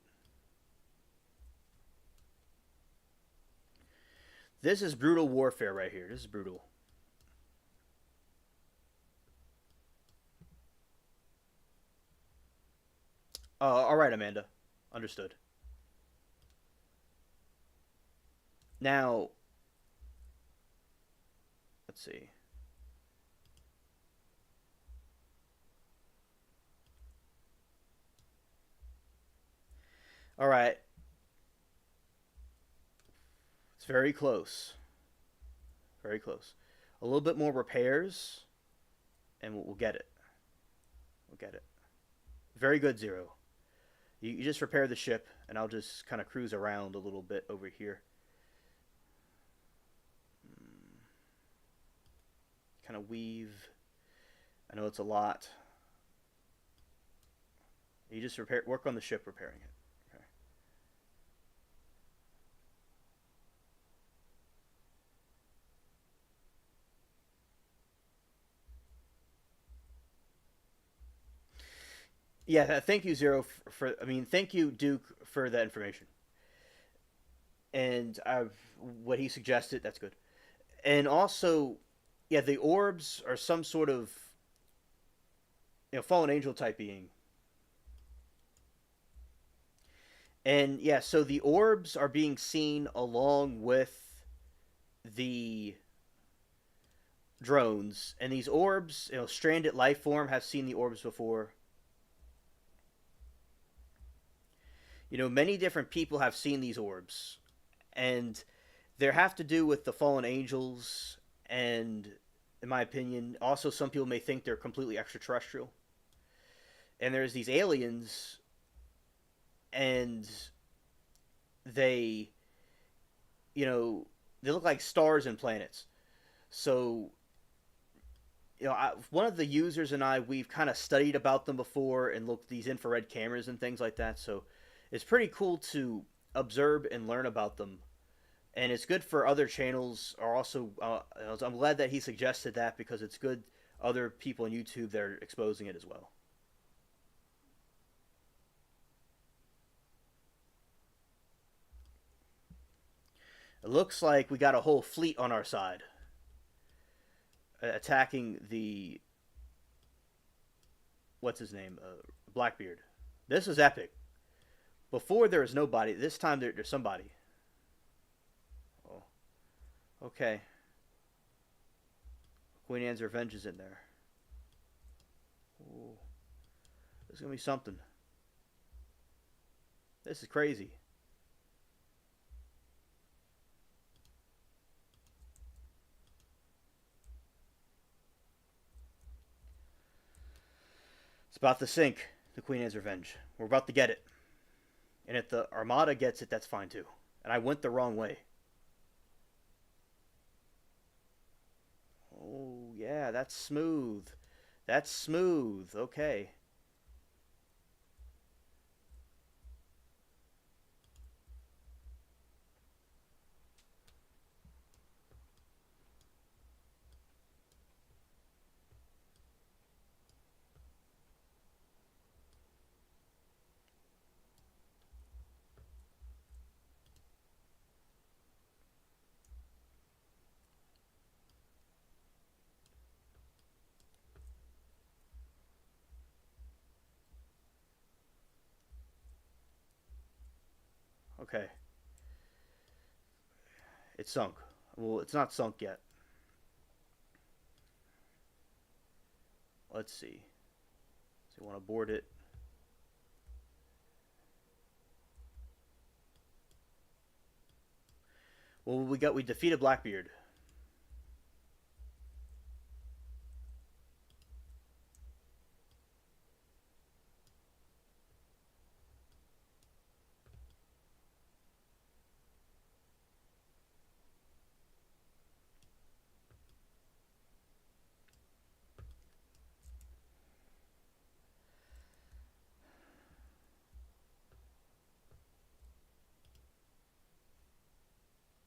This is brutal warfare right here. This is brutal. All right, Amanda. Understood. Now, let's see. All right. It's very close. Very close. A little bit more repairs, and we'll get it. We'll get it. Very good, Zero. You just repair the ship, and I'll just kind of cruise around a little bit over here. Kind of weave. I know it's a lot. You just work on the ship repairing it. Okay. Yeah, thank you, Zero, thank you, Duke, for that information. And what he suggested, that's good. And also, yeah, the orbs are some sort of, fallen angel type being. And yeah, so the orbs are being seen along with the drones, and these orbs, stranded life form have seen the orbs before. Many different people have seen these orbs, and they have to do with the fallen angels, and in my opinion, also some people may think they're completely extraterrestrial. And there's these aliens, and they, you know, they look like stars and planets. So, one of the users and I, we've kind of studied about them before and looked at these infrared cameras and things like that. So, it's pretty cool to observe and learn about them, and it's good for other channels. Are also, I'm glad that he suggested that because it's good other people on YouTube that are exposing it as well. It looks like we got a whole fleet on our side attacking the what's his name, Blackbeard. This is epic. Before there was nobody. This time there's somebody. Oh, okay. Queen Anne's Revenge is in there. Ooh, this is gonna be something. This is crazy. It's about to sink. The Queen Anne's Revenge. We're about to get it. And if the Armada gets it, that's fine too. And I went the wrong way. Oh, yeah, that's smooth. That's smooth. Okay. Okay. It's sunk. Well, it's not sunk yet. Let's see. So you want to board it. Well, we defeated Blackbeard.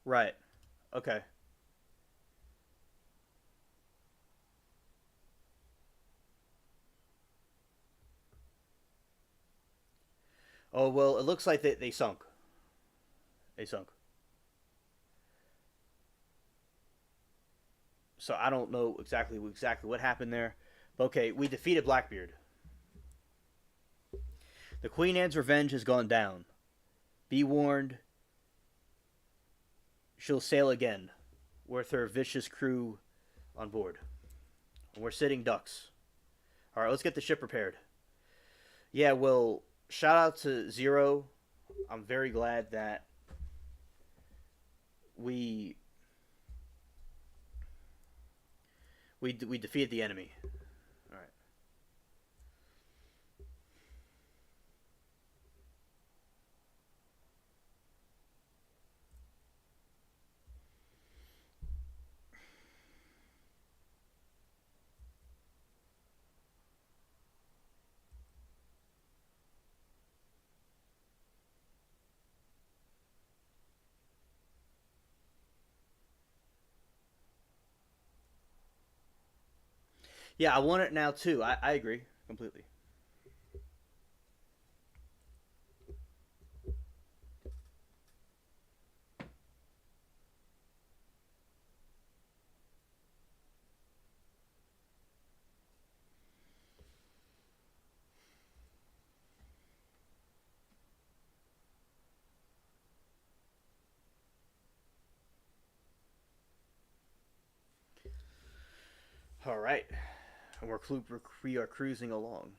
Right. Okay. Oh well, it looks like they sunk. They sunk. So I don't know exactly what happened there. But okay, we defeated Blackbeard. The Queen Anne's Revenge has gone down. Be warned, she'll sail again, with her vicious crew on board. We're sitting ducks. All right, let's get the ship repaired. Yeah, well, shout out to Zero. I'm very glad that we we defeated the enemy. All right. Yeah, I want it now too. I agree completely. All right, and we are cruising along.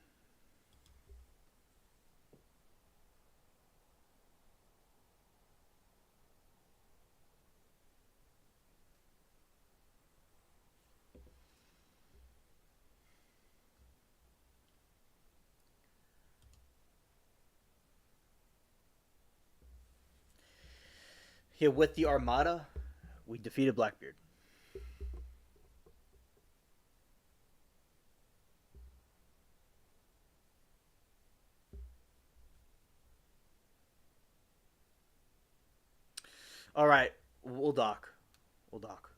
Yeah, with the Armada, we defeated Blackbeard. All right, we'll dock. We'll dock.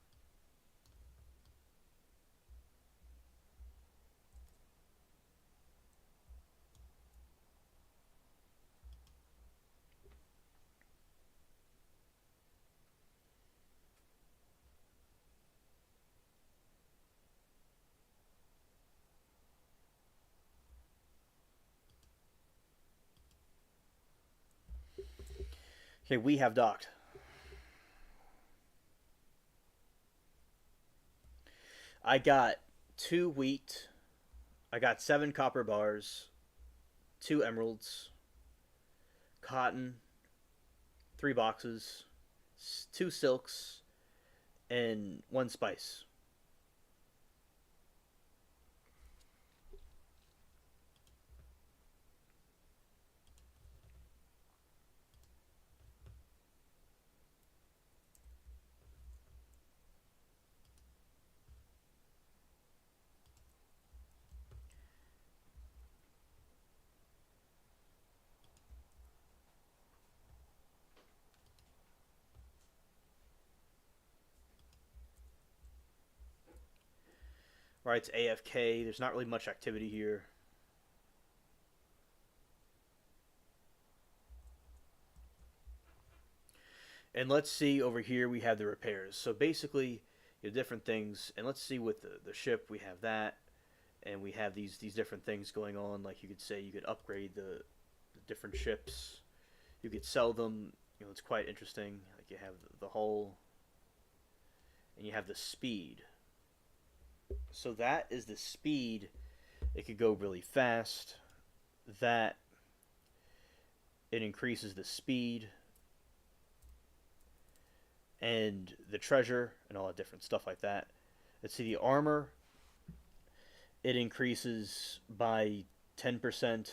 Okay, we have docked. I got 2 wheat. I got 7 copper bars, 2 emeralds, cotton, 3 boxes, 2 silks, and 1 spice. All right, it's AFK. There's not really much activity here. And let's see over here, we have the repairs. So basically, you have different things. And let's see with the ship, we have that. And we have these different things going on. Like you could say you could upgrade the different ships. You could sell them. You know, it's quite interesting. Like you have the hull, and you have the speed. So that is the speed. It could go really fast. That it increases the speed and the treasure and all that different stuff like that. Let's see the armor. It increases by 10%,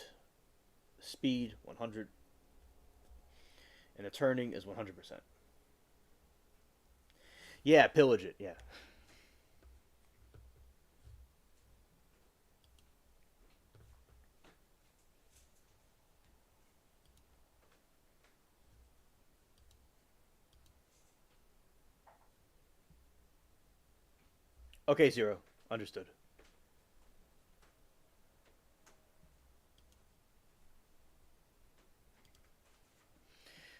speed 100, and the turning is 100%. Yeah, pillage it. Yeah. Okay, Zero. Understood.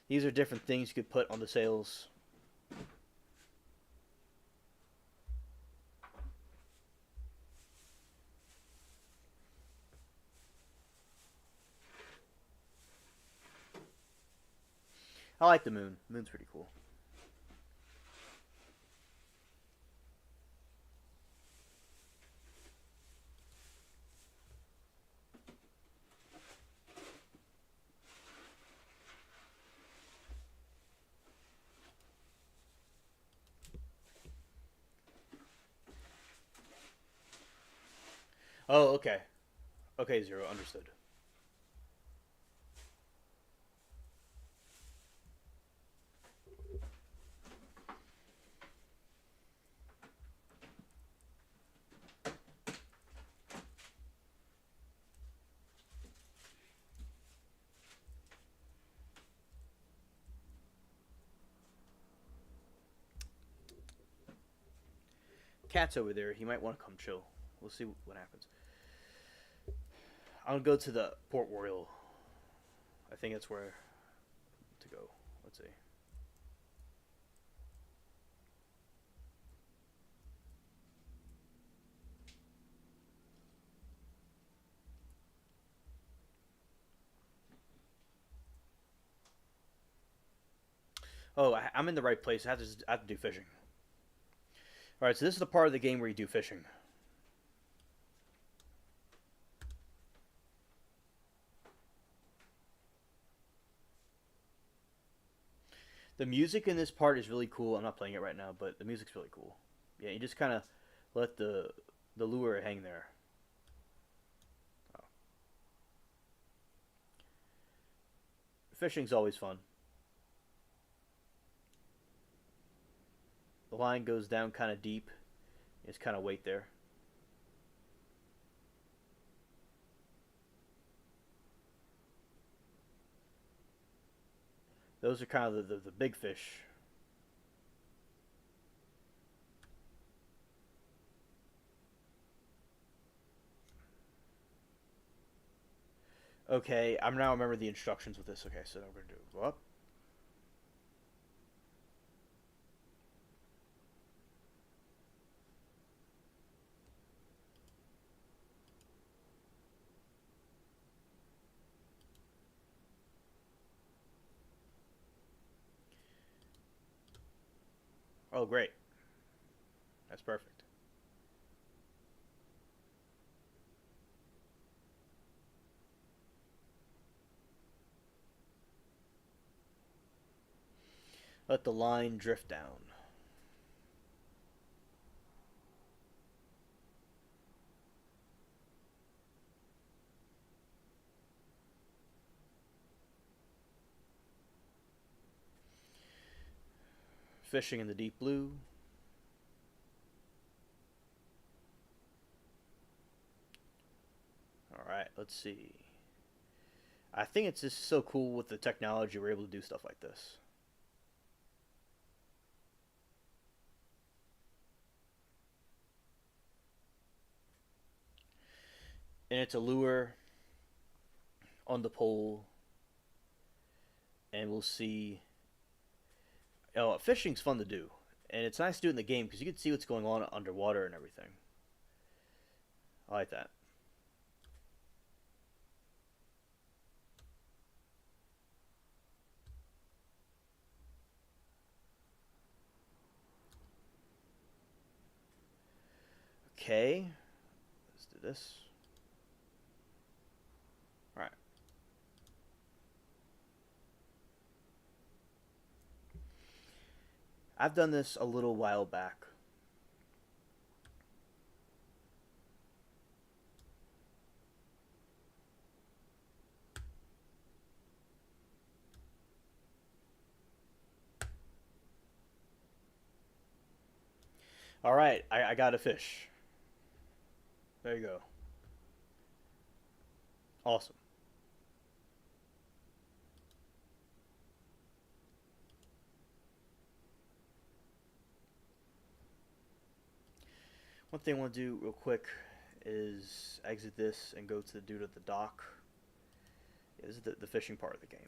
These are different things you could put on the sails. I like the moon. The moon's pretty cool. Oh, okay. Okay, Zero. Understood. Cat's over there. He might want to come chill. We'll see what happens. I'll go to the Port Royal. I think that's where to go. Let's see. Oh, I'm in the right place. I have to do fishing. All right, so this is the part of the game where you do fishing. The music in this part is really cool. I'm not playing it right now, but the music's really cool. Yeah, you just kind of let the lure hang there. Oh. Fishing's always fun. The line goes down kind of deep. It's kind of weight there. Those are kind of the big fish. Okay, I'm now remember the instructions with this. Okay, so we're gonna do go up. Oh, great. That's perfect. Let the line drift down. Fishing in the deep blue. All right, let's see. I think it's just so cool with the technology we're able to do stuff like this. And it's a lure on the pole, and we'll see. Oh, fishing's fun to do, and it's nice to do it in the game because you can see what's going on underwater and everything. I like that. Okay, let's do this. All right. I've done this a little while back. All right, I got a fish. There you go. Awesome. One thing I want to do real quick is exit this and go to the dude at the dock. Yeah, this is the fishing part of the game.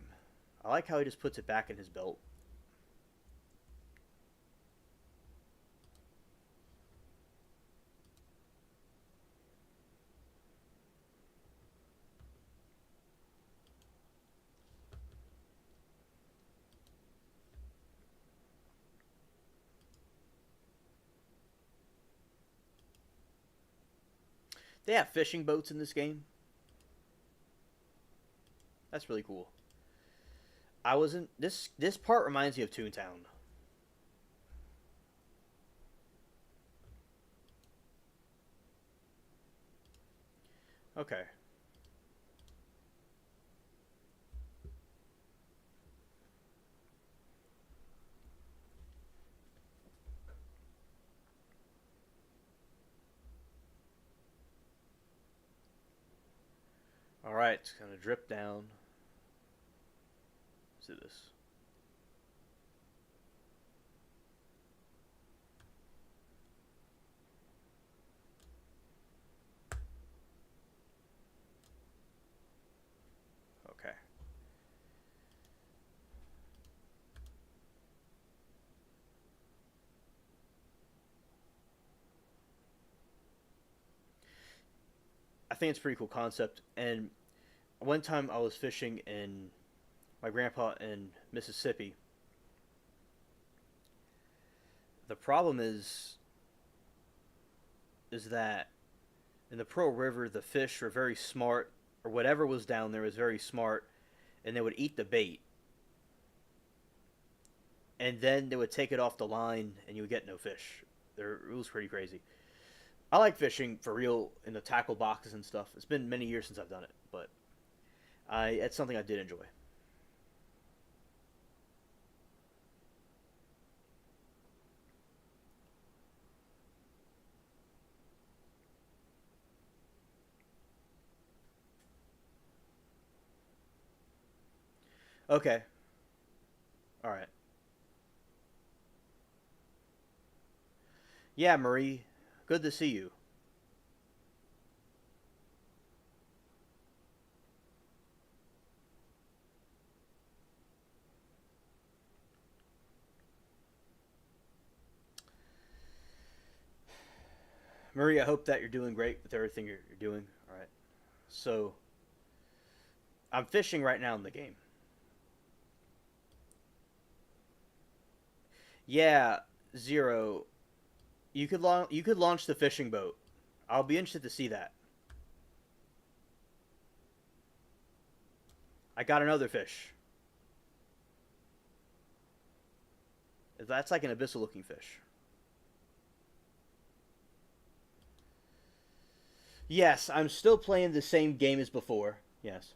I like how he just puts it back in his belt. They have fishing boats in this game. That's really cool. I wasn't this part reminds me of Toontown. Okay. All right, it's gonna drip down. Let's do this. Okay. I think it's a pretty cool concept. And one time I was fishing in my grandpa in Mississippi. The problem is that in the Pearl River the fish were very smart, or whatever was down there was very smart, and they would eat the bait, and then they would take it off the line, and you would get no fish. It was pretty crazy. I like fishing for real in the tackle boxes and stuff. It's been many years since I've done it, but it's something I did enjoy. Okay. All right. Yeah, Marie. Good to see you. Marie, I hope that you're doing great with everything you're doing. All right. So, I'm fishing right now in the game. Yeah, Zero. You could launch the fishing boat. I'll be interested to see that. I got another fish. That's like an abyssal looking fish. Yes, I'm still playing the same game as before. Yes.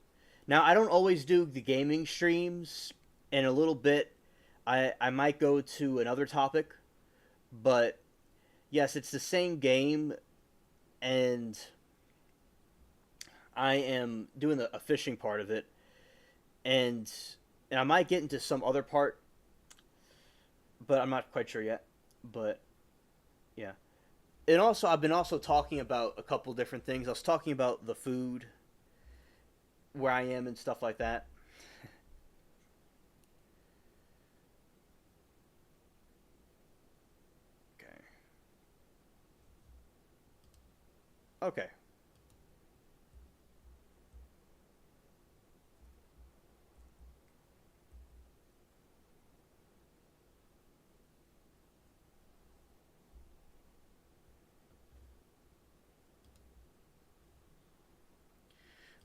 Now I don't always do the gaming streams. In a little bit, I might go to another topic, but yes, it's the same game, and I am doing a fishing part of it, and and I might get into some other part, but I'm not quite sure yet. But yeah, and also I've been also talking about a couple different things. I was talking about the food where I am and stuff like that. Okay. Okay.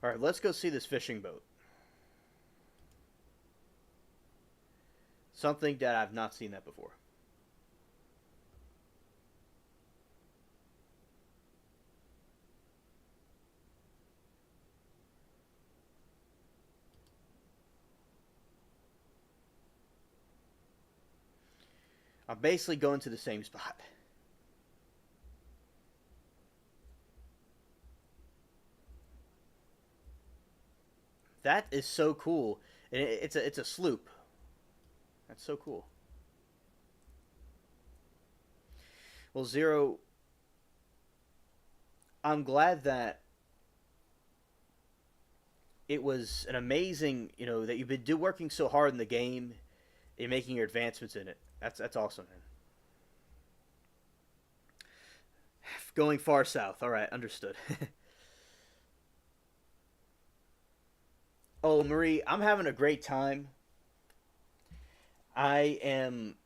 All right. Let's go see this fishing boat. Something that I've not seen that before. I'm basically going to the same spot. That is so cool. And it's a sloop. That's so cool. Well, Zero, I'm glad that it was an amazing, that you've been working so hard in the game and making your advancements in it. That's awesome, man. Going far south. All right, understood. Oh, Marie, I'm having a great time. I am,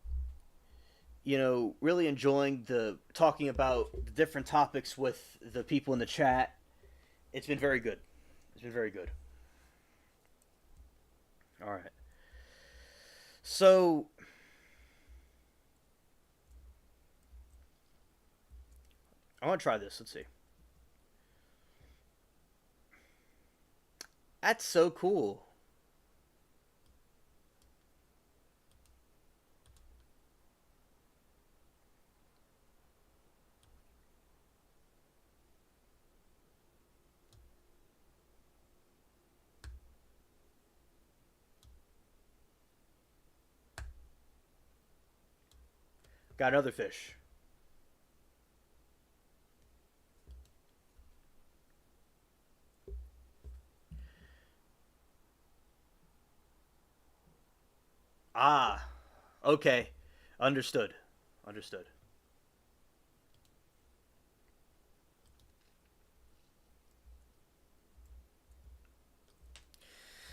really enjoying the talking about the different topics with the people in the chat. It's been very good. It's been very good. All right. So, I want to try this. Let's see. That's so cool. Got another fish. Ah, okay. Understood. Understood.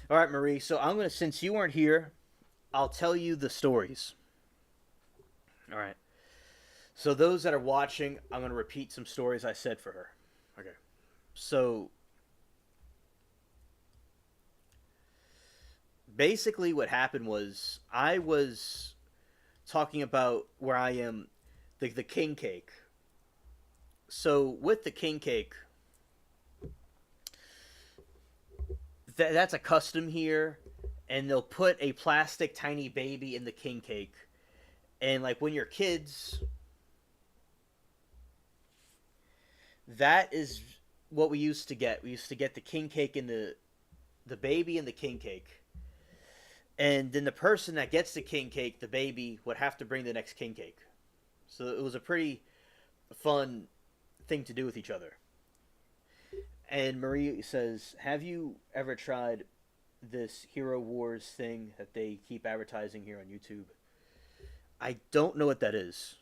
All right, Marie. So I'm gonna, since you weren't here, I'll tell you the stories. All right. So those that are watching, I'm gonna repeat some stories I said for her. Okay. So basically, what happened was I was talking about where I am, the king cake. So with the king cake, that's a custom here, and they'll put a plastic tiny baby in the king cake, and like when you're kids, that is what we used to get. We used to get the king cake and the baby and the king cake, And then the person that gets the king cake, the baby, would have to bring the next king cake. So it was a pretty fun thing to do with each other. And Marie says, "Have you ever tried this Hero Wars thing that they keep advertising here on YouTube?" I don't know what that is.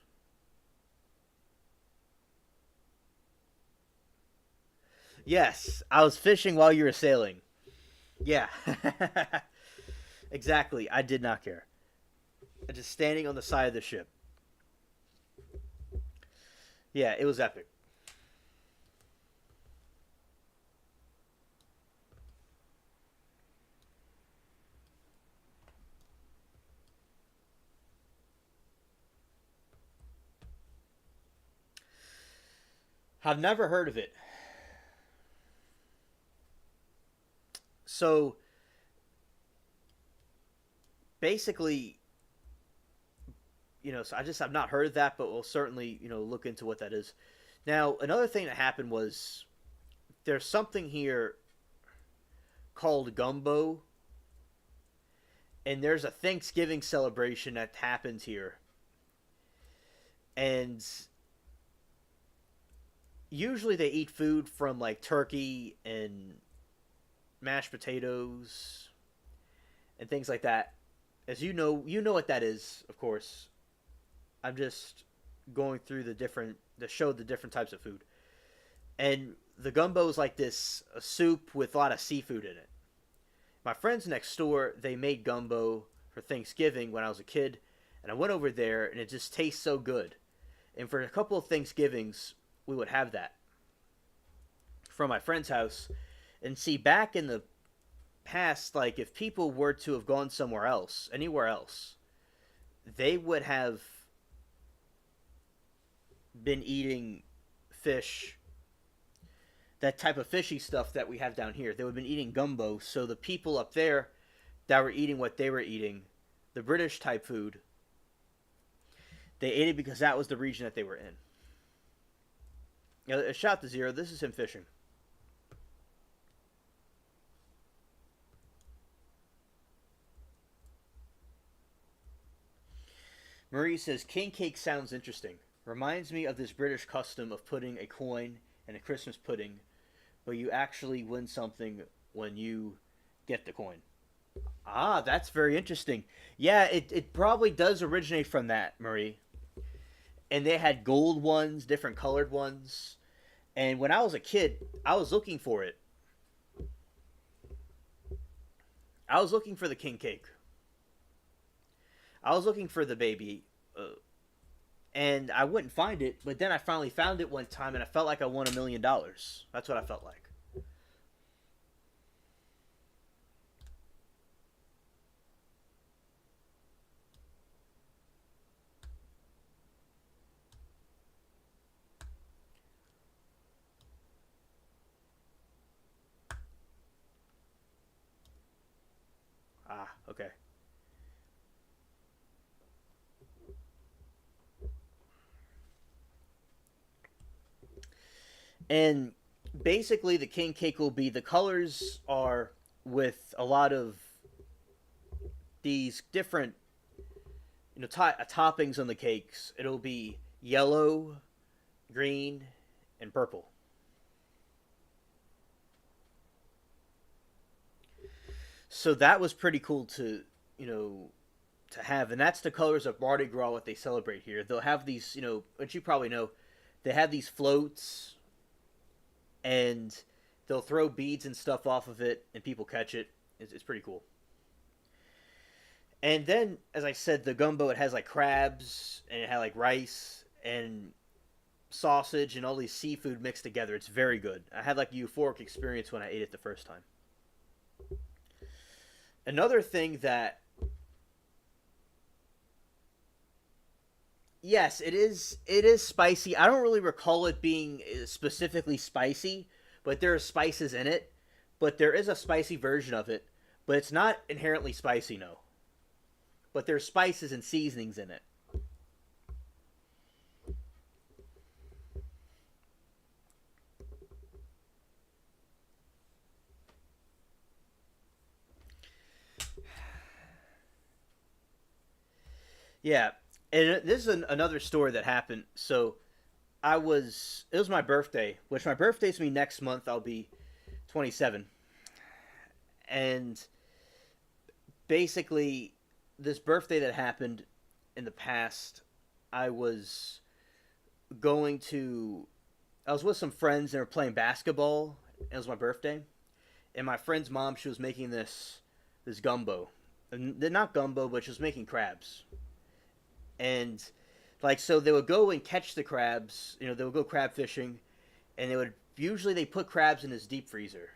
Yes, I was fishing while you were sailing. Yeah. Exactly. I did not care. Just standing on the side of the ship. Yeah, it was epic. I've never heard of it. So basically, so I've not heard of that, but we'll certainly, look into what that is. Now, another thing that happened was there's something here called gumbo, and there's a Thanksgiving celebration that happens here. And usually they eat food from like turkey and mashed potatoes and things like that. As you know what that is, of course. I'm just going through the show the different types of food. And the gumbo is like this a soup with a lot of seafood in it. My friends next door, they made gumbo for Thanksgiving when I was a kid, and I went over there and it just tastes so good. And for a couple of Thanksgivings, we would have that from my friend's house. And see, back in the past, like if people were to have gone somewhere else, anywhere else, they would have been eating fish, that type of fishy stuff that we have down here. They would have been eating gumbo. So the people up there that were eating what they were eating, the British type food, they ate it because that was the region that they were in. A shot to Zero. This is him fishing. Marie says, king cake sounds interesting. Reminds me of this British custom of putting a coin in a Christmas pudding, but you actually win something when you get the coin. Ah, that's very interesting. Yeah, it probably does originate from that, Marie. And they had gold ones, different colored ones. And when I was a kid, I was looking for it. I was looking for the king cake. I was looking for the baby, and I wouldn't find it. But then I finally found it one time, and I felt like I won $1 million. That's what I felt like. Ah, okay. And basically, the king cake will be, the colors are with a lot of these different toppings on the cakes. It'll be yellow, green, and purple. So that was pretty cool to to have, and that's the colors of Mardi Gras. What they celebrate here, they'll have these, which you probably know, they have these floats, and they'll throw beads and stuff off of it, and people catch it. It's pretty cool. And then, as I said, the gumbo, it has like crabs, and it had like rice and sausage and all these seafood mixed together. It's very good. I had like a euphoric experience when I ate it the first time. Another thing that, yes, it is spicy. I don't really recall it being specifically spicy, but there are spices in it. But there is a spicy version of it, but it's not inherently spicy, no. But there's spices and seasonings in it. Yeah, and this is another story that happened. So it was my birthday, which my birthday's me next month. I'll be 27, and basically, this birthday that happened in the past, I was going to. I was with some friends and we were playing basketball. It was my birthday, and my friend's mom, she was making this gumbo, and not gumbo, but she was making crabs, and like so they would go and catch the crabs. You know, they would go crab fishing, and they put crabs in this deep freezer.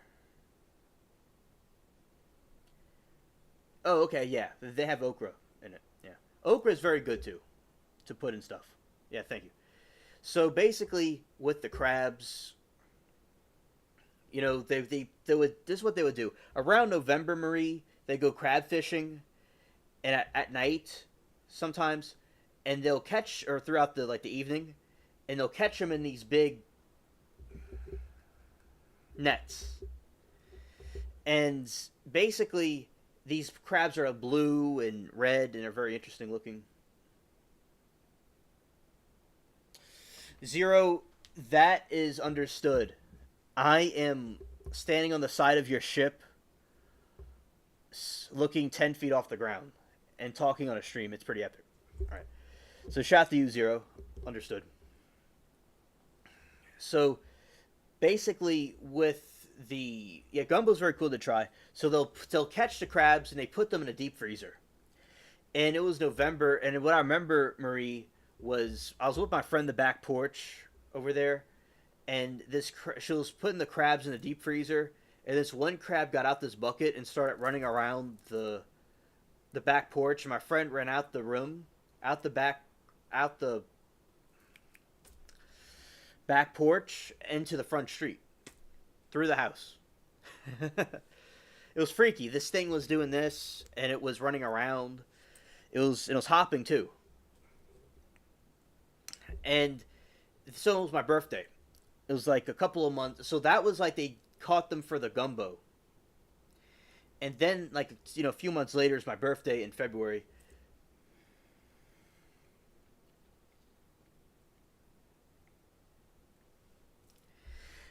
Oh, okay, yeah, they have okra in it. Yeah, okra is very good too to put in stuff. Yeah, thank you. So basically, with the crabs, you know, they would this is what they would do around November, Marie. They go crab fishing, and at night sometimes, and they'll catch or throughout the evening, and they'll catch them in these big nets, and basically these crabs are blue and red and are very interesting looking. Zero, that is understood. I am standing on the side of your ship, looking 10 feet off the ground, and talking on a stream. It's pretty epic. All right. So shout out to you, Zero. Understood. So basically, with gumbo's very cool to try. So they'll catch the crabs and they put them in a deep freezer. And it was November, and what I remember, Marie, was I was with my friend the back porch over there, and she was putting the crabs in the deep freezer, and this one crab got out this bucket and started running around the back porch, and my friend ran out the room, out the back porch into the front street, through the house. It was freaky. This thing was doing this, and it was running around. It was hopping too, and so it was my birthday. It was like a couple of months. So that was like they caught them for the gumbo. And then, like, you know, a few months later is my birthday in February.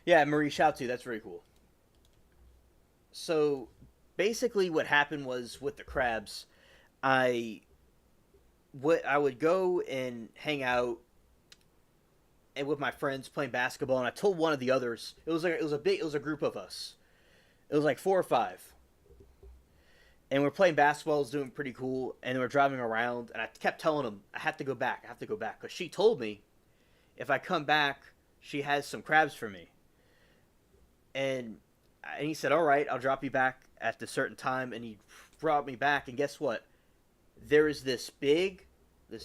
Yeah, Marie, shout to you. That's very cool. So basically, what happened was with the crabs, I I would go and hang out and with my friends playing basketball, and I told one of the others. It was a group of us. It was like four or five, and we're playing basketball. It was doing pretty cool, and we're driving around, and I kept telling him I have to go back. I have to go back because she told me if I come back, she has some crabs for me, and he said, "All right, I'll drop you back at the certain time," and he brought me back, and guess what? There is this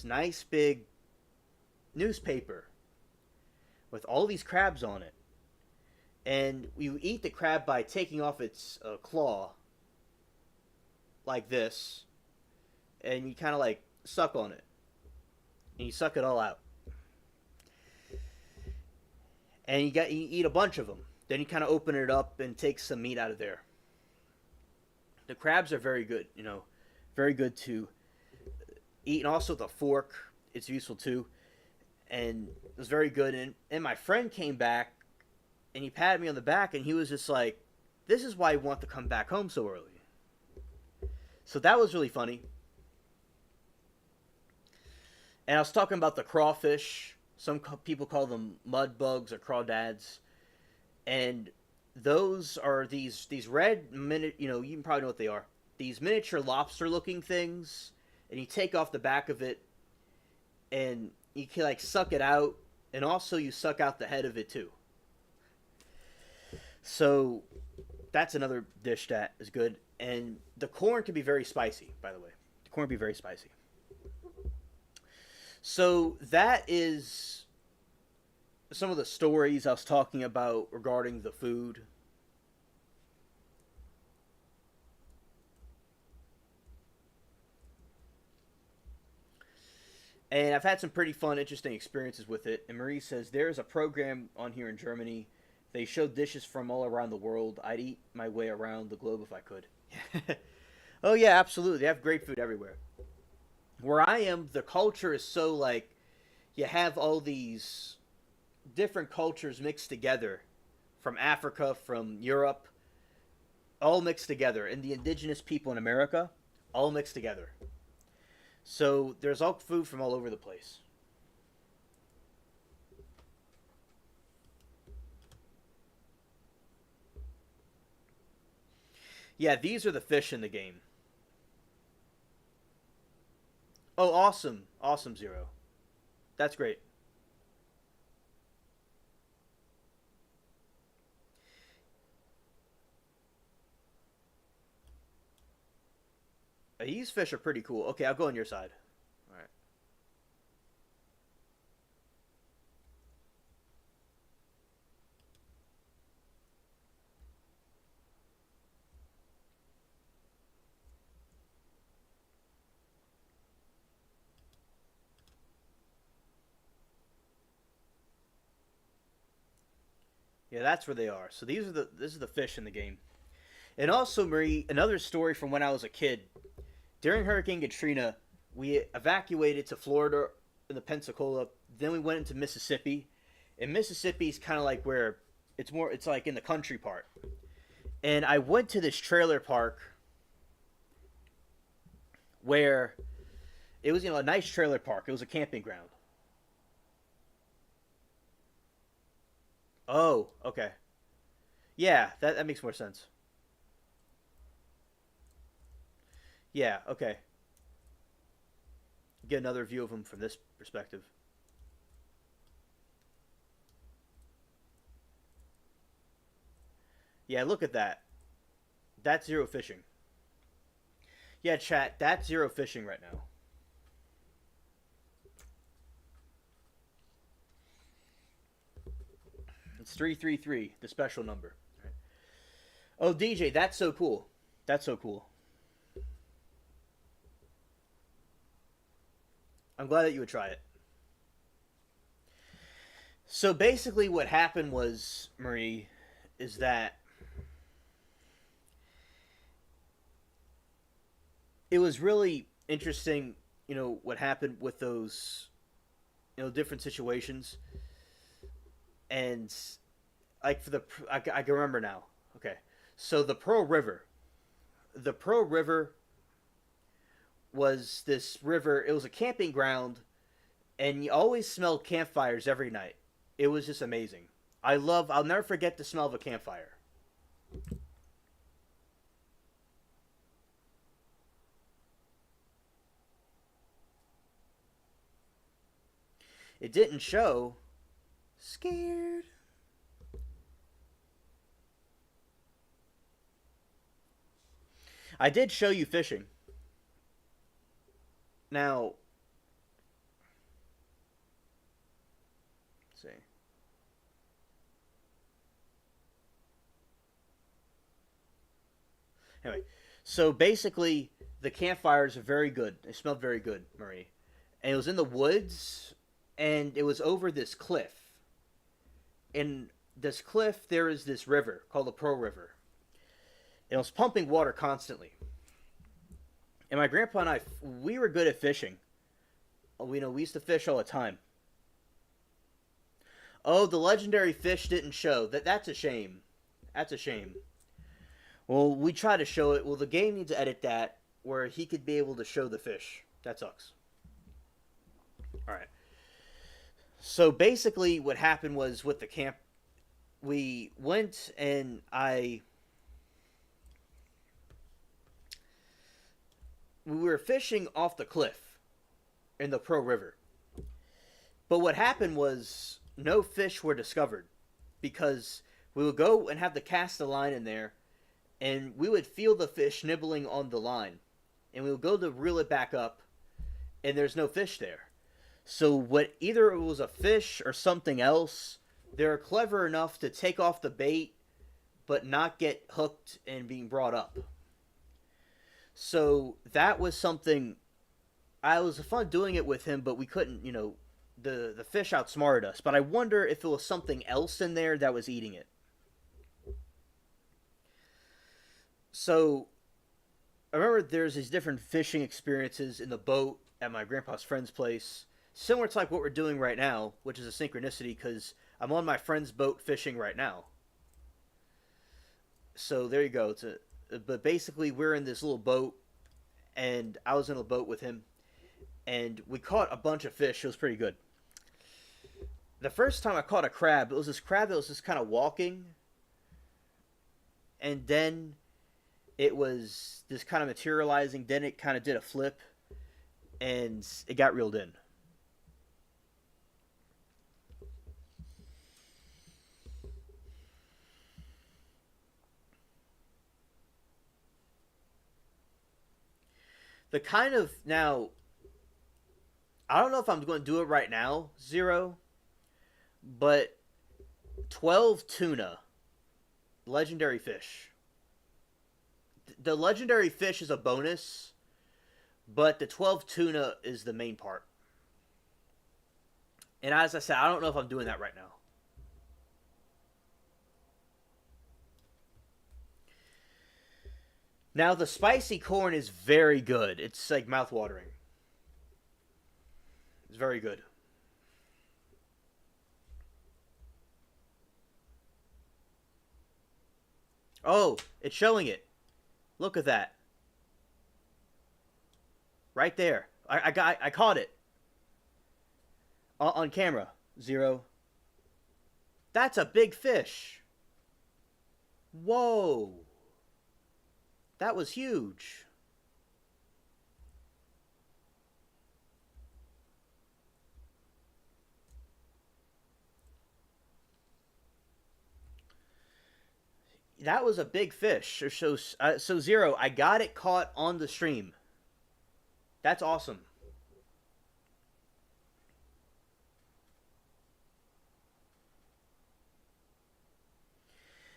nice big newspaper with all these crabs on it, and you eat the crab by taking off its claw like this, and you kind of like suck on it, and you suck it all out, and you eat a bunch of them. Then you kind of open it up and take some meat out of there. The crabs are very good, you know, very good to eat, and also the fork, it's useful too, and it was very good. And my friend came back, and he patted me on the back, and he was just like, "This is why I want to come back home so early." So that was really funny. And I was talking about the crawfish. Some people call them mud bugs or crawdads, and those are these red you know, you probably know what they are. These miniature lobster looking things, and you take off the back of it, and you can like suck it out, and also you suck out the head of it too. So that's another dish that is good. And the corn can be very spicy, by the way. The corn can be very spicy. So that is some of the stories I was talking about regarding the food. And I've had some pretty fun, interesting experiences with it. And Marie says there's a program on here in Germany. They show dishes from all around the world. I'd eat my way around the globe if I could. Oh yeah, absolutely. They have great food everywhere. Where I am, the culture is so like you have all these different cultures mixed together from Africa, from Europe, all mixed together, and the indigenous people in America, all mixed together. So there's all food from all over the place. Yeah, these are the fish in the game. Oh, awesome. Awesome, Zero. That's great. These fish are pretty cool. Okay, I'll go on your side. All right. Yeah, that's where they are. So these are the this is the fish in the game. And also, Marie, another story from when I was a kid. During Hurricane Katrina, we evacuated to Florida in the Pensacola. Then we went into Mississippi. And Mississippi is kind of like where it's like in the country part. And I went to this trailer park where it was, a nice trailer park. It was a camping ground. Oh, okay. Yeah, that makes more sense. Yeah, okay. Get another view of them from this perspective. Yeah, look at that. That's zero fishing. Yeah, chat, that's zero fishing right now. It's 333, the special number. Right. Oh, DJ, that's so cool. That's so cool. I'm glad that you would try it. So basically, what happened was, Marie, is that it was really interesting, what happened with those, different situations. And like for I can remember now. Okay. So the Pearl River was this river. It was a camping ground, and you always smelled campfires every night. It was just amazing. I'll never forget the smell of a campfire. It didn't show. Scared. I did show you fishing. Now, let's see. Anyway, so basically, the campfires are very good. They smelled very good, Marie. And it was in the woods, and it was over this cliff. In this cliff, there is this river called the Pearl River. It was pumping water constantly. And my grandpa and I, we were good at fishing. We used to fish all the time. Oh, the legendary fish didn't show. That's a shame. That's a shame. Well, we try to show it. Well, the game needs to edit that where he could be able to show the fish. That sucks. All right. So basically, what happened was with the camp, we went and we were fishing off the cliff in the Pearl River. But what happened was no fish were discovered because we would go and have to cast a line in there, and we would feel the fish nibbling on the line, and we would go to reel it back up, and there's no fish there. So what either it was a fish or something else, they're clever enough to take off the bait but not get hooked and being brought up. So that was something I was fun doing it with him, but we couldn't, the fish outsmarted us. But I wonder if it was something else in there that was eating it. So I remember there's these different fishing experiences in the boat at my grandpa's friend's place, similar to like what we're doing right now, which is a synchronicity because I'm on my friend's boat fishing right now. So there you go. But basically we're in this little boat, and I was in a boat with him, and we caught a bunch of fish. It was pretty good. The first time I caught a crab, it was this crab that was just kind of walking, and then it was just kind of materializing. Then it kind of did a flip, and it got reeled in. The kind of now, I don't know if I'm going to do it right now, Zero, but 12 tuna, legendary fish. The legendary fish is a bonus, but the 12 tuna is the main part. And as I said, I don't know if I'm doing that right now. Now, the spicy corn is very good. It's like mouth-watering. It's very good. Oh, it's showing it. Look at that. Right there. I caught it. On camera. Zero. That's a big fish. Whoa. That was huge. That was a big fish. So Zero, I got it caught on the stream. That's awesome.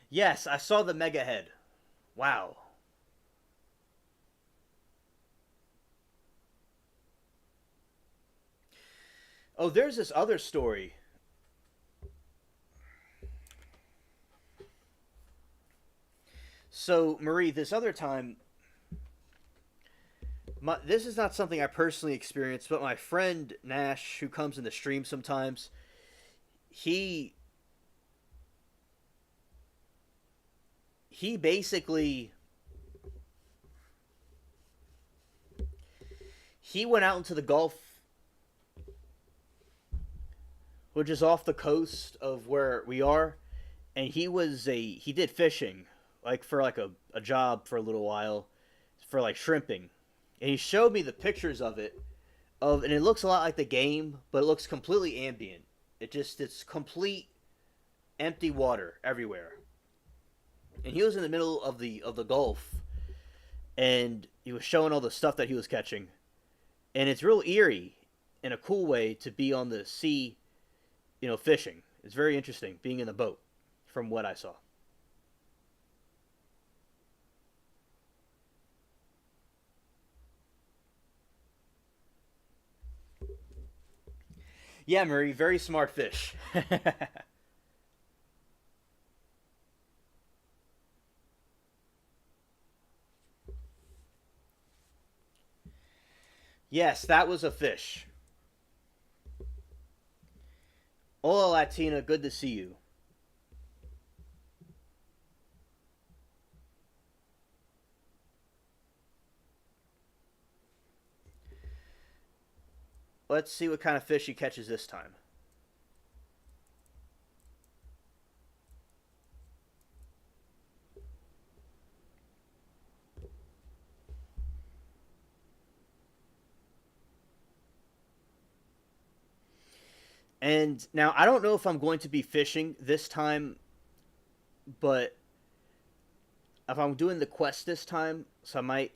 Yes, I saw the mega head. Wow. Oh, there's this other story. So, Marie, this other time, this is not something I personally experienced, but my friend Nash, who comes in the stream sometimes, he he basically he went out into the Gulf, which is off the coast of where we are, and he did fishing, like for like a job for a little while, for like shrimping, and he showed me the pictures of it, and it looks a lot like the game, but it looks completely ambient. It's complete empty water everywhere, and he was in the middle of the Gulf, and he was showing all the stuff that he was catching, and it's real eerie in a cool way to be on the sea, fishing. It's very interesting being in the boat, from what I saw. Yeah, Murray, very smart fish. Yes, that was a fish. Hola, Latina. Good to see you. Let's see what kind of fish he catches this time. And now I don't know if I'm going to be fishing this time, but if I'm doing the quest this time, so I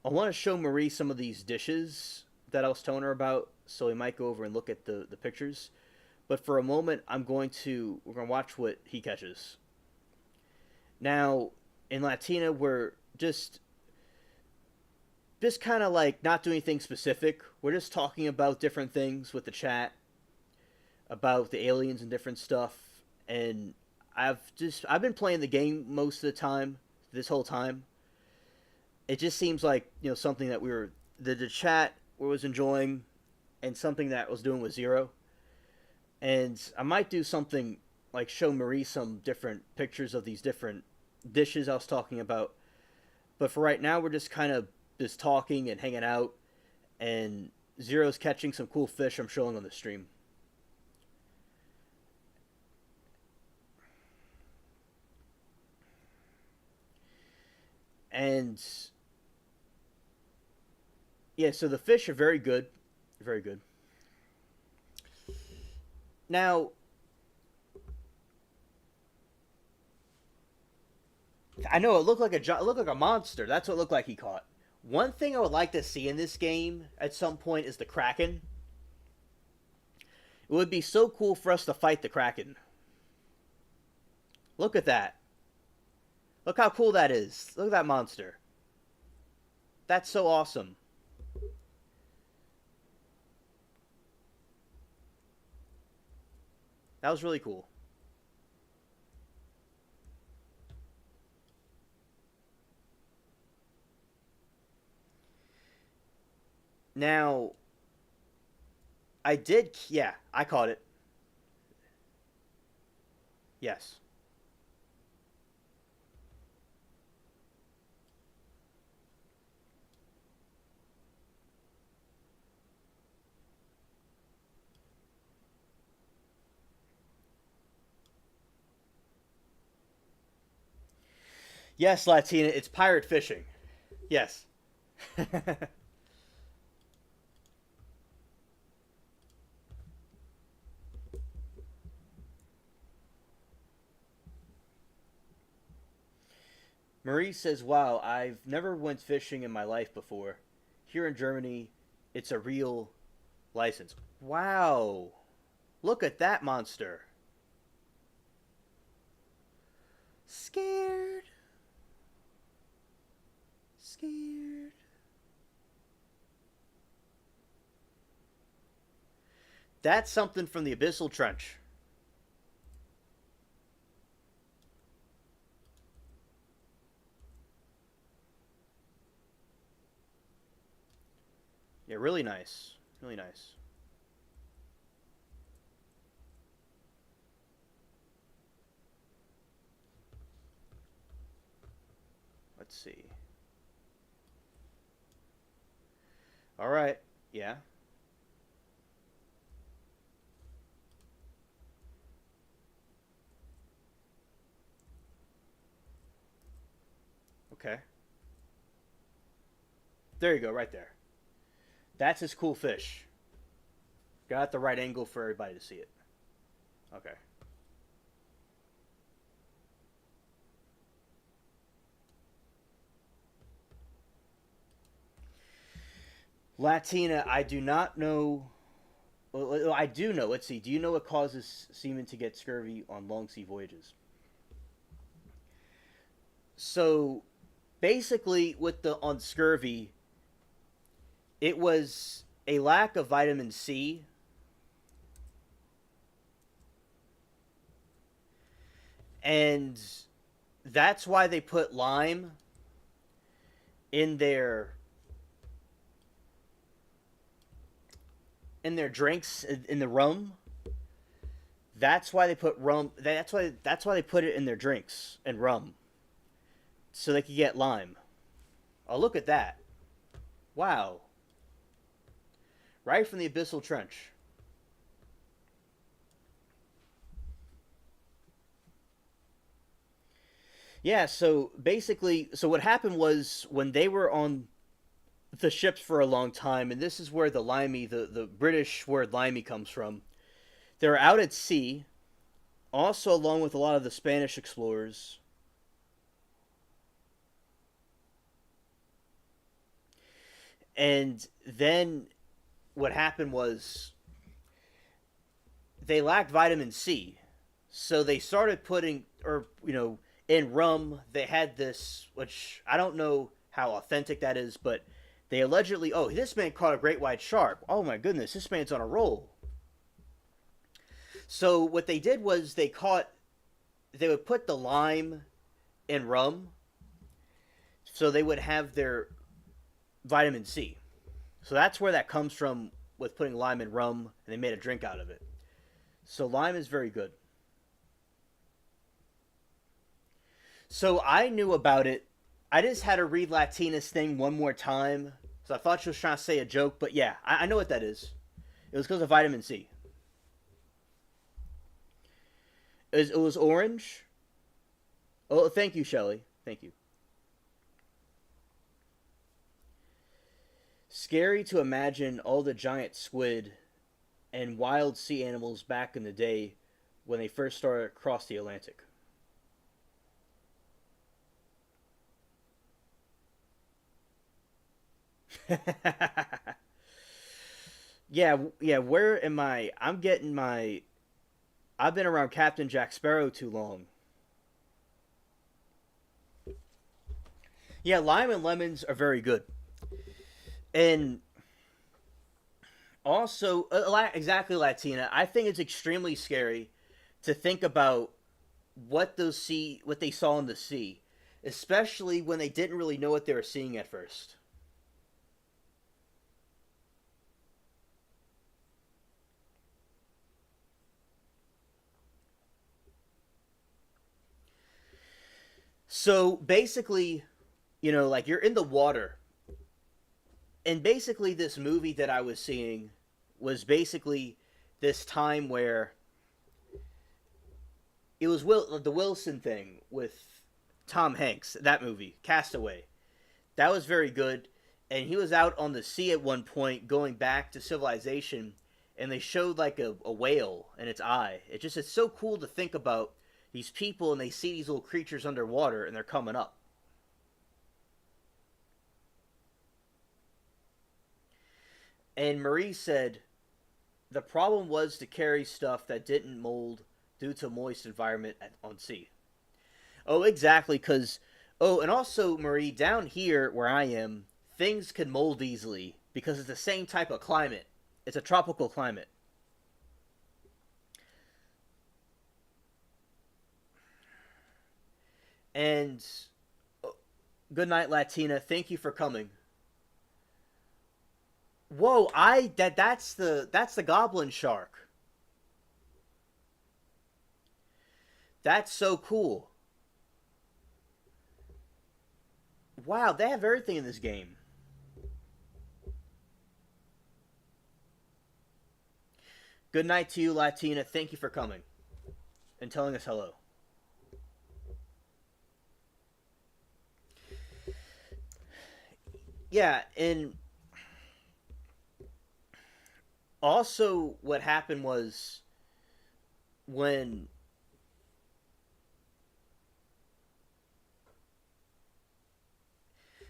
want to show Marie some of these dishes that I was telling her about, so we might go over and look at the pictures. But for a moment, we're gonna watch what he catches. Now, in Latina, we're just kind of like not doing anything specific. We're just talking about different things with the chat, about the aliens and different stuff. And I've been playing the game most of the time, this whole time. It just seems like something that the chat was enjoying, and something that I was doing with Zero. And I might do something like show Marie some different pictures of these different dishes I was talking about. But for right now, we're just kind of just talking and hanging out, and Zero's catching some cool fish I'm showing on the stream. And yeah, so the fish are very good, very good. Now, I know it looked like a monster. That's what it looked like he caught. One thing I would like to see in this game at some point is the Kraken. It would be so cool for us to fight the Kraken. Look at that. Look how cool that is. Look at that monster. That's so awesome. That was really cool. Now, yeah, I caught it. Yes. Yes, Latina, it's pirate fishing. Yes. Marie says, "Wow, I've never went fishing in my life before. Here in Germany, it's a real license." Wow. Look at that monster. Scared. Scared. That's something from the Abyssal Trench. Yeah, really nice. Really nice. Let's see. All right. Yeah. Okay. There you go, right there. That's his cool fish. Got the right angle for everybody to see it. Okay. Latina, I do not know. Well, I do know. Let's see. Do you know what causes seamen to get scurvy on long sea voyages? So, basically, with the on scurvy, it was a lack of vitamin C, and that's why they put lime in their drinks in the rum. That's why they put rum. That's why they put it in their drinks and rum, so they could get lime. Oh, look at that! Wow, right from the Abyssal Trench. Yeah. So basically, so what happened was when they were on the ships for a long time, and this is where the British word limey comes from. They were out at sea, also along with a lot of the Spanish explorers. And then what happened was they lacked vitamin C. So they started putting, or, in rum, they had this, which I don't know how authentic that is, but they allegedly, oh, this man caught a great white shark. Oh my goodness, this man's on a roll. So what they did was they would put the lime in rum, so they would have their vitamin C. So that's where that comes from with putting lime in rum, and they made a drink out of it. So lime is very good. So I knew about it. I just had to read Latina's thing one more time. So I thought she was trying to say a joke, but yeah, I know what that is. It was because of vitamin C. It was orange. Oh, thank you, Shelly. Thank you. Scary to imagine all the giant squid and wild sea animals back in the day when they first started across the Atlantic. Yeah, yeah. Where am I? I'm getting my. I've been around Captain Jack Sparrow too long. Yeah, lime and lemons are very good, and also exactly Latina. I think it's extremely scary to think about what they saw in the sea, especially when they didn't really know what they were seeing at first. So basically, like you're in the water, and basically this movie that I was seeing was basically this time where it was the Wilson thing with Tom Hanks, that movie, Castaway. That was very good. And he was out on the sea at one point going back to civilization, and they showed like a whale in its eye. It's so cool to think about these people and they see these little creatures underwater and they're coming up. And Marie said the problem was to carry stuff that didn't mold due to moist environment on sea. Oh, exactly, because and also Marie, down here where I am, things can mold easily because it's the same type of climate. It's a tropical climate. And good night, Latina. Thank you for coming. Whoa, that's the goblin shark. That's so cool. Wow, they have everything in this game. Good night to you, Latina. Thank you for coming and telling us hello. Yeah, and also what happened was when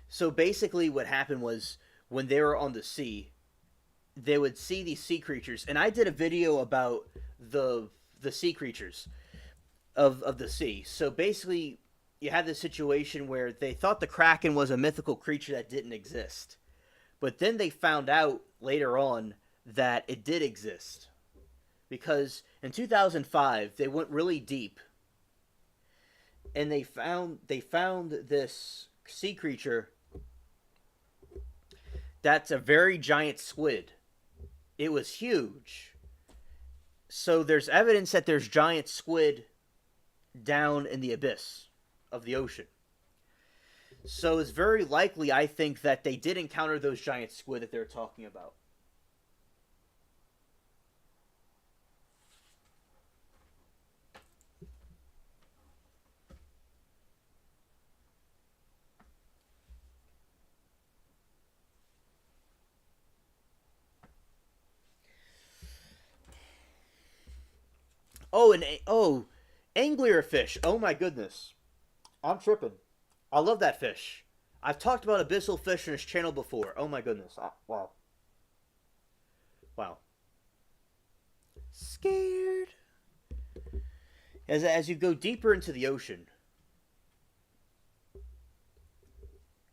so basically what happened was when they were on the sea, they would see these sea creatures, and I did a video about the sea creatures of the sea. So basically, you had this situation where they thought the kraken was a mythical creature that didn't exist, but then they found out later on that it did exist because in 2005 they went really deep and they found this sea creature that's a very giant squid. It was huge. So there's evidence that there's giant squid down in the abyss of the ocean. So it's very likely, I think, that they did encounter those giant squid that they're talking about. Anglerfish. Oh my goodness, I'm tripping. I love that fish. I've talked about abyssal fish in this channel before. Oh my goodness. Wow. Wow. Scared. As you go deeper into the ocean,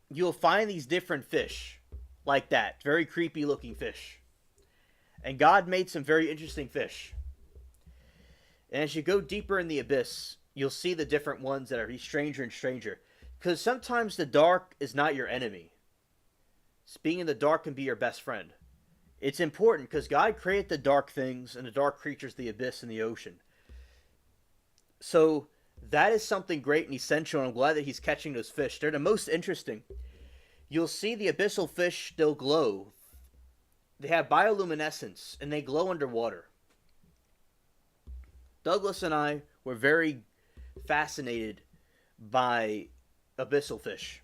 you'll find these different fish like that. Very creepy looking fish. And God made some very interesting fish. And as you go deeper in the abyss, you'll see the different ones that are stranger and stranger. Because sometimes the dark is not your enemy. being in the dark can be your best friend. It's important because God created the dark things and the dark creatures, the abyss and the ocean. So that is something great and essential, and I'm glad that he's catching those fish. They're the most interesting. You'll see the abyssal fish still glow. They have bioluminescence and they glow underwater. Douglas and I were very fascinated by abyssal fish.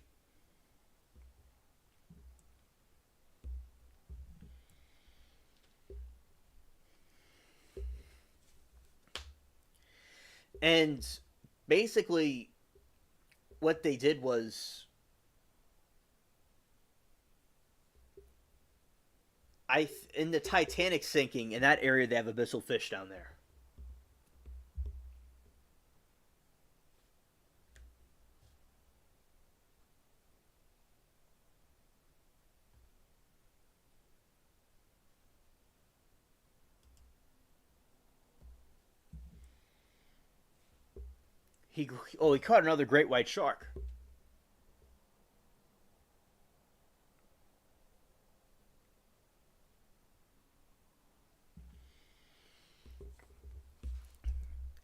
And basically, what they did was, in the Titanic sinking, in that area, they have abyssal fish down there. He caught another great white shark.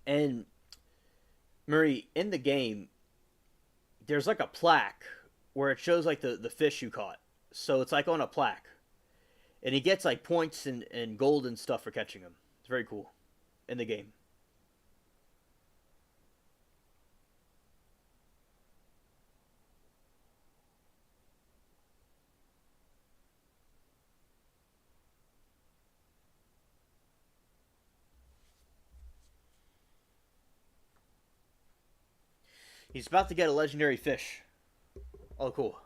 And Murray, in the game, there's like a plaque where it shows like the fish you caught. So it's like on a plaque. And he gets like points and gold and stuff for catching them. It's very cool in the game. He's about to get a legendary fish. Oh, cool.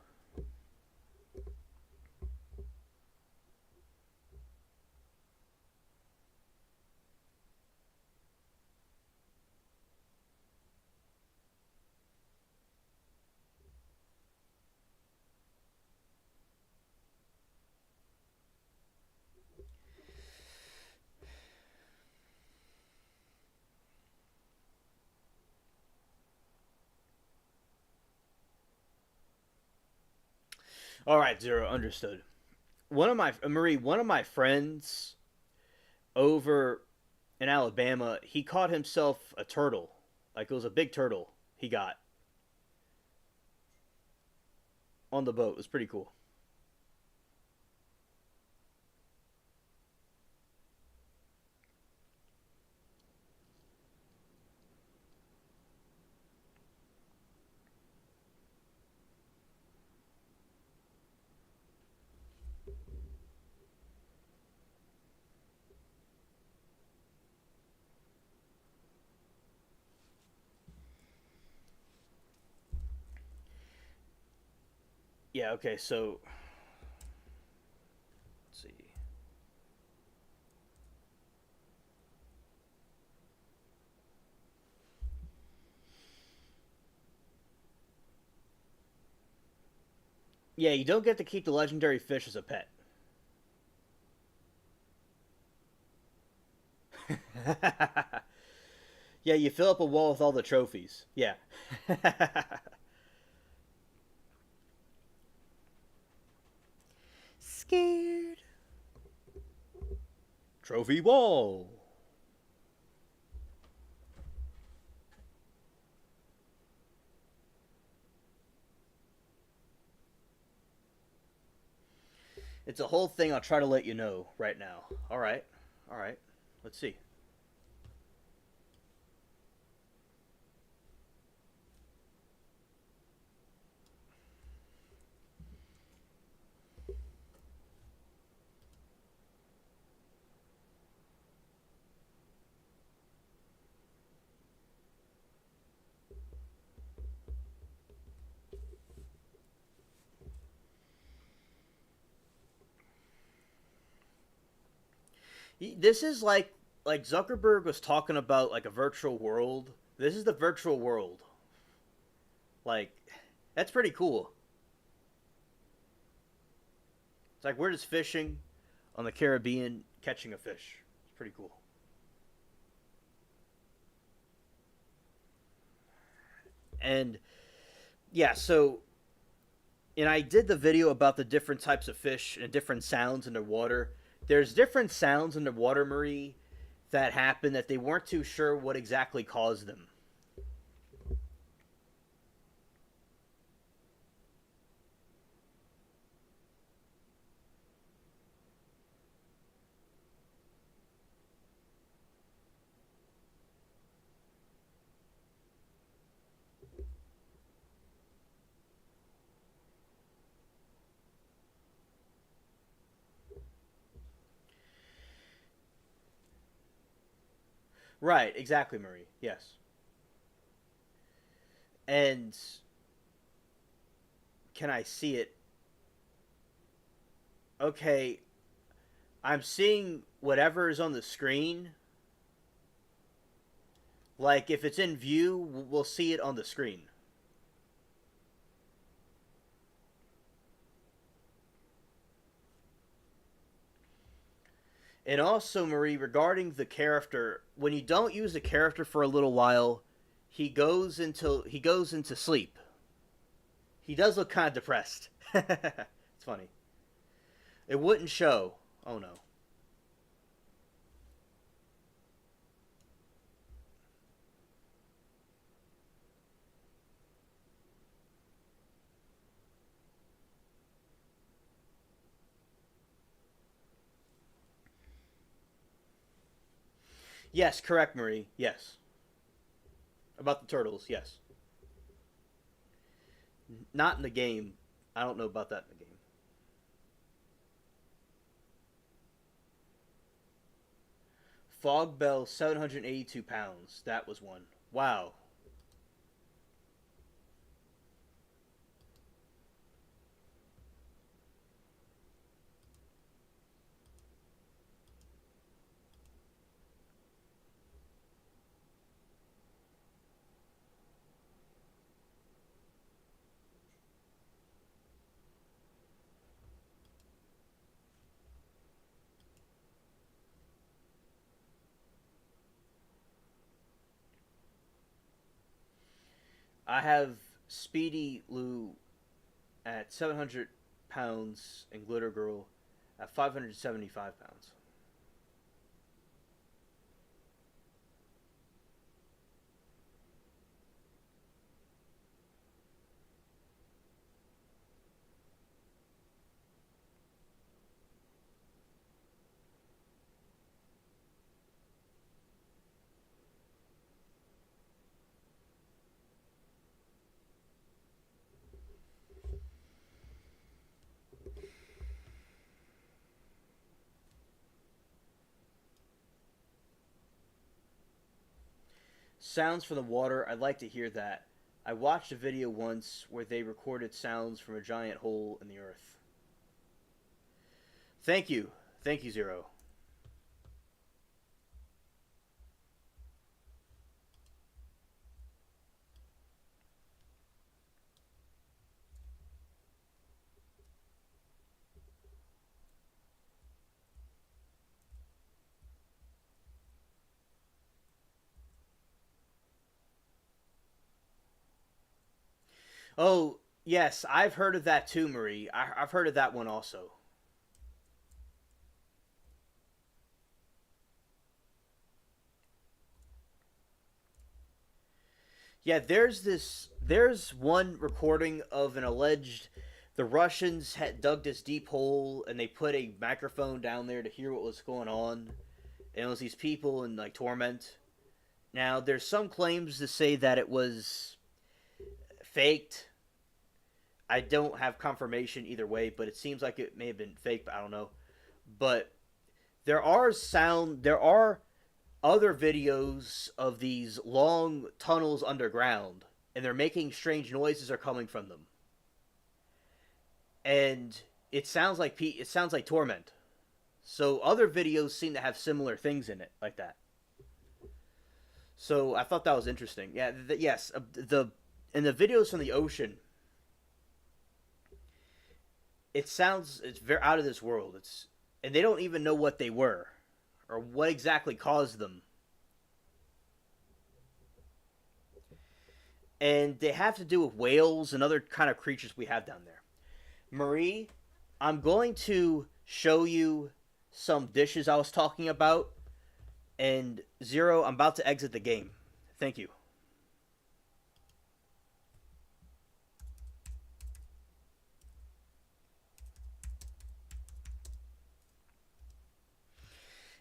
All right, Zero, understood. One of my friends over in Alabama, he caught himself a turtle. Like it was a big turtle he got on the boat. It was pretty cool. Yeah, okay, so let's see. Yeah, you don't get to keep the legendary fish as a pet. Yeah, you fill up a wall with all the trophies. Yeah. Scared. Trophy wall. It's a whole thing. I'll try to let you know right now. All right. All right. Let's see. This is like Zuckerberg was talking about like a virtual world. This is the virtual world. Like that's pretty cool. It's like we're just fishing on the Caribbean catching a fish. It's pretty cool. And yeah, so And I did the video about the different types of fish and different sounds underwater. There's different sounds underwater, Marie, that happen that they weren't too sure what exactly caused them. Right, exactly, Marie. Yes. And can I see it? Okay, I'm seeing whatever is on the screen. Like, if it's in view, we'll see it on the screen. And also, Marie, regarding the character, when you don't use a character for a little while, he goes into sleep. He does look kind of depressed. It's funny. It wouldn't show. Oh no. Yes, correct, Marie. Yes. About the turtles, yes. Not in the game. I don't know about that in the game. Fog Bell, 782 pounds. That was one. Wow. I have Speedy Lou at 700 pounds and Glitter Girl at 575 pounds. Sounds from the water, I'd like to hear that. I watched a video once where they recorded sounds from a giant hole in the earth. Thank you. Thank you, Zero. Oh, yes, I've heard of that too, Marie. I've heard of that one also. Yeah, there's one recording of an alleged the Russians had dug this deep hole and they put a microphone down there to hear what was going on. And it was these people in like torment. Now, there's some claims to say that it was faked. I don't have confirmation either way, but it seems like it may have been fake, but I don't know. But there are other videos of these long tunnels underground, and they're making strange noises are coming from them, and it sounds like torment. So other videos seem to have similar things in it like that. So I thought that was interesting. Yeah, yes, the in the videos from the ocean, it's very out of this world. It's and they don't even know what they were or what exactly caused them, and they have to do with whales and other kind of creatures we have down there. Marie, I'm going to show you some dishes I was talking about. And Zero, I'm about to exit the game. Thank you.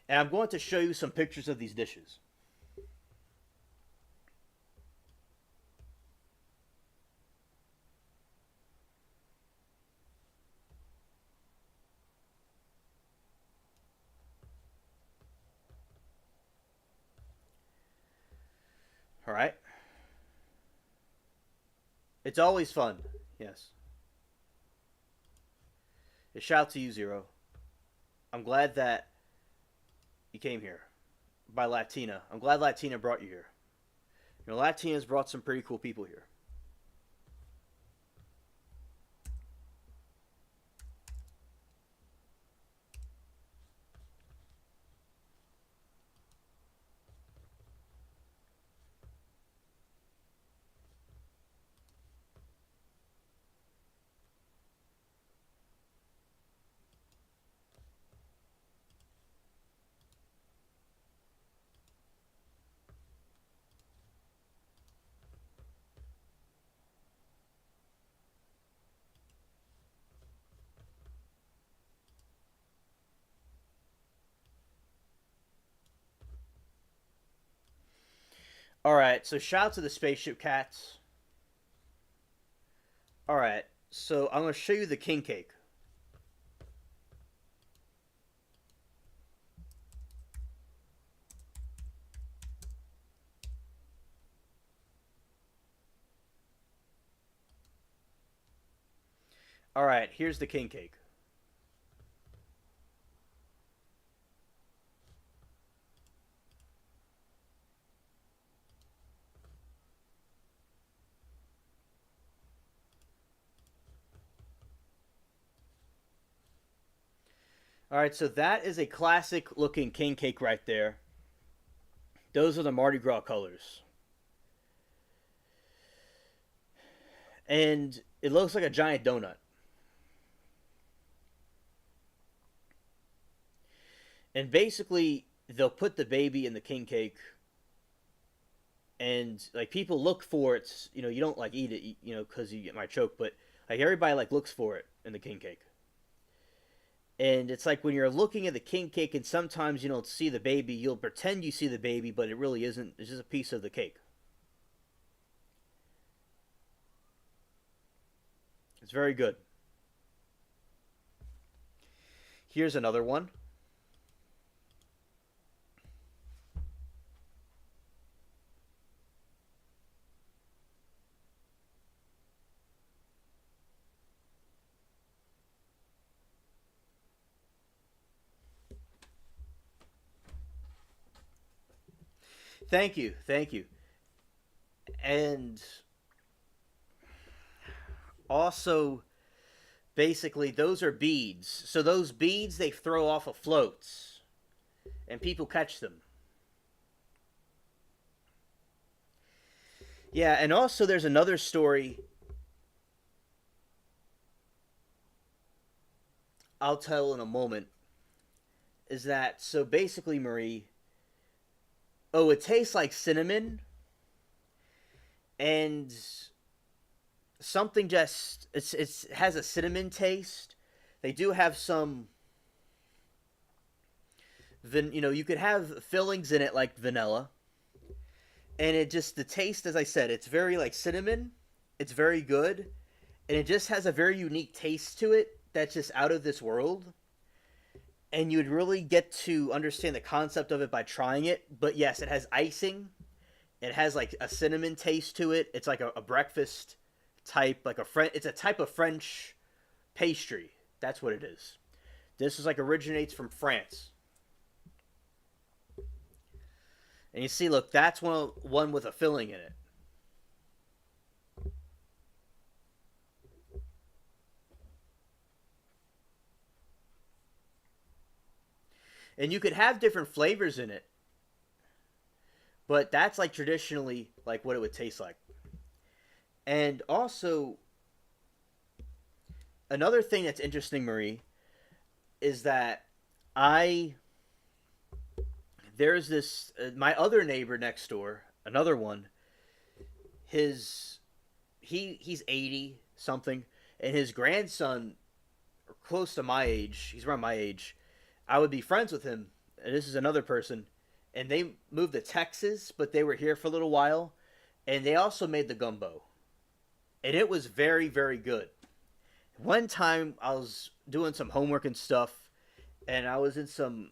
And I'm going to show you some pictures of these dishes. All right? It's always fun. Yes. A shout out to you, Zero. I'm glad that you came here by Latina. I'm glad Latina brought you here. You know, Latina's brought some pretty cool people here. All right, so shout out to the spaceship cats. All right, so I'm going to show you the king cake. All right, here's the king cake. All right, so that is a classic looking king cake right there. Those are the Mardi Gras colors. And it looks like a giant donut. And basically, they'll put the baby in the king cake, and like people look for it. You know, you don't like eat it, you know, because you get my choke, but like everybody like looks for it in the king cake. And it's like when you're looking at the king cake, and sometimes you don't see the baby, you'll pretend you see the baby, but it really isn't. It's just a piece of the cake. It's very good. Here's another one. Thank you, thank you. And also, basically, those are beads. So those beads they throw off of floats, and people catch them. Yeah, and also there's another story I'll tell in a moment. Is that so? Basically, Marie. Oh, it tastes like cinnamon, and something just it has a cinnamon taste. They do have some you know, you could have fillings in it like vanilla, and it just the taste, as I said, it's very like cinnamon. It's very good, and it just has a very unique taste to it that's just out of this world. And you'd really get to understand the concept of it by trying it. But yes, it has icing. It has like a cinnamon taste to it. It's like a breakfast type, like a French. It's a type of French pastry. That's what it is. This is like originates from France. And you see, look, that's one with a filling in it. And you could have different flavors in it, but that's like traditionally like what it would taste like. And also, Another thing that's interesting, Marie, is that I there's this my other neighbor next door, another one. His he's 80 something, and his grandson, close to my age, he's around my age. I would be friends with him, and this is another person, and they moved to Texas, but they were here for a little while, and they also made the gumbo, and it was very very good. One time I was doing some homework and stuff, and I was in something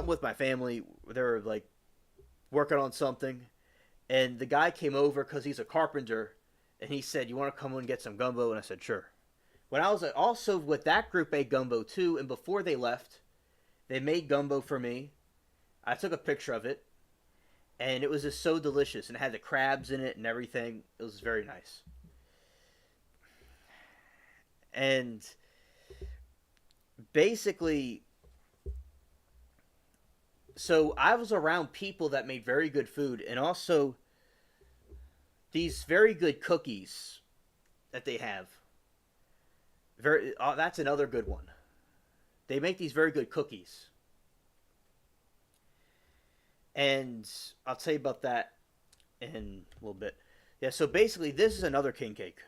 with my family. They were like working on something, and the guy came over because he's a carpenter, and he said, "You want to come and get some gumbo?" And I said, "Sure." When I was also with that group, made gumbo too, and before they left, they made gumbo for me. I took a picture of it, and it was just so delicious, and it had the crabs in it and everything. It was very nice. And basically, so I was around people that made very good food, and also these very good cookies that they have. Very, that's another good one. They make these very good cookies, and I'll tell you about that in a little bit. Yeah, so basically, this is another king cake.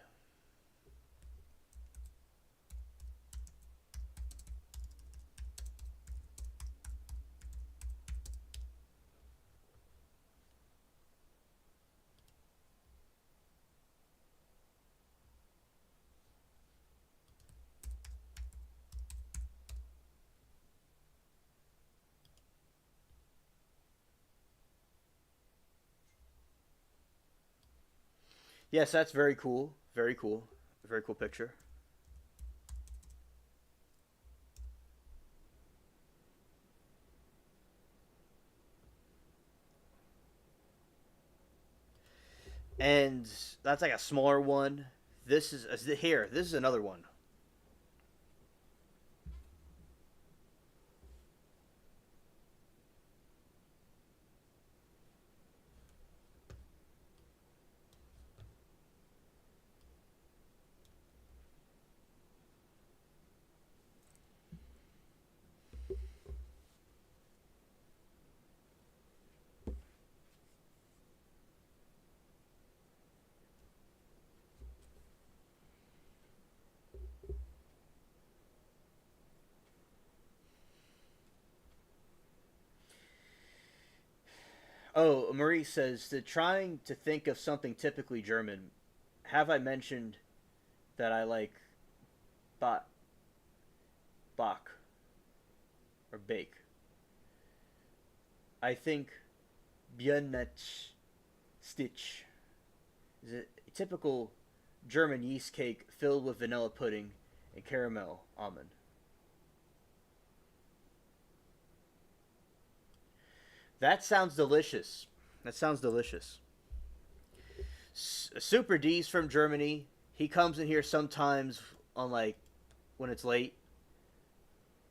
Yes, that's very cool. Very cool. Very cool picture. And that's like a smaller one. This is here. This is another one. Oh, Marie says that trying to think of something typically German. Have I mentioned that I like bach, bach or bake? I think Biennetz Stitch is a typical German yeast cake filled with vanilla pudding and caramel almond. That sounds delicious. That sounds delicious. Super D's from Germany. He comes in here sometimes on like when it's late,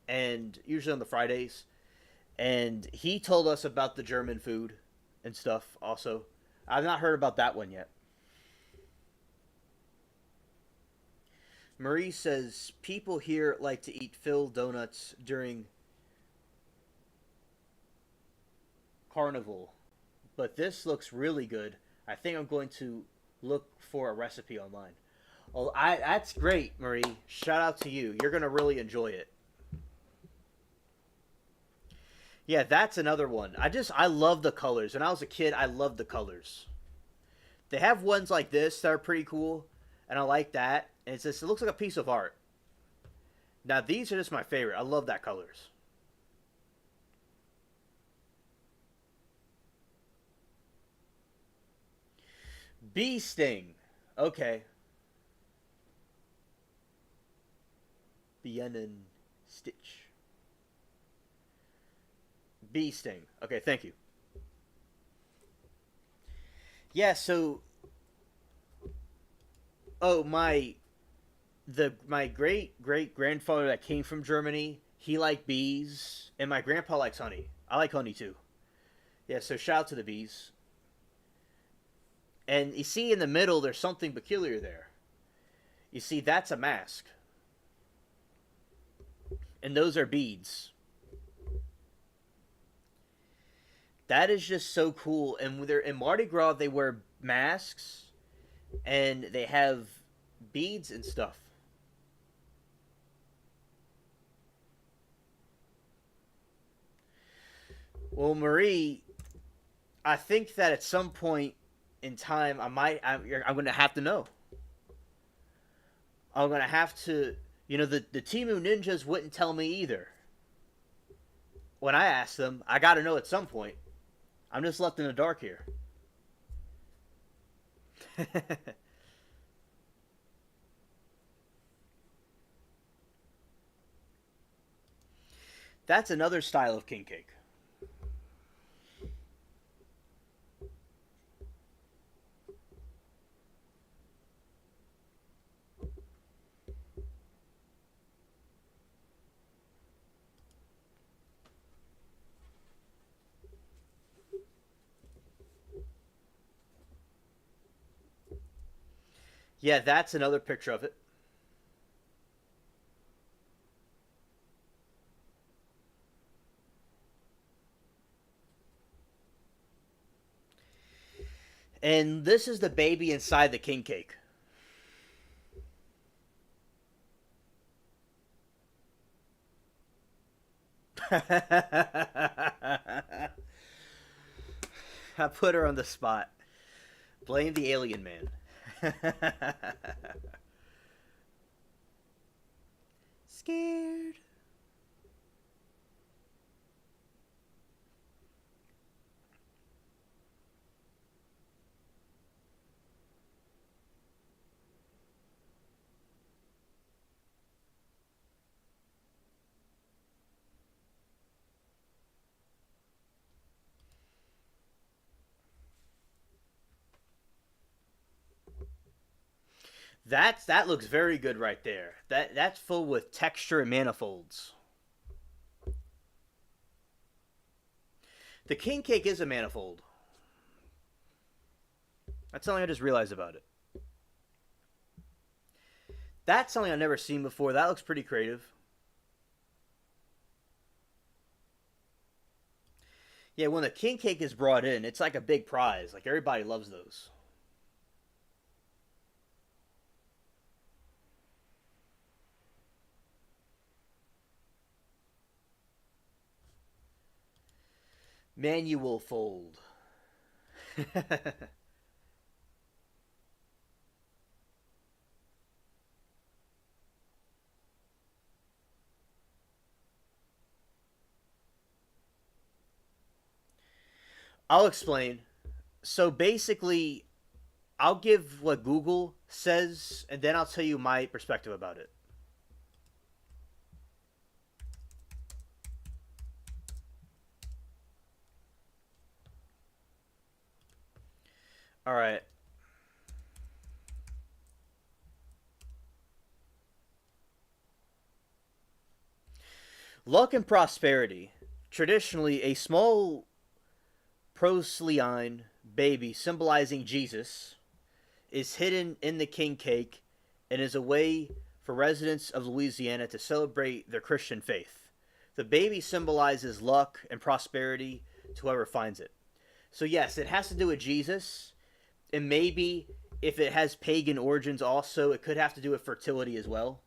and usually on the Fridays. And he told us about the German food and stuff. Also, I've not heard about that one yet. Marie says people here like to eat filled donuts during carnival, but this looks really good. I think I'm going to look for a recipe online. Oh, that's great, Marie. Shout out to you. You're gonna really enjoy it. Yeah, that's another one. I love the colors. When I was a kid, I loved the colors. They have ones like this that are pretty cool, and I like that. And it looks like a piece of art. Now these are just my favorite. I love that colors. Bee sting. Okay. Bienen stitch. Bee sting. Okay, thank you. Yeah. So, oh my great great grandfather that came from Germany. He liked bees, and my grandpa likes honey. I like honey too. Yeah. So shout out to the bees. And you see in the middle, there's something peculiar there. You see, that's a mask. And those are beads. That is just so cool. And they're in Mardi Gras, they wear masks and they have beads and stuff. Well, Marie, I think that at some point in time, I'm going to have to know. I'm going to have to, the Timu Ninjas wouldn't tell me either. When I asked them, I got to know at some point. I'm just left in the dark here. That's another style of king cake. Yeah, that's another picture of it. And this is the baby inside the king cake. I put her on the spot. Blame the alien man. Scared. That looks very good right there. That's full with texture and manifolds. The king cake is a manifold. That's something I just realized about it. That's something I've never seen before. That looks pretty creative. Yeah, when the king cake is brought in, it's like a big prize. Like everybody loves those. Manual fold. I'll explain. So basically, I'll give what Google says, and then I'll tell you my perspective about it. All right. Luck and prosperity. Traditionally, a small proselyne baby symbolizing Jesus is hidden in the king cake and is a way for residents of Louisiana to celebrate their Christian faith. The baby symbolizes luck and prosperity to whoever finds it. So, yes, it has to do with Jesus, and maybe if it has pagan origins also, it could have to do with fertility as well.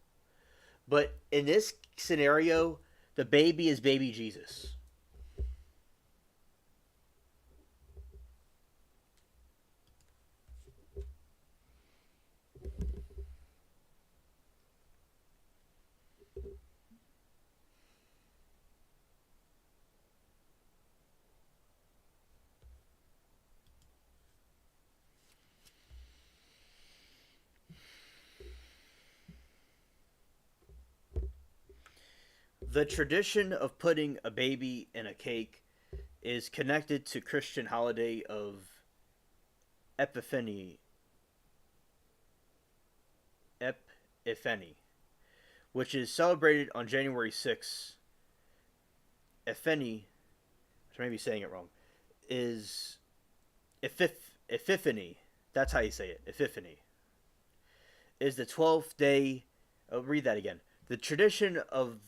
But in this scenario, the baby is baby Jesus. The tradition of putting a baby in a cake is connected to Christian holiday of Epiphany, Epiphany, which is celebrated on January 6th. Epiphany, which I may be saying it wrong, is Epiphany. That's how you say it. Epiphany is the 12th day. I'll read that again. The tradition of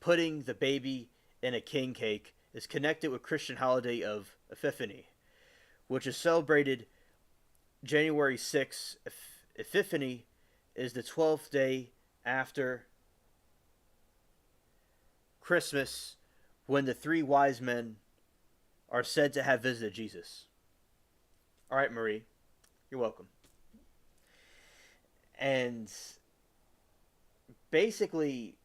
putting the baby in a king cake is connected with Christian holiday of Epiphany, which is celebrated January 6th. Epiphany is the 12th day after Christmas, when the three wise men are said to have visited Jesus. All right, Marie, you're welcome. And basically,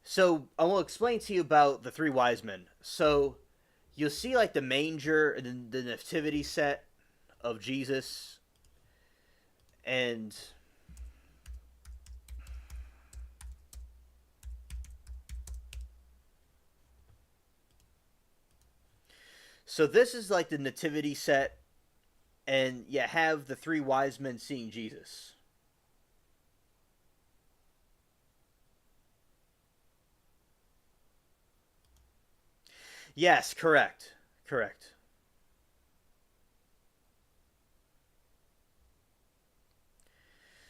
so I will explain to you about the three wise men. So you'll see like the manger and the nativity set of Jesus, and so this is like the nativity set, and you have the three wise men seeing Jesus. Yes, correct. Correct.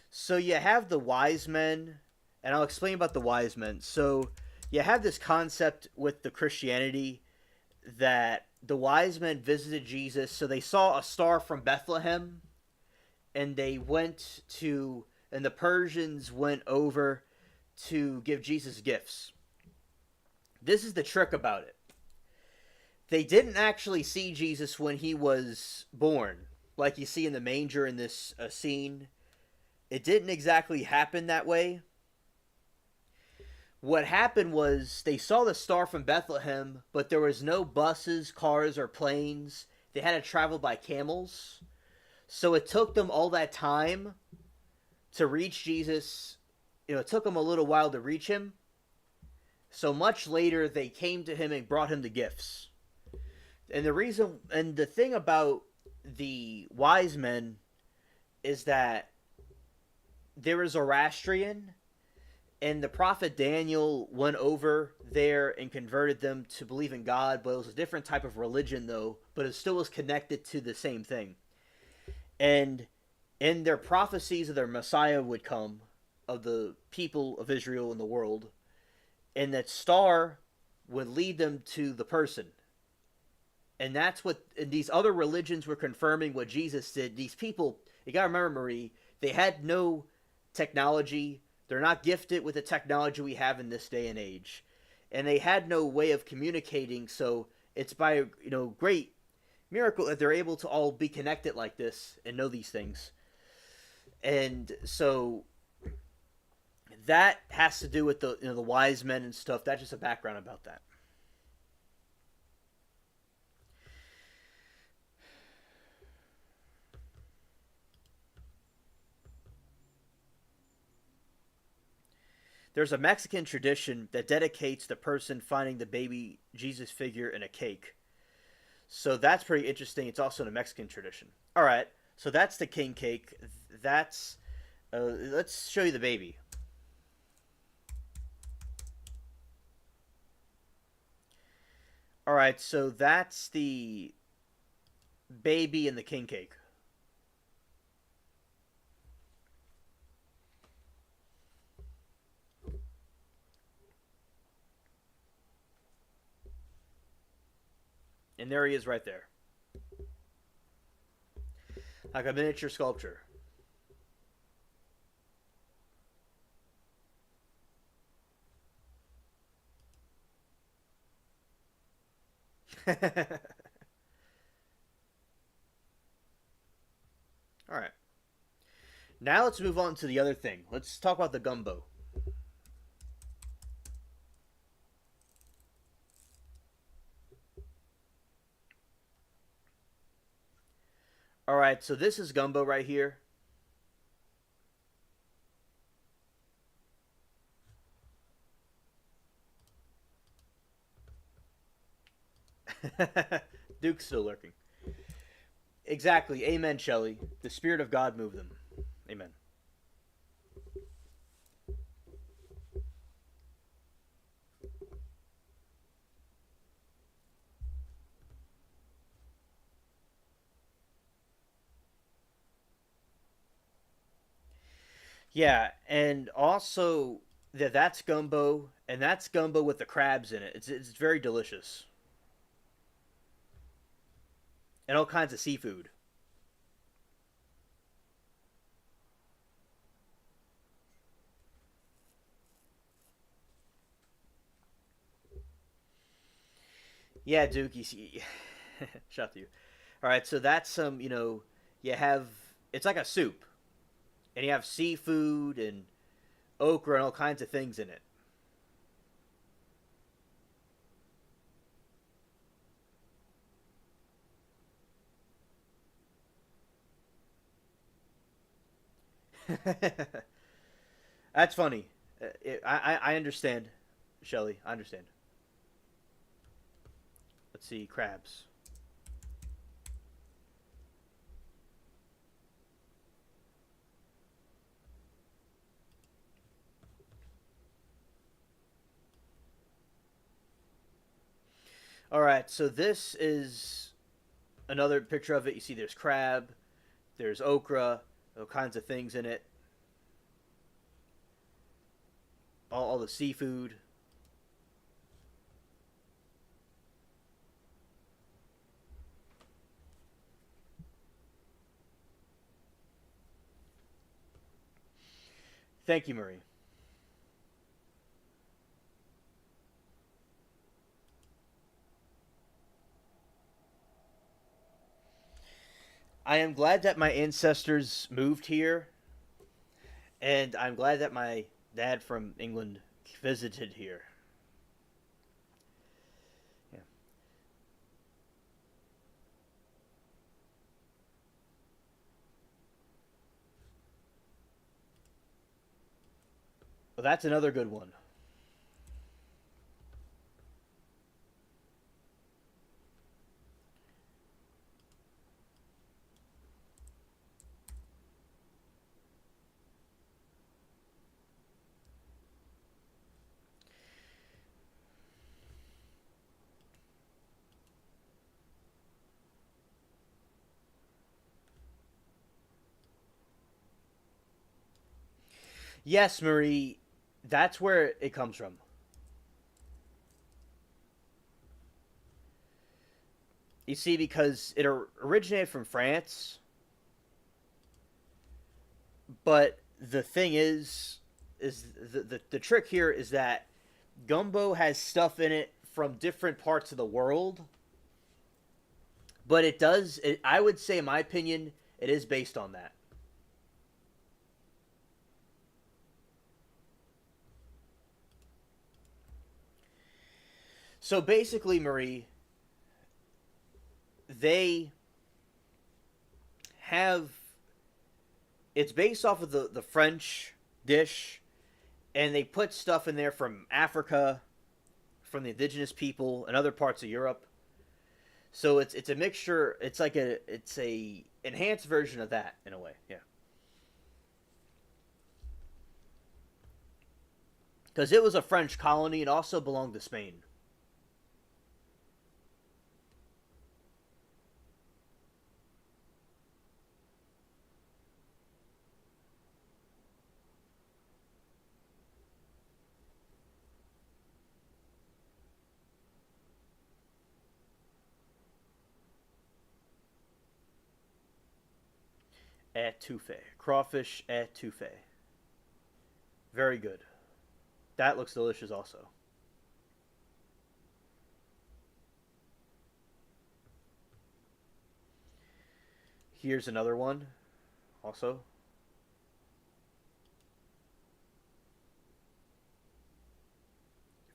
So you have the wise men, and I'll explain about the wise men. So you have this concept with the Christianity that the wise men visited Jesus, so they saw a star from Bethlehem, and they went to, and the Persians went over to give Jesus gifts. This is the trick about it. They didn't actually see Jesus when he was born, like you see in the manger in this scene. It didn't exactly happen that way. What happened was they saw the star from Bethlehem, but there was no buses, cars, or planes. They had to travel by camels. So it took them all that time to reach Jesus. It took them a little while to reach him. So much later, they came to him and brought him the gifts. And the thing about the wise men is that they were Zoroastrian, and the prophet Daniel went over there and converted them to believe in God, but it was a different type of religion, though, but it still was connected to the same thing. And in their prophecies of their Messiah would come, of the people of Israel and the world, and that star would lead them to the person. And that's what and these other religions were confirming what Jesus did. These people, you gotta remember, Marie, they had no technology. They're not gifted with the technology we have in this day and age. And they had no way of communicating, so it's by great miracle that they're able to all be connected like this and know these things. And so that has to do with the wise men and stuff. That's just a background about that. There's a Mexican tradition that dedicates the person finding the baby Jesus figure in a cake. So that's pretty interesting. It's also in a Mexican tradition. All right, so that's the king cake. That's let's show you the baby. All right, so that's the baby in the king cake. And there he is right there. Like a miniature sculpture. All right. Now let's move on to the other thing. Let's talk about the gumbo. All right, so this is gumbo right here. Duke's still lurking. Exactly. Amen, Shelley. The Spirit of God moved them. Amen. Yeah, and also That's gumbo, and that's gumbo with the crabs in it. It's very delicious, and all kinds of seafood. Yeah, Duke, you see, shut you. All right, so that's some, you have it's like a soup, and you have seafood and okra and all kinds of things in it. That's funny. I understand, Shelly. I understand. Let's see, crabs. All right, so this is another picture of it. You see, there's crab, there's okra, all kinds of things in it. All the seafood. Thank you, Marie. I am glad that my ancestors moved here, and I'm glad that my dad from England visited here. Yeah. Well, that's another good one. Yes, Marie, that's where it comes from. You see, because it originated from France, but the thing is the trick here is that gumbo has stuff in it from different parts of the world, but it does. I would say, in my opinion, it is based on that. So basically, Marie, they have it's based off of the French dish, and they put stuff in there from Africa, from the indigenous people, and other parts of Europe. So it's a mixture. It's a enhanced version of that in a way. Yeah, because it was a French colony and also belonged to Spain. Etouffee, crawfish etouffee, very good. That looks delicious also. Here's another one, also.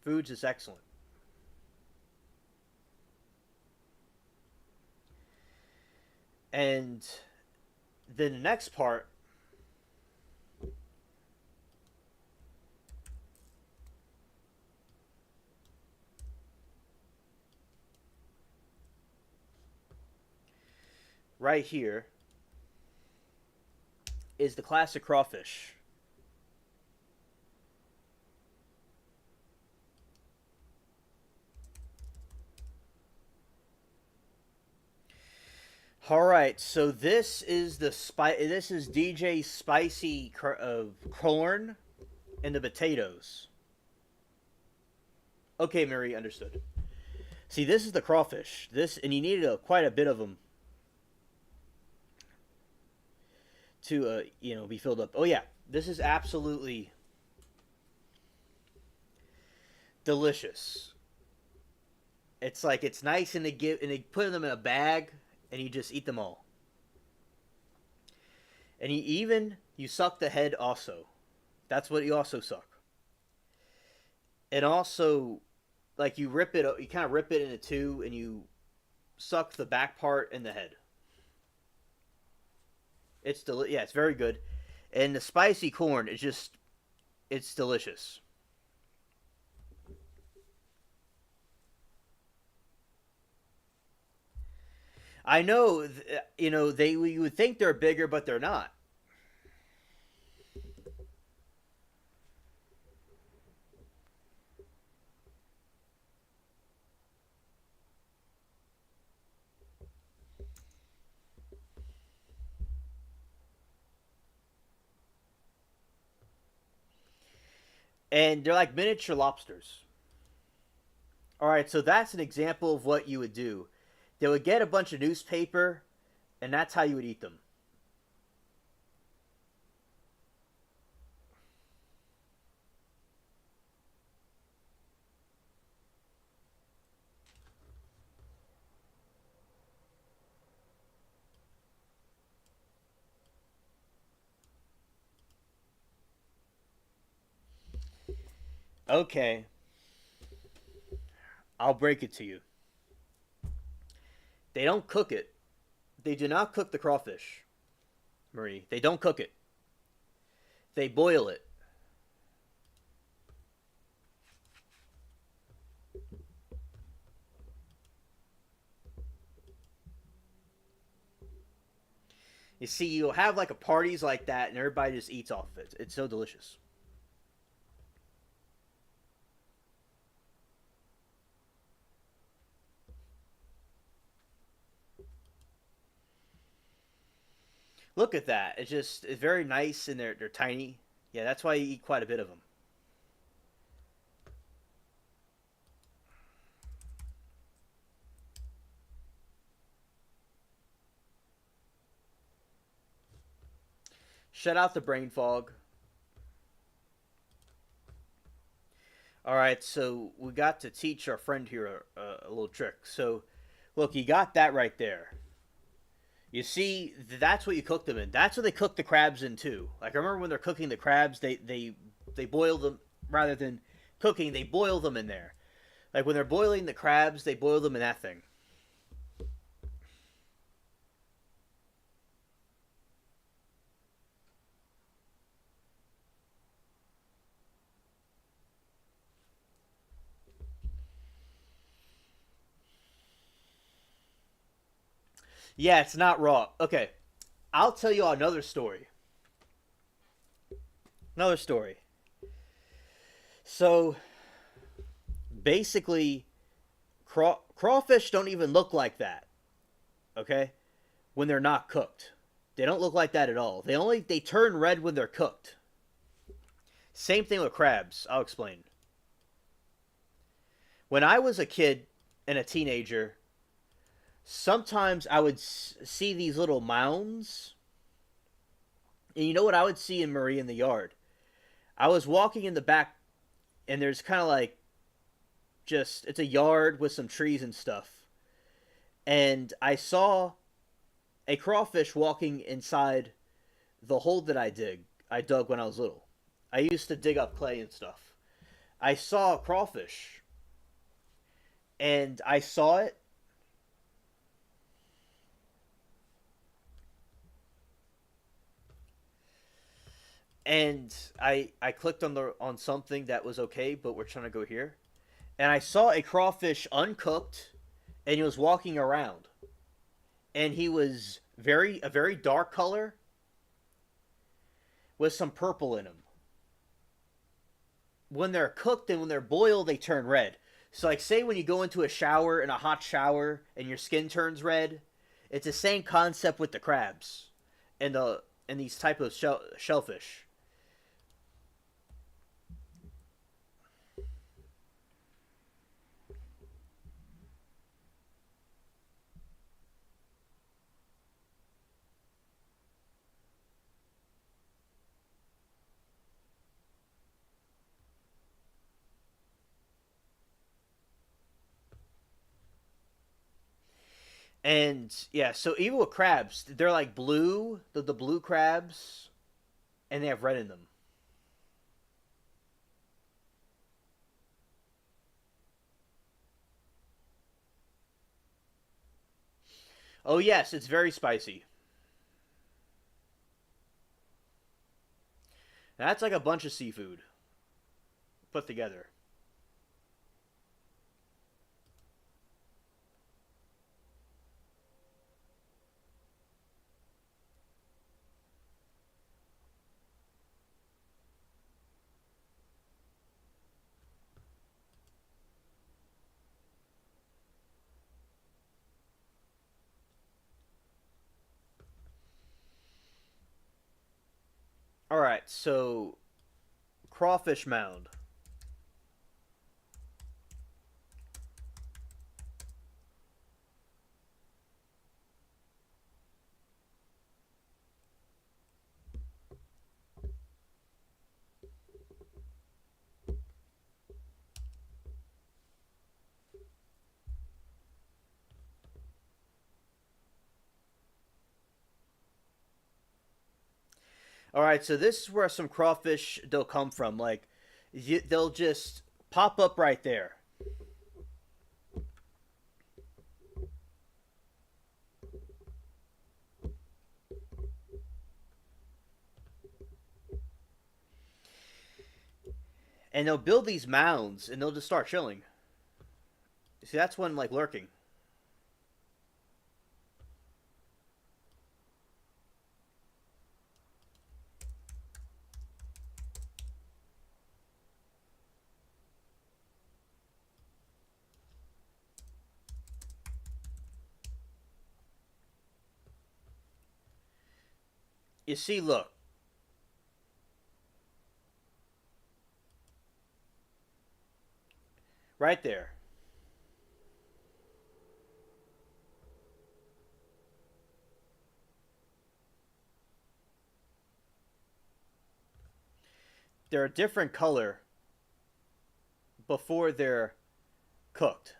Foods is excellent. And then the next part, right here, is the classic crawfish. All right, so this is DJ Spicy Corn. and the potatoes. Okay, Mary, understood. See, this is the crawfish. This, and you needed quite a bit of them to, be filled up. Oh yeah, this is absolutely delicious. It's like it's nice, and they put them in a bag, and you just eat them all. And you suck the head also. That's what you also suck. And also, like you kind of rip it into two, and you suck the back part and the head. Yeah, it's very good, and the spicy corn is just it's delicious. I know, they you would think they're bigger, but they're not. And they're like miniature lobsters. All right, so that's an example of what you would do. They would get a bunch of newspaper, and that's how you would eat them. Okay, I'll break it to you. They don't cook it. They do not cook the crawfish, Marie. They don't cook it. They boil it. You see, you'll have like a parties like that, and everybody just eats off of it. It's so delicious. Look at that. It's very nice, and they're tiny. Yeah, that's why you eat quite a bit of them. Shut out the brain fog. All right, so we got to teach our friend here a little trick. So, look, you got that right there. You see, that's what you cook them in. That's what they cook the crabs in too. Like I remember when they're cooking the crabs, they boil them rather than cooking. They boil them in there. Like when they're boiling the crabs, they boil them in that thing. Yeah, it's not raw. Okay, I'll tell you another story. Another story. So basically, crawfish don't even look like that. Okay, when they're not cooked, they don't look like that at all. They turn red when they're cooked. Same thing with crabs. I'll explain. When I was a kid and a teenager, sometimes I would see these little mounds. And you know what I would see in Marie in the yard? I was walking in the back, and there's kind of like just, it's a yard with some trees and stuff. And I saw a crawfish walking inside the hole that I dug when I was little. I used to dig up clay and stuff. I saw a crawfish, and I saw it, and I clicked on something that was okay, but we're trying to go here, and I saw a crawfish uncooked, and he was walking around, and he was a very dark color with some purple in him. When they're cooked and when they're boiled, they turn red. So, like, say when you go into a shower in a hot shower and your skin turns red, it's the same concept with the crabs and these type of shellfish. And yeah, so even with crabs, they're like blue, the blue crabs, and they have red in them. Oh yes, it's very spicy. That's like a bunch of seafood put together. All right, so crawfish mound. All right, so this is where some crawfish they'll come from. Like they'll just pop up right there, and they'll build these mounds, and they'll just start chilling. See, that's when like lurking. You see, look, right there. They're a different color before they're cooked.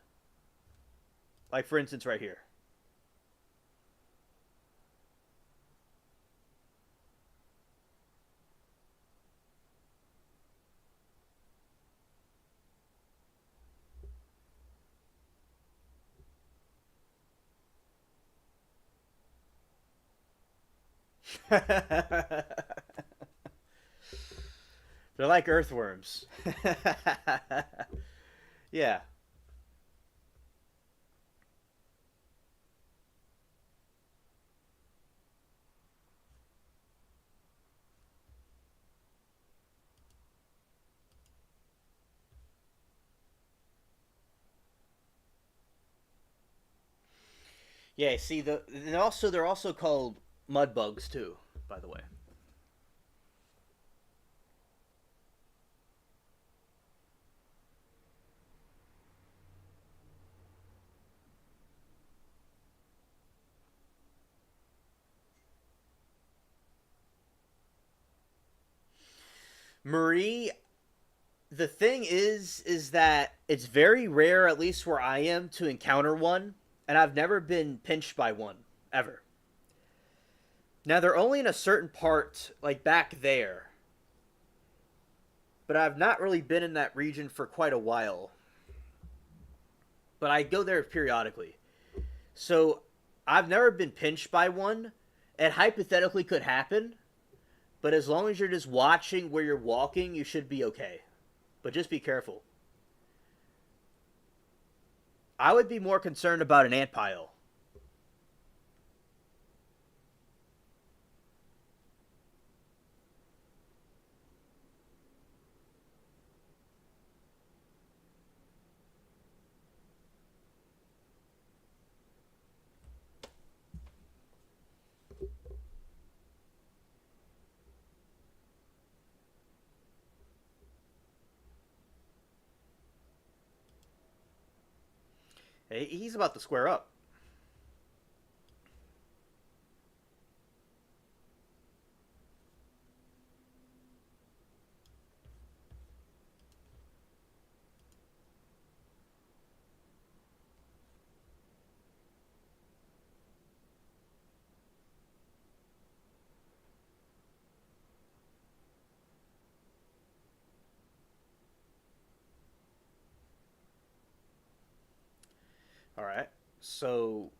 Like for instance, right here. They're like earthworms. Yeah. Yeah, see they're also called mud bugs too, by the way. Marie, the thing is that it's very rare, at least where I am, to encounter one, and I've never been pinched by one ever. Now they're only in a certain part, like back there, but I've not really been in that region for quite a while. But I go there periodically. So I've never been pinched by one. It hypothetically could happen, but as long as you're just watching where you're walking, you should be okay. But just be careful. I would be more concerned about an ant pile. He's about to square up. All right. So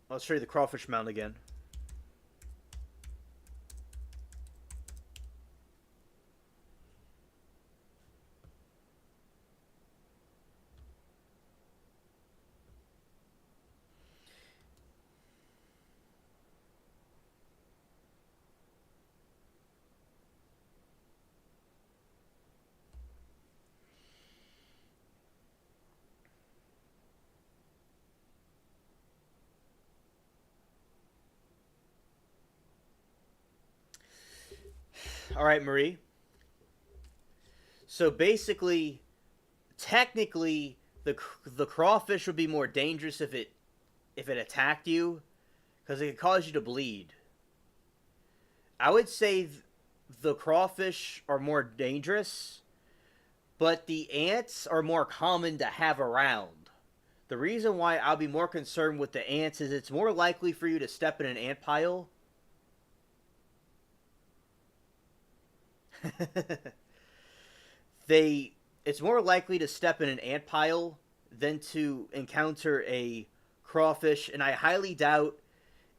I'll show you the crawfish mound again. All right, Marie. So basically, technically, the crawfish would be more dangerous if it attacked you because it could cause you to bleed. I would say the crawfish are more dangerous, but the ants are more common to have around. The reason why I'll be more concerned with the ants is it's more likely for you to step in an ant pile. they it's more likely to step in an ant pile than to encounter a crawfish, and I highly doubt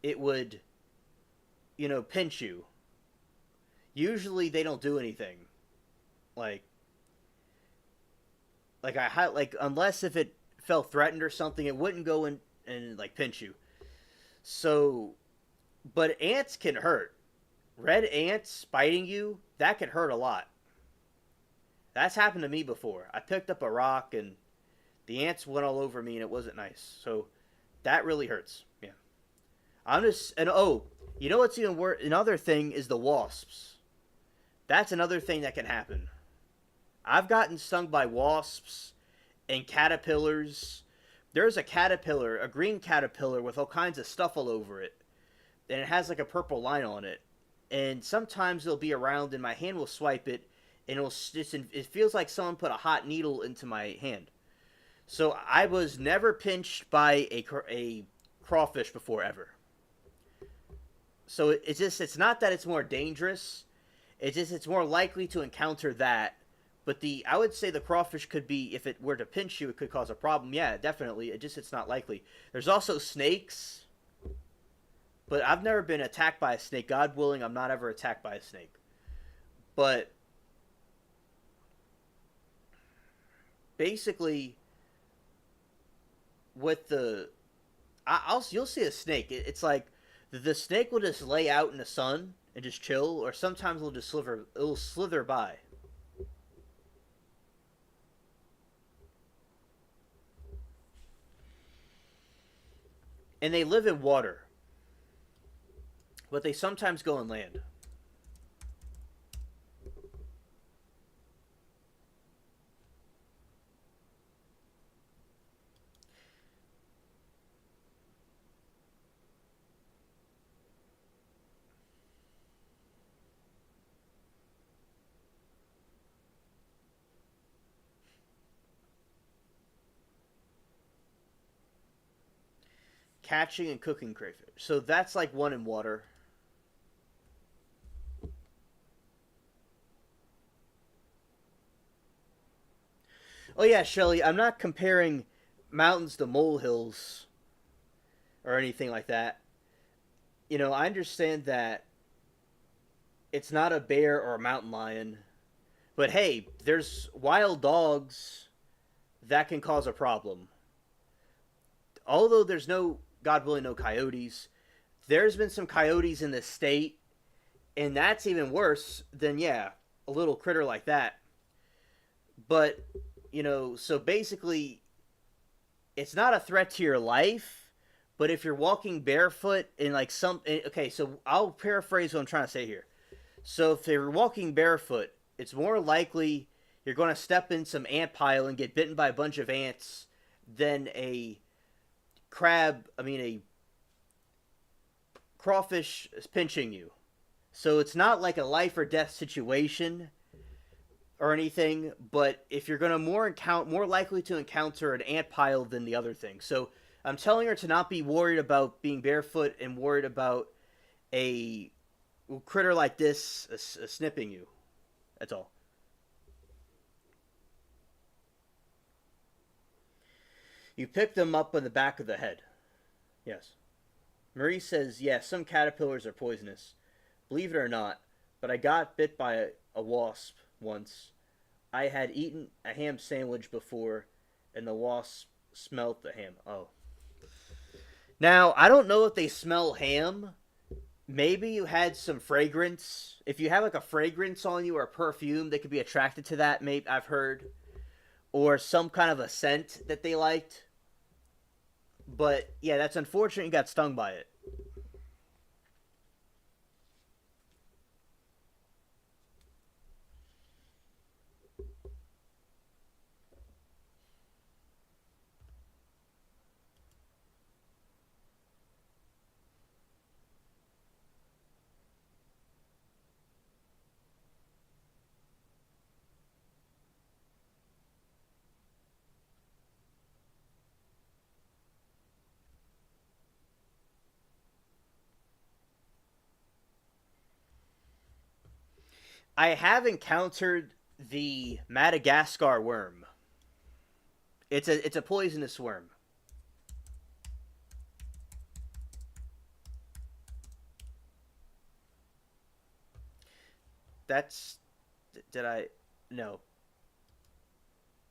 it would, pinch you. Usually they don't do anything. Like like unless if it felt threatened or something, it wouldn't go in and like pinch you. So, but ants can hurt. Red ants biting you, that can hurt a lot. That's happened to me before. I picked up a rock and the ants went all over me and it wasn't nice. So that really hurts. Yeah. I'm just and oh, you know what's even worse? Another thing is the wasps. That's another thing that can happen. I've gotten stung by wasps and caterpillars. There's a caterpillar, a green caterpillar with all kinds of stuff all over it, and it has like a purple line on it. And sometimes it'll be around, and my hand will swipe it, and it feels like someone put a hot needle into my hand. So I was never pinched by a crawfish before ever. So it's not that it's more dangerous. It's more likely to encounter that. But I would say the crawfish could be, if it were to pinch you, it could cause a problem. Yeah, definitely. It's not likely. There's also snakes, but I've never been attacked by a snake. God willing, I'm not ever attacked by a snake. But basically, with you'll see a snake. It's like the snake will just lay out in the sun and just chill, or sometimes it'll slither by. And they live in water, but they sometimes go on land. Catching and cooking crayfish. So that's like one in water. Oh yeah, Shelly, I'm not comparing mountains to molehills or anything like that. I understand that it's not a bear or a mountain lion, but hey, there's wild dogs that can cause a problem. Although there's no, God willing, no coyotes, there's been some coyotes in the state, and that's even worse than, yeah, a little critter like that. But, so basically, it's not a threat to your life, but if you're walking barefoot in like okay, so I'll paraphrase what I'm trying to say here. So if you're walking barefoot, it's more likely you're going to step in some ant pile and get bitten by a bunch of ants than a crawfish is pinching you. So it's not like a life or death situation or anything, but if you're gonna more likely to encounter an ant pile than the other thing. So I'm telling her to not be worried about being barefoot and worried about a critter like this snipping you. That's all. You pick them up on the back of the head. Yes. Marie says, yes, some caterpillars are poisonous. Believe it or not, but I got bit by a wasp once. I had eaten a ham sandwich before, and the wasp smelt the ham. Oh. Now, I don't know if they smell ham. Maybe you had some fragrance. If you have like a fragrance on you or a perfume, they could be attracted to that, maybe I've heard. Or some kind of a scent that they liked. But yeah, that's unfortunate you got stung by it. I have encountered the Madagascar worm. It's a poisonous worm. That's did I no.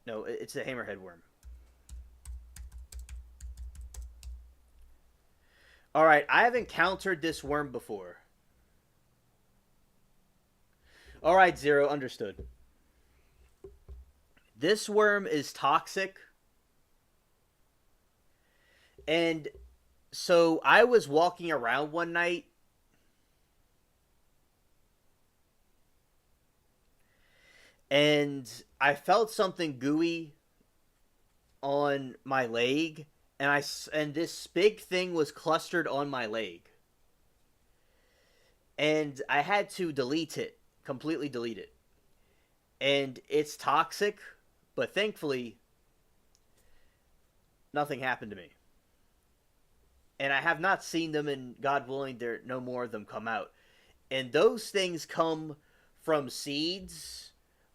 No, it's a hammerhead worm. All right, I have encountered this worm before. All right, Zero, understood. This worm is toxic. And so I was walking around one night and I felt something gooey on my leg, and this big thing was clustered on my leg. And I had to delete it, completely delete it. And it's toxic, but thankfully nothing happened to me. And I have not seen them, and God willing, there no more of them come out. And those things come from seeds,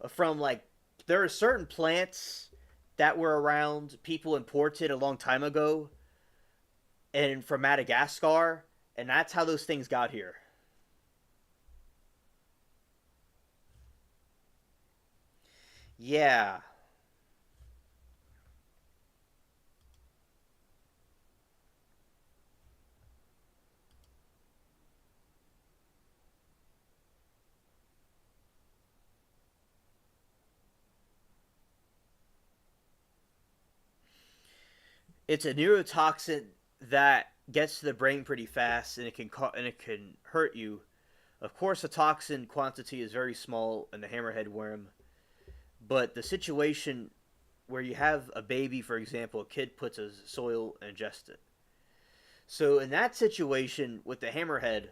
from like there are certain plants that were around, people imported a long time ago, and from Madagascar, and that's how those things got here. Yeah, it's a neurotoxin that gets to the brain pretty fast, and it can hurt you. Of course, the toxin quantity is very small in the hammerhead worm, but the situation where you have a baby, for example, a kid puts a soil and ingests it. So in that situation with the hammerhead,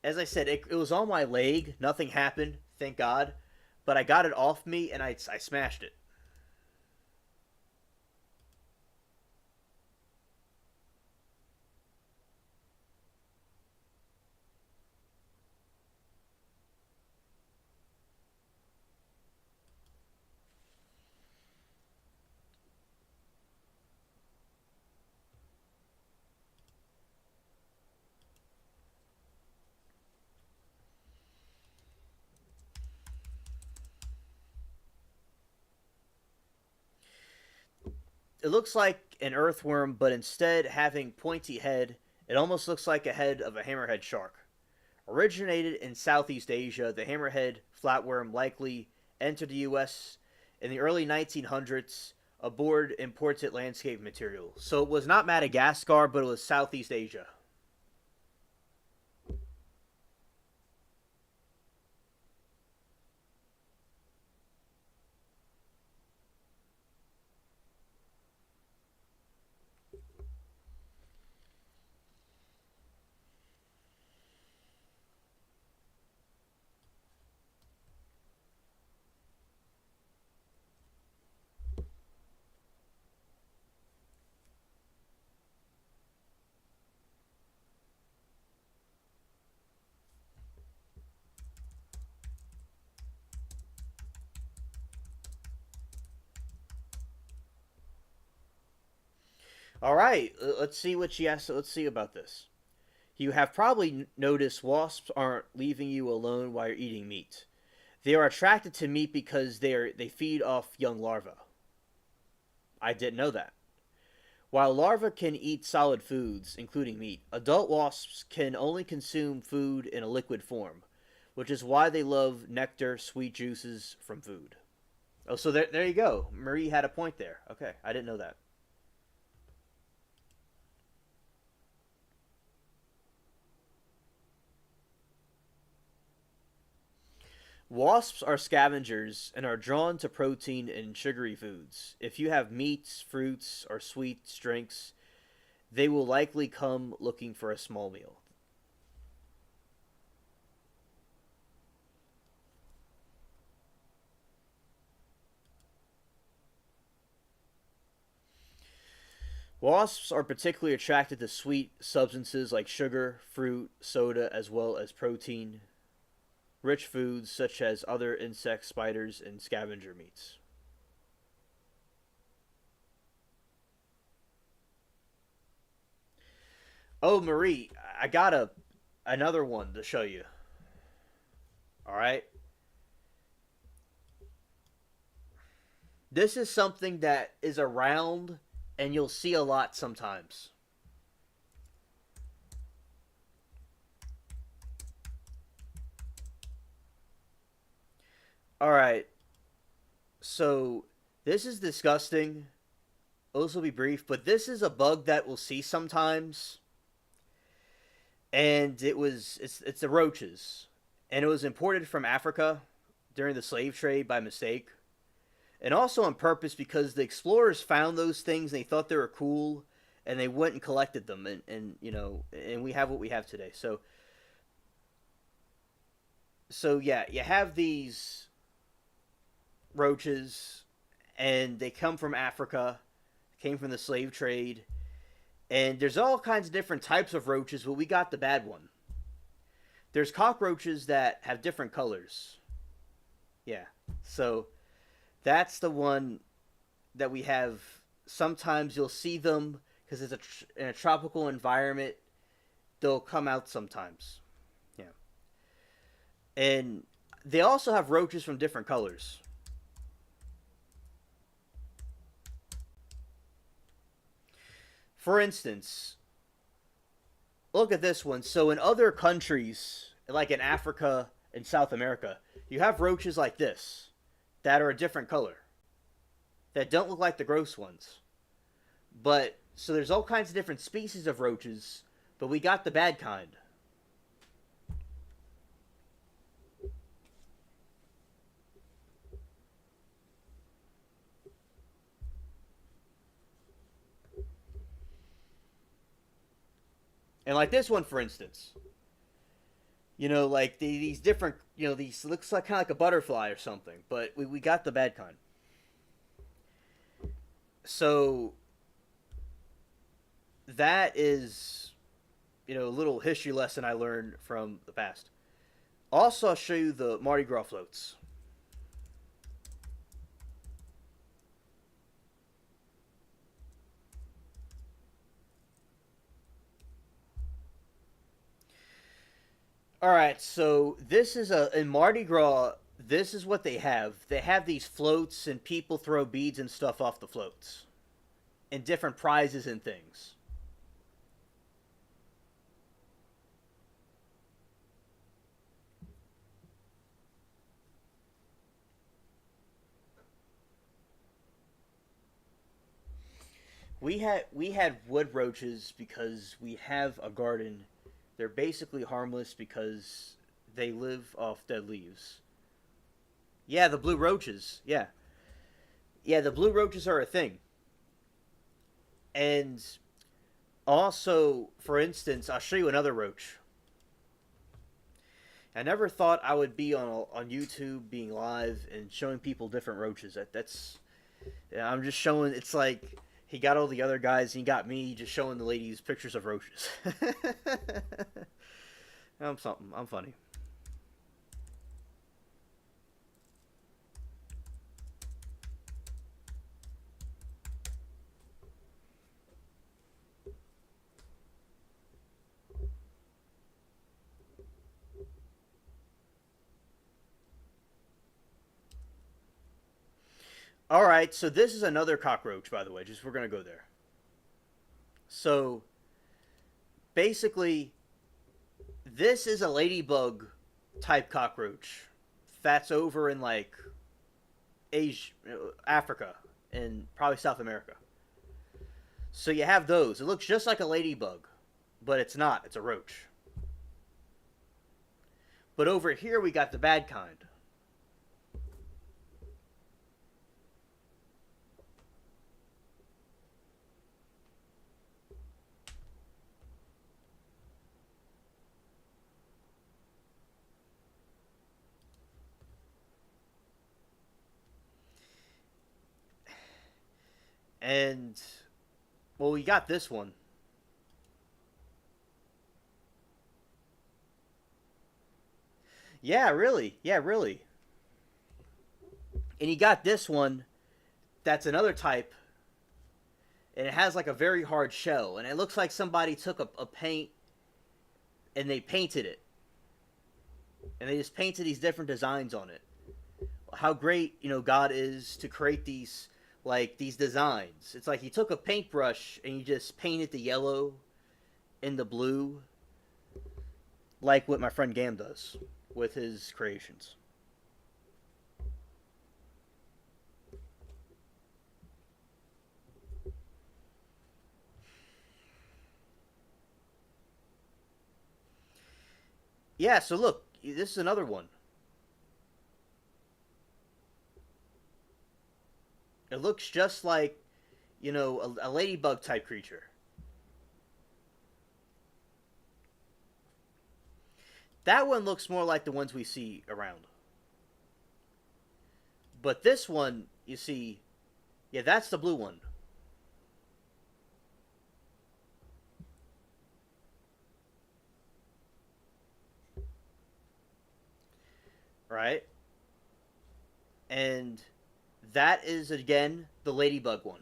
as I said, it was on my leg. Nothing happened, thank God. But I got it off me and I smashed it. It looks like an earthworm, but instead having pointy head, it almost looks like a head of a hammerhead shark. Originated in Southeast Asia, the hammerhead flatworm likely entered the U.S. in the early 1900s aboard imported landscape material. So it was not Madagascar, but it was Southeast Asia. All right, let's see what she has. Let's see about this. You have probably noticed wasps aren't leaving you alone while you're eating meat. They are attracted to meat because they feed off young larvae. I didn't know that. While larvae can eat solid foods, including meat, adult wasps can only consume food in a liquid form, which is why they love nectar, sweet juices from food. Oh, so there you go. Marie had a point there. Okay, I didn't know that. Wasps are scavengers and are drawn to protein and sugary foods. If you have meats, fruits, or sweet drinks, they will likely come looking for a small meal. Wasps are particularly attracted to sweet substances like sugar, fruit, soda, as well as protein rich foods such as other insects, spiders, and scavenger meats. Oh, Marie, I got another one to show you. All right. This is something that is around and you'll see a lot sometimes. All right. So, this is disgusting. This will be brief, but this is a bug that we'll see sometimes, and it's the roaches, and it was imported from Africa during the slave trade by mistake, and also on purpose because the explorers found those things and they thought they were cool, and they went and collected them, and and we have what we have today. So yeah, you have these roaches, and they come from Africa, came from the slave trade, and there's all kinds of different types of roaches, but we got the bad one. There's cockroaches that have different colors. Yeah. So that's the one that we have. Sometimes you'll see them because it's in a tropical environment. They'll come out sometimes. Yeah. And they also have roaches from different colors. For instance, look at this one. So in other countries, like in Africa and South America, you have roaches like this that are a different color that don't look like the gross ones. But so there's all kinds of different species of roaches, but we got the bad kind. And like this one, for instance, like these different, these looks like kind of like a butterfly or something, but we got the bad kind. So that is, a little history lesson I learned from the past. Also, I'll show you the Mardi Gras floats. All right, so this is in Mardi Gras. This is what they have. They have these floats, and people throw beads and stuff off the floats, and different prizes and things. We had wood roaches because we have a garden. They're basically harmless because they live off dead leaves. Yeah, the blue roaches. Yeah, yeah, the blue roaches are a thing. And also, for instance, I'll show you another roach. I never thought I would be on YouTube being live and showing people different roaches. That's yeah, I'm just showing. It's like he got all the other guys, and he got me just showing the ladies pictures of roaches. I'm something. I'm funny. All right, so this is another cockroach, by the way. Just we're gonna go there. So basically, this is a ladybug type cockroach that's over in like Asia, Africa, and probably South America. So you have those. It looks just like a ladybug, but it's not. It's a roach. But over here we got the bad kind. And well, we got this one. Yeah, really. Yeah, really. And you got this one that's another type, and it has like a very hard shell, and it looks like somebody took a paint and they painted it, and they just painted these different designs on it. How great God is to create these designs. It's like he took a paintbrush and he just painted the yellow and the blue, like what my friend Gam does with his creations. Yeah, so look, this is another one. It looks just like, a ladybug type creature. That one looks more like the ones we see around. But this one, you see, yeah, that's the blue one. Right? And that is, again, the ladybug one.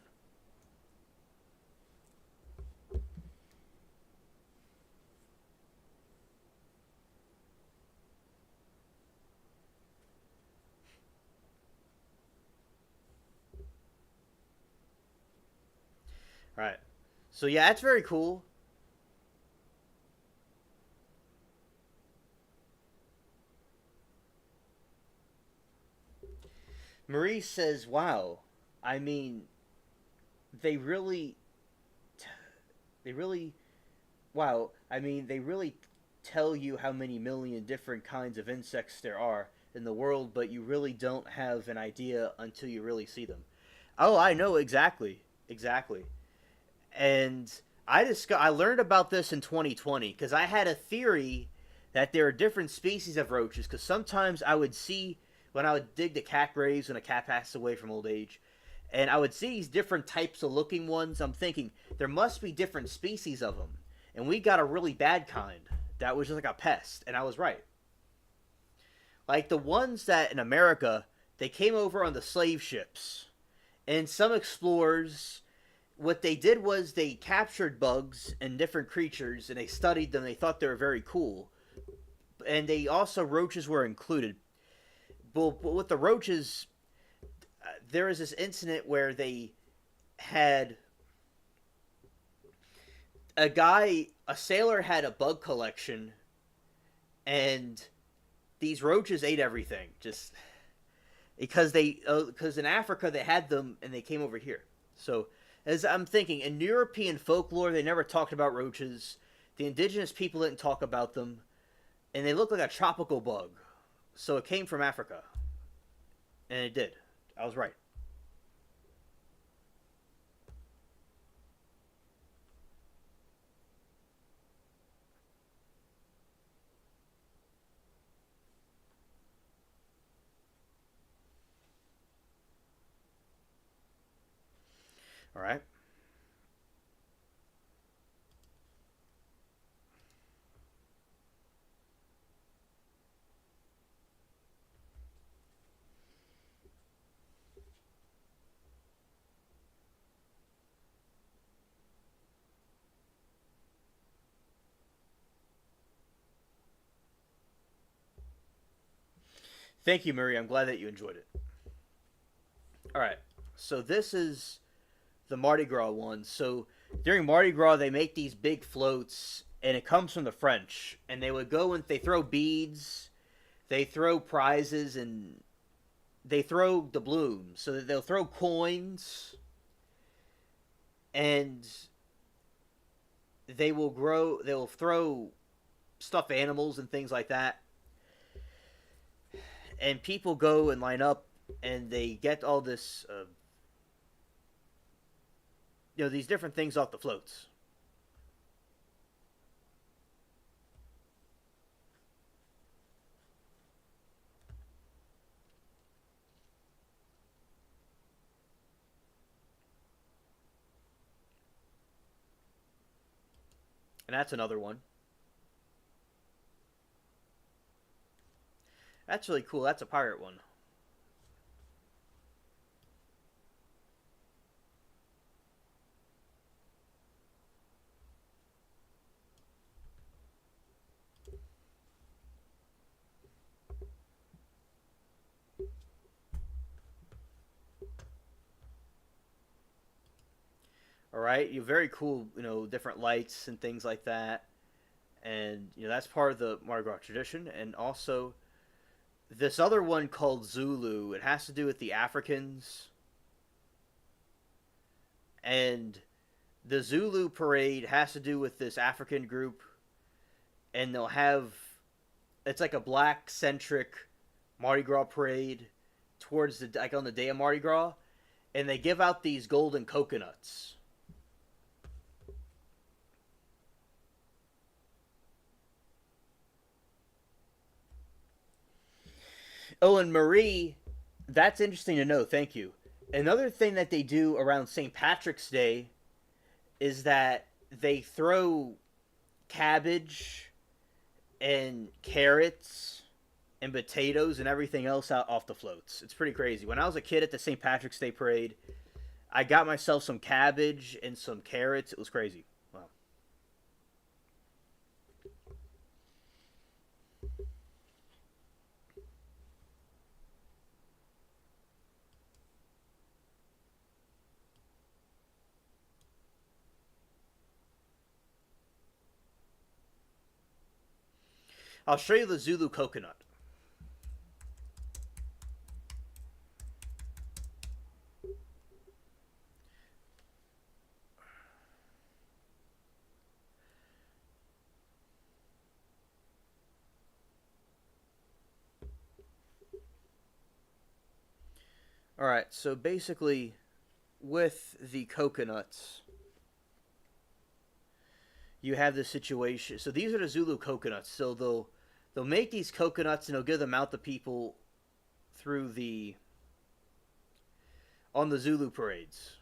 Right. So, yeah, that's very cool. Marie says, wow, I mean, they really, they really, wow, I mean, they really tell you how many million different kinds of insects there are in the world, but you really don't have an idea until you really see them. Oh, I know exactly, exactly. And I learned about this in 2020 because I had a theory that there are different species of roaches. Because sometimes I would see when I would dig the cat graves when a cat passes away from old age, and I would see these different types of looking ones. I'm thinking there must be different species of them, and we got a really bad kind that was just like a pest, and I was right. Like the ones that in America they came over on the slave ships, and some explorers what they did was they captured bugs and different creatures and they studied them. They thought they were very cool, and they also roaches were included. But with the roaches, there was this incident where they had a sailor had a bug collection, and these roaches ate everything just because in Africa they had them and they came over here. So as I'm thinking, in European folklore, they never talked about roaches. The indigenous people didn't talk about them, and they look like a tropical bug. So it came from Africa, and it did. I was right. All right. Thank you, Murray. I'm glad that you enjoyed it. All right. So this is the Mardi Gras one. So during Mardi Gras, they make these big floats, and it comes from the French. And they would go and they throw beads, they throw prizes, and they throw doubloons. So they'll throw coins, and they will grow. They will throw stuffed animals and things like that. And people go and line up, and they get all this, these different things off the floats. And that's another one. That's really cool. That's a pirate one. All right, you very cool. Different lights and things like that, and that's part of the Mardi Gras tradition. And also this other one called Zulu. It has to do with the Africans, and the Zulu parade has to do with this African group, and they'll have it's like a black centric Mardi Gras parade towards the like on the day of Mardi Gras, and they give out these golden coconuts. Oh, and Marie, that's interesting to know. Thank you. Another thing that they do around St. Patrick's Day is that they throw cabbage and carrots and potatoes and everything else out off the floats. It's pretty crazy. When I was a kid at the St. Patrick's Day parade, I got myself some cabbage and some carrots. It was crazy. Wow. I'll show you the Zulu coconut. All right, so basically, with the coconuts, you have this situation. So these are the Zulu coconuts. So they'll make these coconuts and they'll give them out to people through the on the Zulu parades.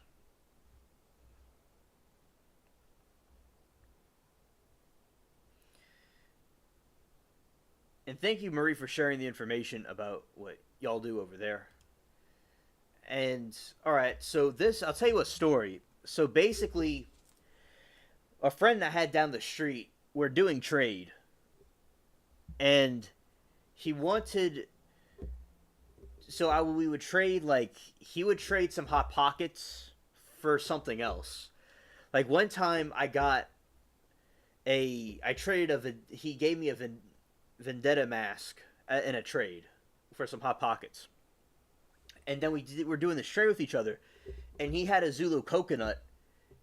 And thank you, Marie, for sharing the information about what y'all do over there. And all right, so this I'll tell you a story. So basically, a friend I had down the street, we're doing trade, and he wanted. So we would trade like he would trade some hot pockets for something else. Like one time, I traded he gave me a vendetta mask in a trade for some hot pockets, and then we're doing this trade with each other, and he had a Zulu coconut,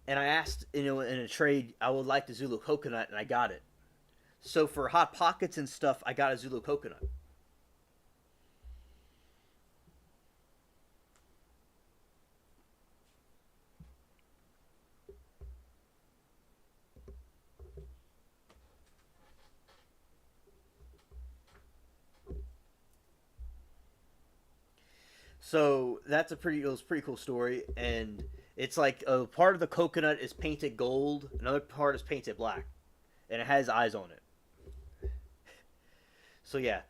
and I asked, in a trade, I would like the Zulu coconut, and I got it. So for hot pockets and stuff, I got a Zulu coconut. So it was a pretty cool story, and it's like a part of the coconut is painted gold, another part is painted black, and it has eyes on it. So yeah,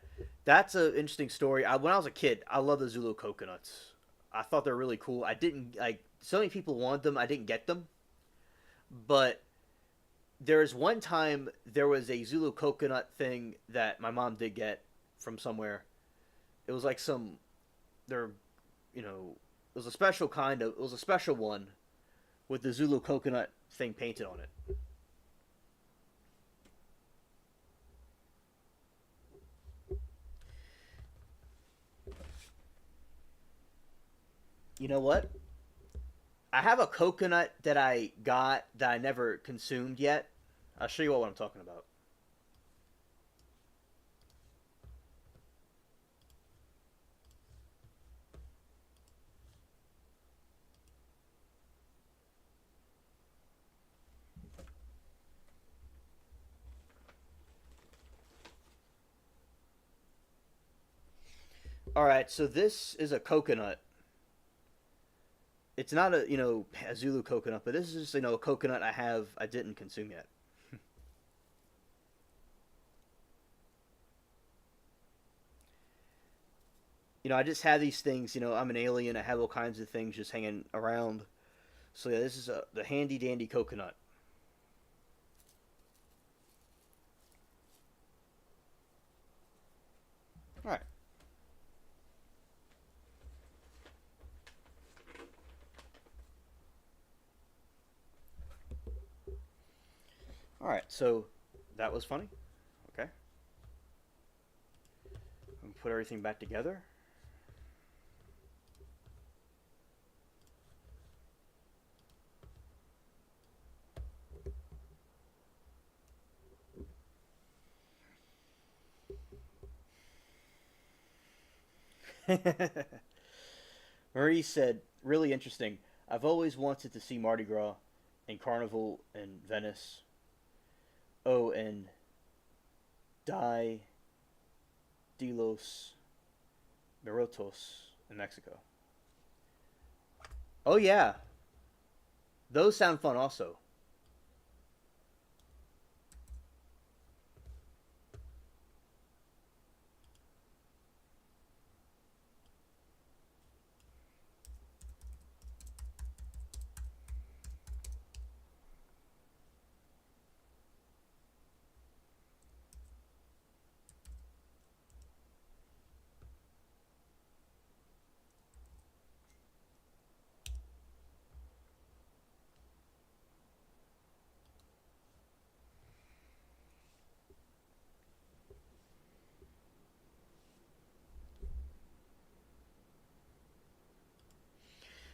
that's an interesting story. When I was a kid, I loved the Zulu coconuts. I thought they're really cool. I didn't like so many people wanted them. I didn't get them, but there was one time there was a Zulu coconut thing that my mom did get from somewhere. It was like some they're you know was a special kind of. It was a special one with the Zulu coconut thing painted on it. You know what? I have a coconut that I got that I never consumed yet. I'll show you what I'm talking about. All right, so this is a coconut. It's not a Zulu coconut, but this is just a coconut I didn't consume yet. I just have these things. I'm an alien. I have all kinds of things just hanging around. So yeah, this is the handy dandy coconut. All right. All right. So that was funny. Okay. Put everything back together. Marie said, really interesting. I've always wanted to see Mardi Gras and Carnival in Venice. Oh, and Die de los Muertos in Mexico. Oh, yeah. Those sound fun also.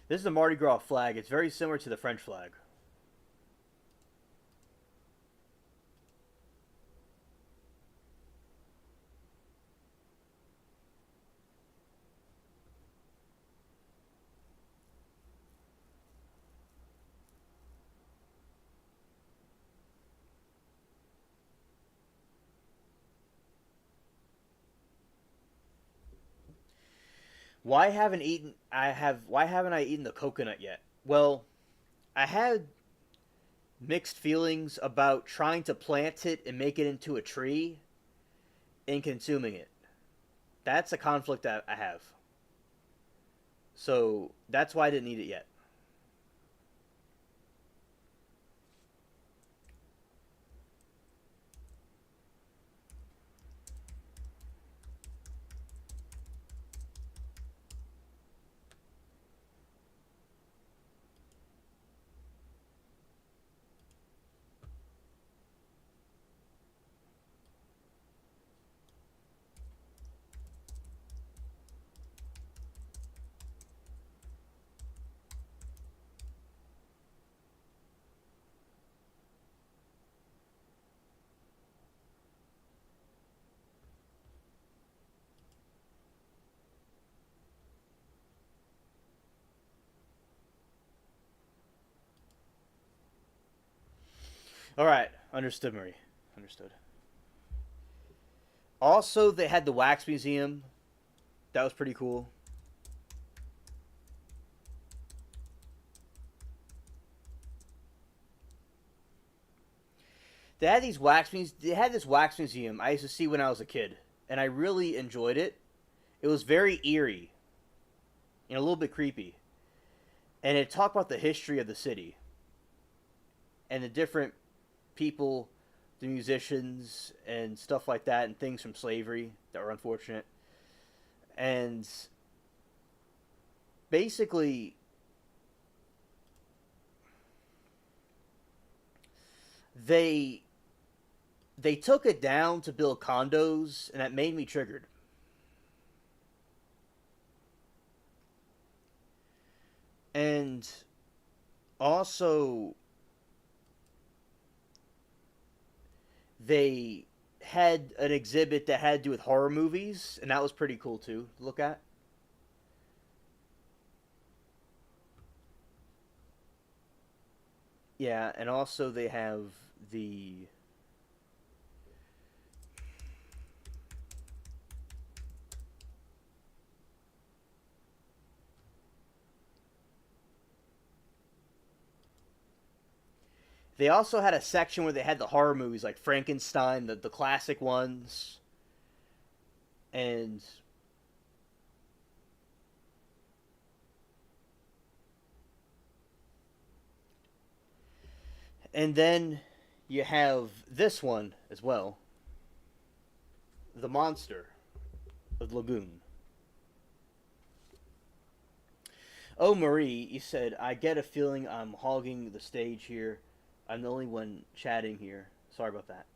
This is the Mardi Gras flag. It's very similar to the French flag. Why haven't I eaten the coconut yet? Well, I had mixed feelings about trying to plant it and make it into a tree and consuming it. That's a conflict that I have. So that's why I didn't eat it yet. All right, understood, Marie. Understood. Also, they had the wax museum. That was pretty cool. They had this wax museum I used to see when I was a kid, and I really enjoyed it. It was very eerie and a little bit creepy, and it talked about the history of the city and the different people, the musicians and stuff like that, and things from slavery that were unfortunate. And basically they they took it down to build condos, and that made me triggered. And also, they had an exhibit that had to do with horror movies, and that was pretty cool too to look at. Yeah, and also they have the they also had a section where they had the horror movies like Frankenstein, the classic ones, and then you have this one as well, the monster of the lagoon. Oh, Marie, you said, I get a feeling I'm hogging the stage here. I'm the only one chatting here. Sorry about that.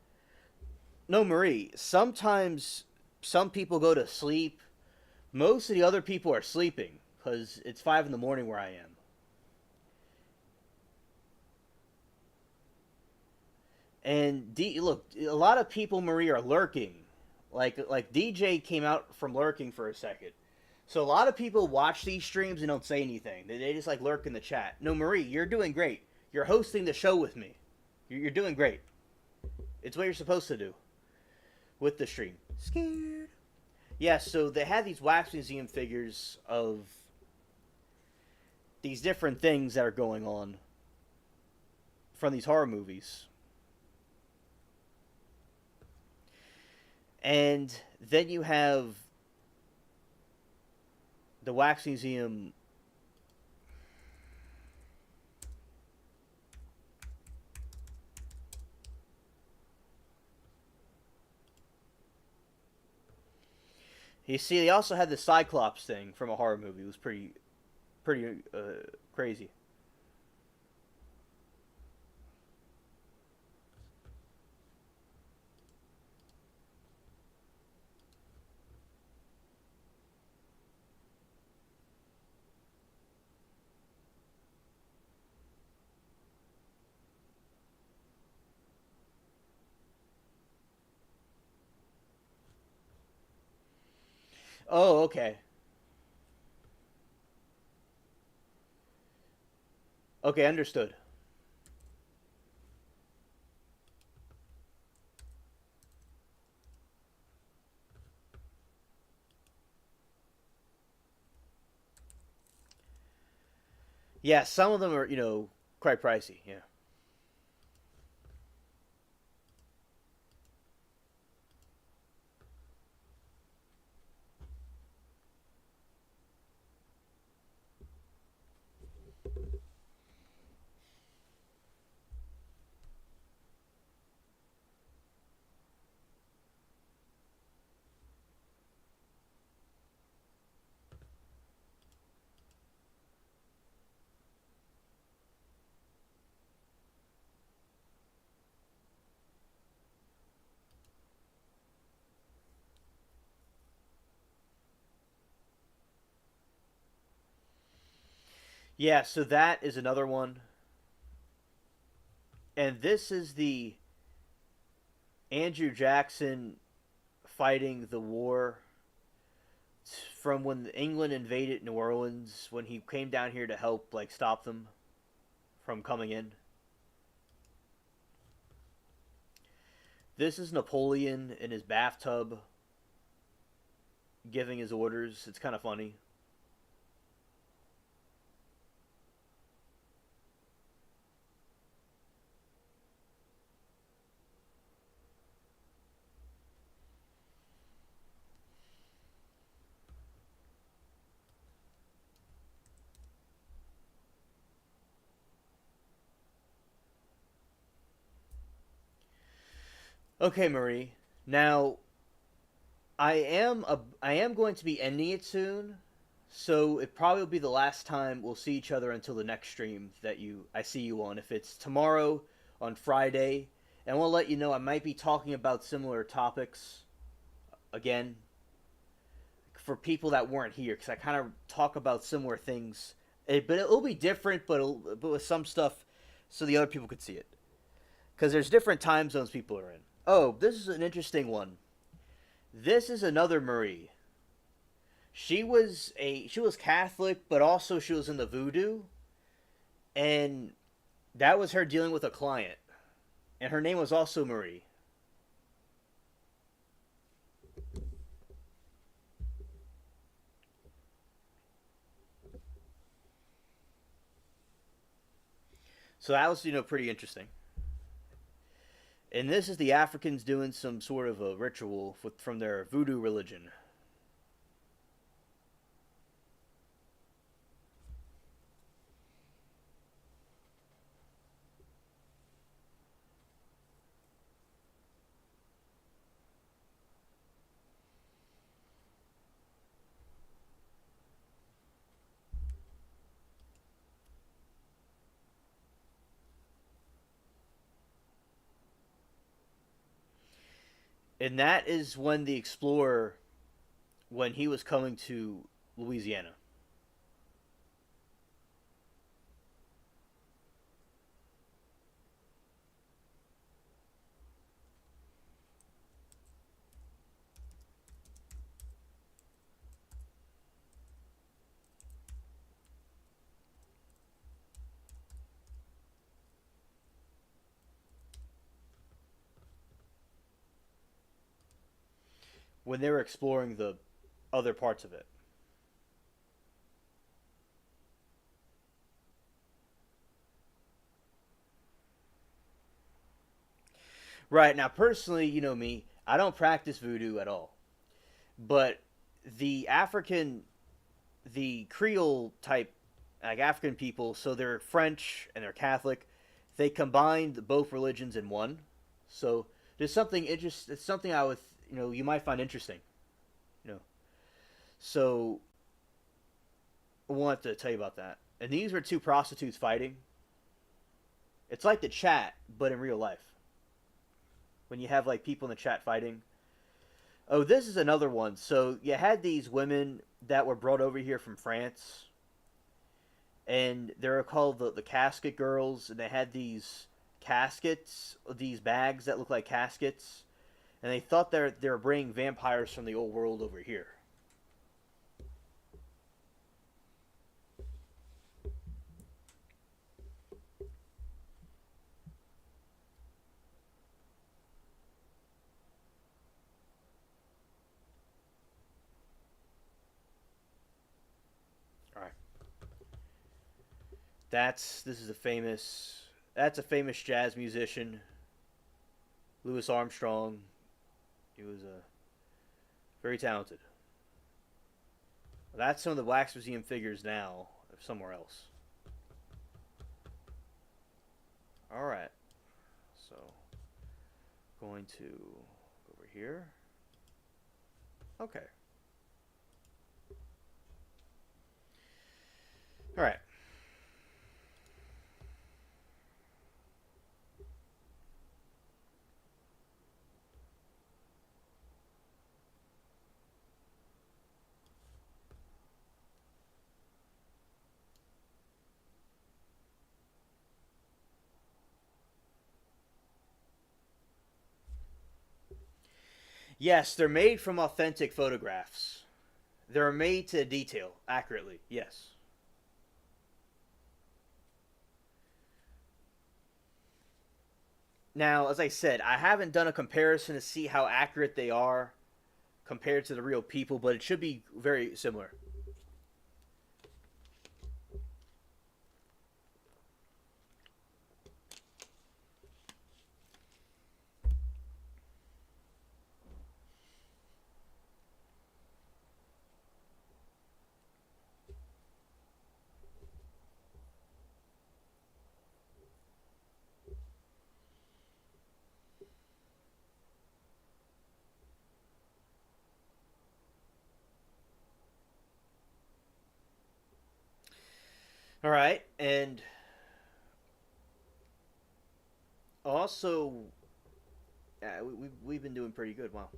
No, Marie, sometimes some people go to sleep. Most of the other people are sleeping because it's 5 in the morning where I am. And look, a lot of people, Marie, are lurking. Like DJ came out from lurking for a second. So a lot of people watch these streams and don't say anything. They just like lurk in the chat. No, Marie, you're doing great. You're hosting the show with me. You're doing great. It's what you're supposed to do with the stream. Scared. Yeah, so they had these wax museum figures of these different things that are going on from these horror movies. And then you have the wax museum. You see, they also had the Cyclops thing from a horror movie. It was pretty crazy. Oh, okay. Okay, understood. Yeah, some of them are, quite pricey. Yeah. Yeah, so that is another one. And this is the Andrew Jackson fighting the war from when England invaded New Orleans, when he came down here to help like stop them from coming in. This is Napoleon in his bathtub giving his orders. It's kind of funny. Okay, Marie. Now, I am going to be ending it soon, So it probably will be the last time we'll see each other until the next stream that you I see you on. If it's tomorrow on Friday, and we'll let you know I might be talking about similar topics again for people that weren't here because I kind of talk about similar things. But it'll be different, but with some stuff, so the other people could see it. Because there's different time zones people are in. Oh, this is an interesting one. This is another Marie. She was Catholic, but also she was in the voodoo, and that was her dealing with a client, and her name was also Marie. So that was pretty interesting. And this is the Africans doing some sort of a ritual from their voodoo religion. And that is when the explorer, when he was coming to Louisiana. When they were exploring the other parts of it. Right, now personally, you know me, I don't practice voodoo at all. But the African the Creole type, like African people, so they're French and they're Catholic. They combined both religions in one. So there's something interest. It's something I would you might find interesting. You know, so I wanted to tell you about that. And these were two prostitutes fighting. It's like the chat, but in real life. When you have like people in the chat fighting. Oh, this is another one. So you had these women that were brought over here from France, and they're called the casket girls, and they had these caskets, these bags that look like caskets, and they thought they were bringing vampires from the old world over here. All right, that's a famous jazz musician, Louis Armstrong. He was very talented. That's some of the Wax Museum figures now, somewhere else. All right, so going to go over here. Okay. All right. Yes, they're made from authentic photographs. They're made to detail accurately. Yes. Now, as I said, I haven't done a comparison to see how accurate they are compared to the real people, but it should be very similar. All right, and also, yeah, we've been doing pretty good. Wow,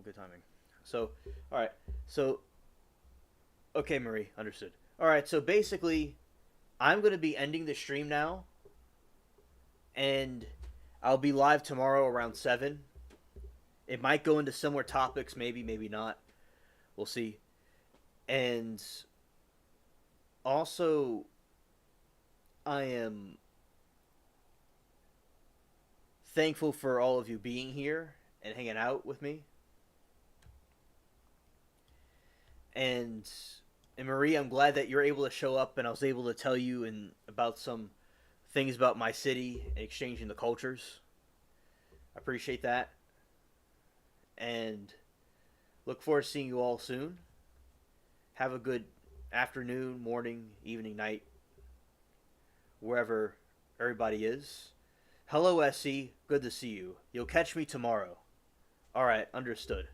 good timing. So, all right, so okay, Marie, understood. All right, so basically, I'm gonna be ending the stream now, and I'll be live tomorrow around 7. It might go into similar topics, maybe, maybe not. We'll see. And also, I am thankful for all of you being here and hanging out with me. And Marie, I'm glad that you're able to show up and I was able to tell you about some things about my city and exchanging the cultures. I appreciate that. And look forward to seeing you all soon. Have a good afternoon, morning, evening, night, wherever everybody is. Hello, SC. Good to see you. You'll catch me tomorrow. All right, understood.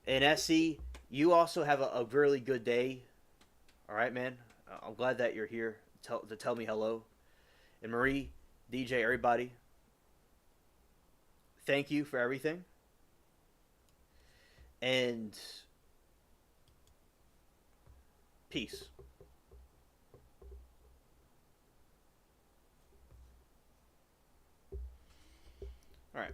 And SC, you also have a really good day. All right, man. I'm glad that you're here to tell me hello. And Marie, DJ, everybody, thank you for everything. And peace. All right.